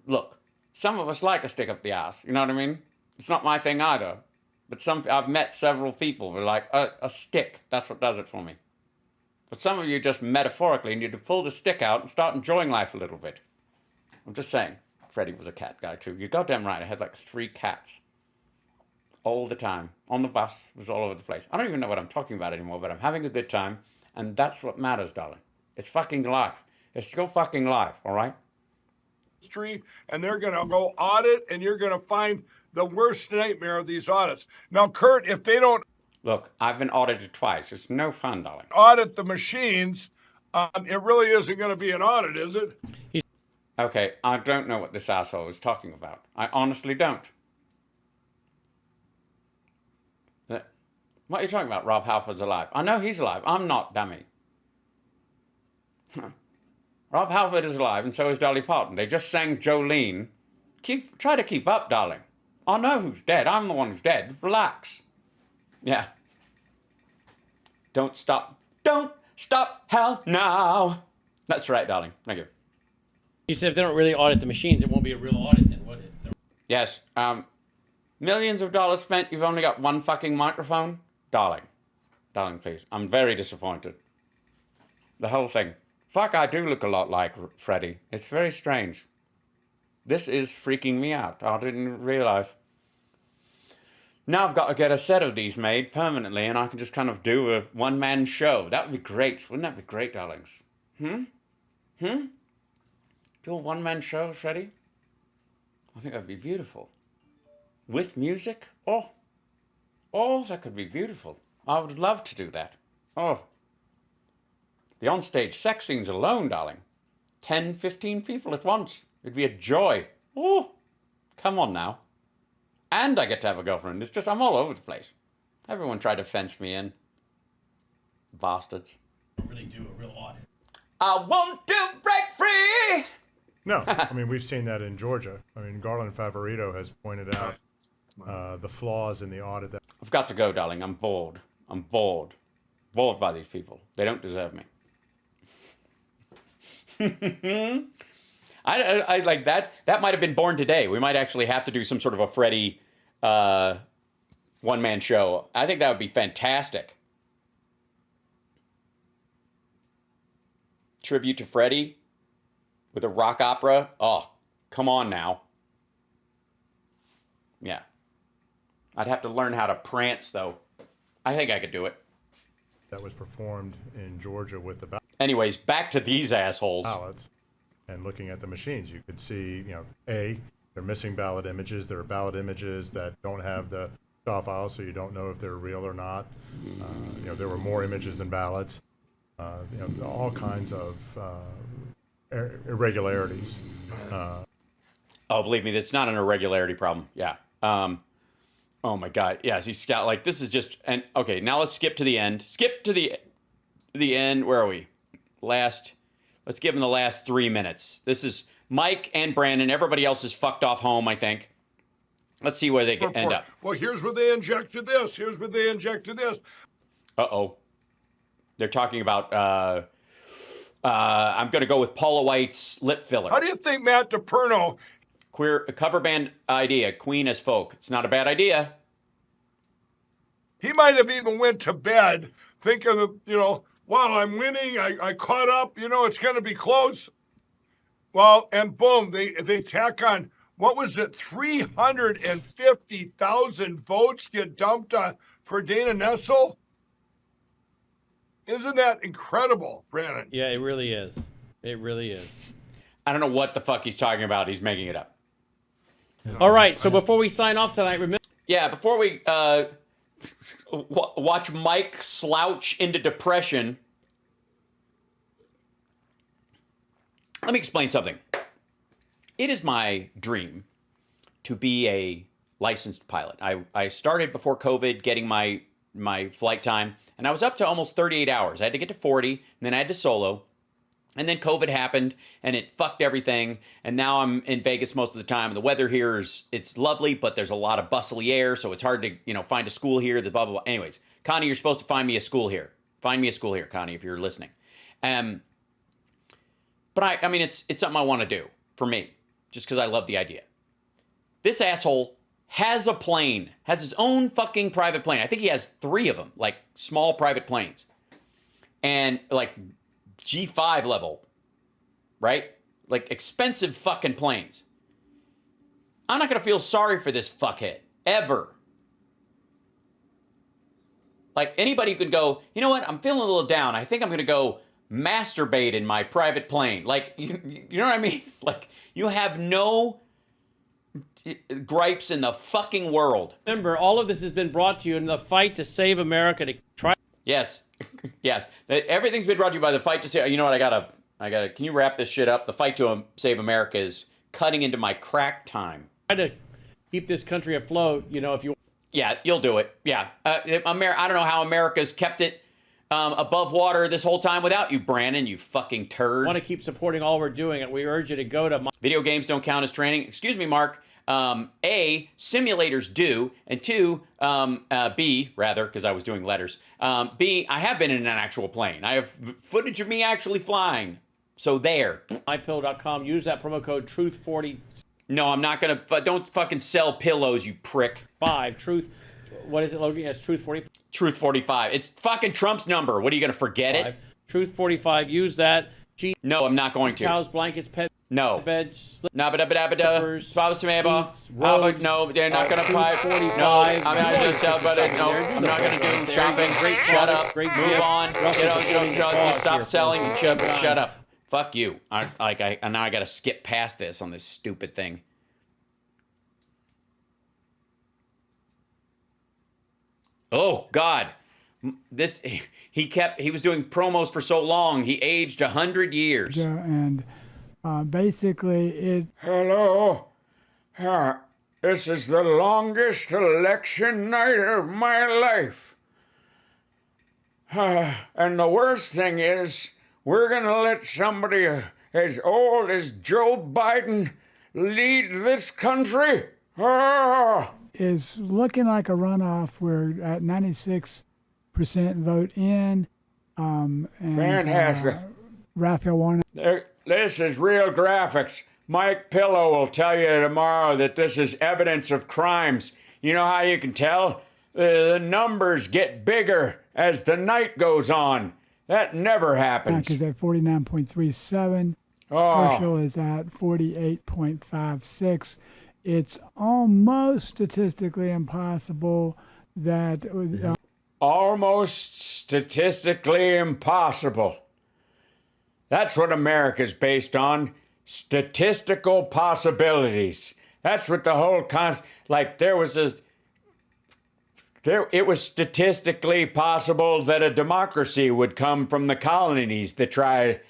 Look, some of us like a stick up the ass, you know what I mean? It's not my thing either. But I've met several people who are like, a stick, that's what does it for me. But some of you just metaphorically need to pull the stick out and start enjoying life a little bit. I'm just saying, Freddie was a cat guy too. You're goddamn right, I had like 3 cats. All the time. On the bus, it was all over the place. I don't even know what I'm talking about anymore, but I'm having a good time, and that's what matters, darling. It's fucking life. It's your fucking life, all right? And they're going to go audit, and you're going to find the worst nightmare of these audits. Now, Kurt, if they don't... Look, I've been audited twice. It's no fun, darling. Audit the machines, it really isn't going to be an audit, is it? Okay, I don't know what this asshole is talking about. I honestly don't. What are you talking about? Rob Halford's alive. I know he's alive. I'm not, dummy. Rob Halford is alive, and so is Dolly Parton. They just sang Jolene. Try to keep up, darling. I know who's dead. I'm the one who's dead. Relax. Yeah. Don't stop. Don't stop HAL now. That's right, darling. Thank you. You said if they don't really audit the machines, it won't be a real audit then, would it? Yes. Millions of dollars spent. You've only got one fucking microphone? Darling. Darling, please. I'm very disappointed. The whole thing. Fuck, I do look a lot like Freddy. It's very strange. This is freaking me out. I didn't realize. Now I've got to get a set of these made permanently, and I can just kind of do a one-man show. That would be great. Wouldn't that be great, darlings? Do a one-man show, Freddy? I think that'd be beautiful. With music? Oh, that could be beautiful. I would love to do that. Oh. The onstage sex scenes alone, darling. 10, 15 people at once. It'd be a joy. Oh, come on now. And I get to have a girlfriend. It's just, I'm all over the place. Everyone tried to fence me in. Bastards. Really do a real audit. I want to break free! No, I mean, we've seen that in Georgia. I mean, Garland Favorito has pointed out the flaws in the audit. I've got to go, darling. I'm bored. I'm bored. Bored by these people. They don't deserve me. I like that. That might have been born today. We might actually have to do some sort of a Freddy one-man show. I think that would be fantastic. Tribute to Freddy with a rock opera. Oh, come on now. Yeah. I'd have to learn how to prance, though. I think I could do it. That was performed in Georgia with the Anyways, back to these assholes. ballots. And looking at the machines, you could see, they're missing ballot images. There are ballot images that don't have the SAW file, so you don't know if they're real or not. There were more images than ballots. All kinds of irregularities. Oh, believe me, that's not an irregularity problem. Yeah. Oh my God. Yeah. See, Scout, like this is just, and okay, now let's skip to the end. Skip to the end. Where are we? Let's give them the last 3 minutes. This is Mike and Brandon. Everybody else is fucked off home, I think. Let's see where they end up. Well, here's where they injected this. Here's where they injected this. Uh-oh. They're talking about, I'm going to go with Paula White's lip filler. How do you think Matt DePerno... Queer cover band idea, Queen as folk. It's not a bad idea. He might have even went to bed thinking of, wow, I'm winning. I caught up. It's going to be close. Well, and boom, they tack on, what was it, 350,000 votes get dumped for Dana Nessel? Isn't that incredible, Brandon? Yeah, it really is. It really is. I don't know what the fuck he's talking about. He's making it up. All right, so before we sign off tonight, remember... Yeah, before we watch Mike slouch into depression, let me explain something. It is my dream to be a licensed pilot. I started before COVID getting my flight time, and I was up to almost 38 hours. I had to get to 40, and then I had to solo. And then COVID happened, and it fucked everything. And now I'm in Vegas most of the time. And the weather here it's lovely, but there's a lot of bustly air, so it's hard to, find a school here, the blah, blah, blah. Anyways, Connie, you're supposed to find me a school here. Find me a school here, Connie, if you're listening. But I mean, it's something I want to do for me, just because I love the idea. This asshole has a plane, has his own fucking private plane. I think he has 3 of them, like small private planes. And like G5 level, right? Like expensive fucking planes. I'm not going to feel sorry for this fuckhead, ever. Like anybody could go, you know what? I'm feeling a little down. I think I'm going to go masturbate in my private plane. Like, you know what I mean? Like, you have no gripes in the fucking world. Remember, all of this has been brought to you in the fight to save America. To try. Yes. Yes. Everything's been brought to you by the fight to save. You know what? I gotta. Can you wrap this shit up? The fight to save America is cutting into my crack time. Try to keep this country afloat. If you. Yeah, you'll do it. Yeah. I don't know how America's kept it above water this whole time without you, Brandon, you fucking turd. Want to keep supporting all we're doing, and we urge you to go to... Video games don't count as training. Excuse me, Mark. A, simulators do, and two, B, rather, because I was doing letters. B, I have been in an actual plane. I have footage of me actually flying. So there. MyPillow.com. Use that promo code Truth40. No, I'm not gonna. Don't fucking sell pillows, you prick. Truth. What is it, Logan? Yes, Truth40. Truth45. It's fucking Trump's number. What are you gonna forget it? Truth45. Use that. No, I'm not going to. Towels, blankets, pet. No. Beds. No, they're not gonna pipe. No, I'm not gonna sell, but no, I'm not gonna do shopping. Shut up. Move on. Stop selling. Shut up. Fuck you. Now I gotta skip past this on this stupid thing. Oh God, he was doing promos for so long. He aged 100 years. And basically it. Hello. This is the longest election night of my life. And the worst thing is, we're going to let somebody as old as Joe Biden lead this country? Is looking like a runoff. We're at 96% vote in. And, Fantastic. Raphael Warnock. This is real graphics. Mike Pillow will tell you tomorrow that this is evidence of crimes. You know how you can tell? The numbers get bigger as the night goes on. That never happens. Is at 49.37. Oh. Herschel is at 48.56. It's almost statistically impossible that. Almost statistically impossible. That's what America's based on. Statistical possibilities. That's what the whole it was statistically possible that a democracy would come from the colonies that tried,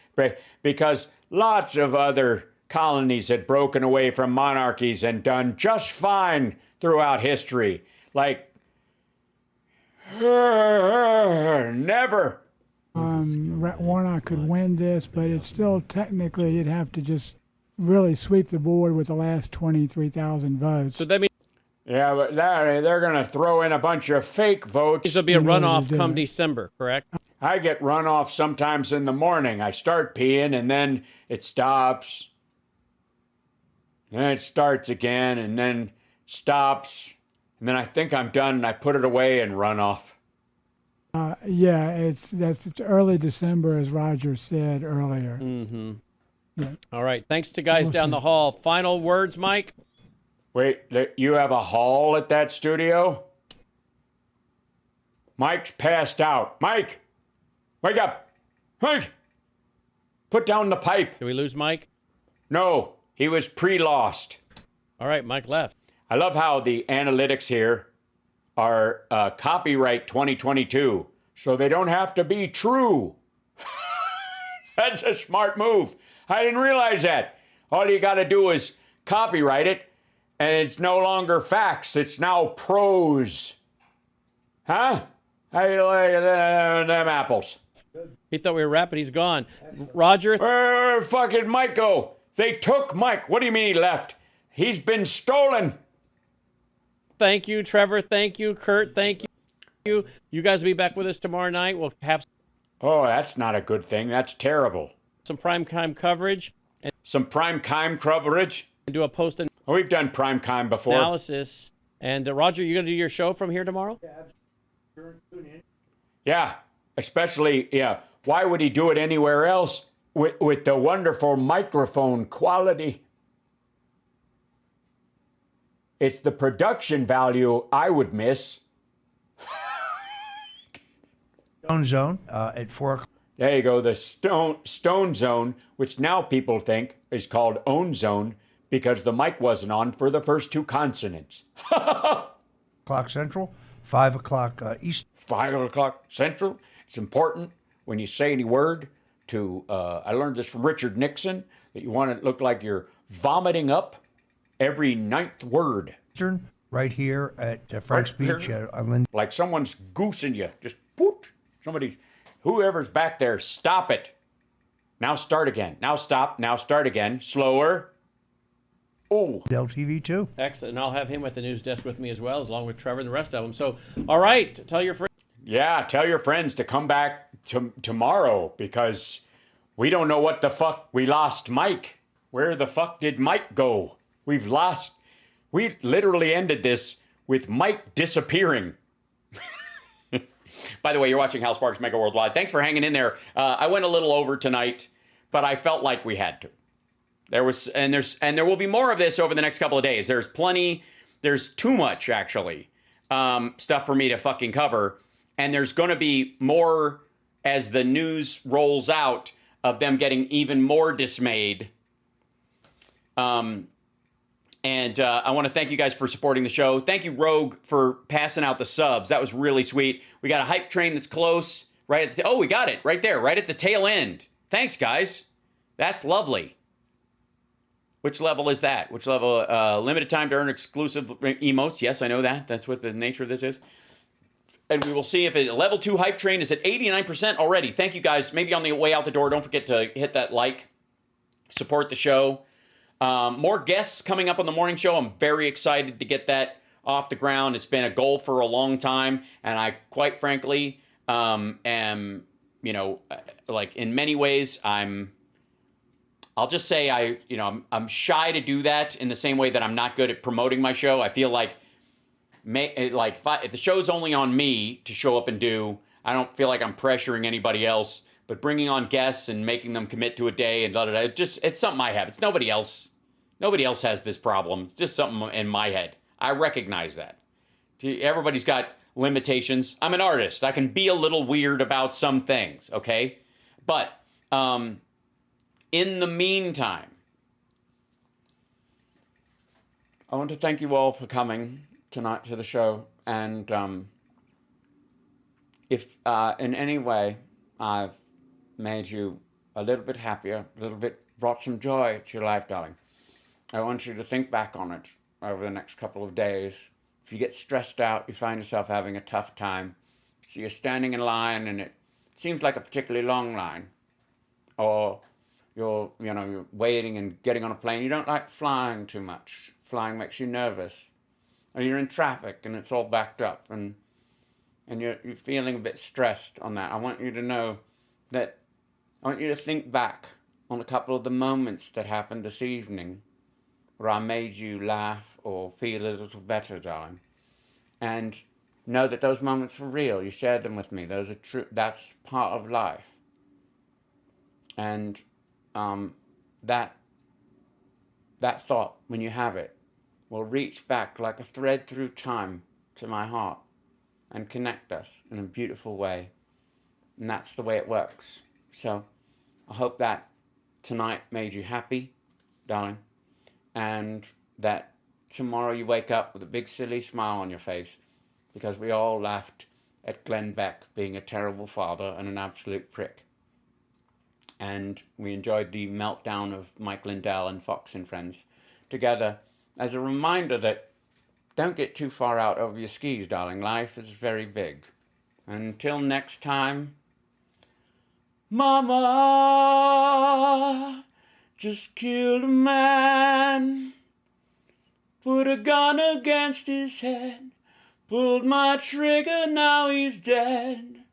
because lots of other colonies had broken away from monarchies and done just fine throughout history. Never. Warnock could win this, but it's still technically you'd have to just really sweep the board with the last 23,000 votes. So that means. Yeah, but they're going to throw in a bunch of fake votes. This will be a runoff come December, correct? I get runoff sometimes in the morning. I start peeing and then it stops. Then it starts again and then stops. And then I think I'm done and I put it away and run off. It's early December, as Roger said earlier. Mm-hmm. Yeah. All right. Thanks to guys down the hall. Final words, Mike? Wait, you have a hall at that studio? Mike's passed out. Mike! Wake up! Mike! Put down the pipe. Did we lose Mike? No, he was pre-lost. All right, Mike left. I love how the analytics here are copyright 2022, so they don't have to be true. That's a smart move. I didn't realize that. All you got to do is copyright it, and it's no longer facts. It's now prose. Huh? How you like them apples? He thought we were rapping. He's gone. Roger? Where fucking Mike go? They took Mike. What do you mean he left? He's been stolen. Thank you, Trevor. Thank you, Kurt. Thank you. You guys will be back with us tomorrow night. We'll have. Oh, that's not a good thing. That's terrible. Some primetime coverage. Some primetime coverage? And do a post. Oh, we've done primetime before. Analysis. And Roger, you're going to do your show from here tomorrow? Yeah, especially, yeah. Why would he do it anywhere else with the wonderful microphone quality? It's the production value I would miss. Stone Zone at 4 o'clock. There you go, the Stone Zone, which now people think is called Own Zone because the mic wasn't on for the first two consonants. O'clock Central, 5 o'clock East. 5 o'clock Central. It's important when you say any word to, I learned this from Richard Nixon, that you want it to look like you're vomiting up every ninth word. Right here at Frank's Beach. Like someone's goosing you. Just whoop. Whoever's back there, stop it. Now start again. Now stop. Now start again. Slower. Oh. LTV too. Excellent. And I'll have him at the news desk with me as well, along with Trevor and the rest of them. So, all right, tell your friends. Yeah, tell your friends to come back tomorrow because we don't know what the fuck. We lost Mike. Where the fuck did Mike go? We literally ended this with Mike disappearing. By the way, you're watching HAL Sparks Mega Worldwide. Thanks for hanging in there. I went a little over tonight, but I felt like we had to. There will be more of this over the next couple of days. There's too much actually, stuff for me to fucking cover. And there's going to be more as the news rolls out of them getting even more dismayed. I want to thank you guys for supporting the show. Thank you, Rogue, for passing out the subs. That was really sweet. We got a hype train that's close. Right at the, we got it right there, right at the tail end. Thanks, guys. That's lovely. Which level is that? Which level? Limited time to earn exclusive emotes. Yes, I know that. That's what the nature of this is. And we will see if it, level 2 hype train is at 89% already. Thank you, guys. Maybe on the way out the door, don't forget to hit that like. Support the show. More guests coming up on the morning show. I'm very excited to get that off the ground. It's been a goal for a long time. And I, quite frankly, am, like in many ways, I'll just say I'm shy to do that in the same way that I'm not good at promoting my show. I feel like if the show's only on me to show up and do, I don't feel like I'm pressuring anybody else. But bringing on guests and making them commit to a day and it's something I have. It's nobody else. Nobody else has this problem. It's just something in my head. I recognize that. Everybody's got limitations. I'm an artist. I can be a little weird about some things, okay? But in the meantime, I want to thank you all for coming tonight to the show. And if in any way I've made you a little bit happier, a little bit brought some joy to your life, darling, I want you to think back on it over the next couple of days. If you get stressed out, you find yourself having a tough time, so you're standing in line and it seems like a particularly long line, or you're waiting and getting on a plane. You don't like flying too much. Flying makes you nervous. Or you're in traffic and it's all backed up and you're feeling a bit stressed on that. I want you to know that I want you to think back on a couple of the moments that happened this evening where I made you laugh or feel a little better, darling. And know that those moments were real. You shared them with me. Those are true. That's part of life. And that thought, when you have it, will reach back like a thread through time to my heart and connect us in a beautiful way. And that's the way it works. So I hope that tonight made you happy, darling, and that tomorrow you wake up with a big silly smile on your face because we all laughed at Glenn Beck being a terrible father and an absolute prick. And we enjoyed the meltdown of Mike Lindell and Fox and Friends together as a reminder that don't get too far out over your skis, darling. Life is very big. Until next time, Mama just killed a man, put a gun against his head, pulled my trigger, now he's dead.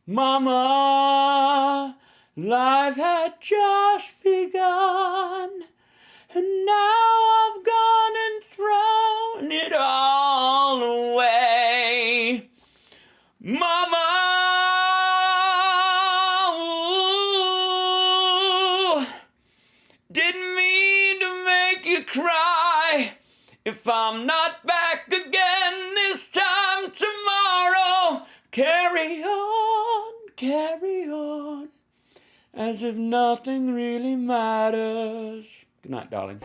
Mama, life had just begun, and now I've gone and thrown it all away. Mama, ooh, didn't mean to make you cry. If I'm not back again this time tomorrow, carry on, as if nothing really matters. Good night, darlings.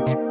Bye.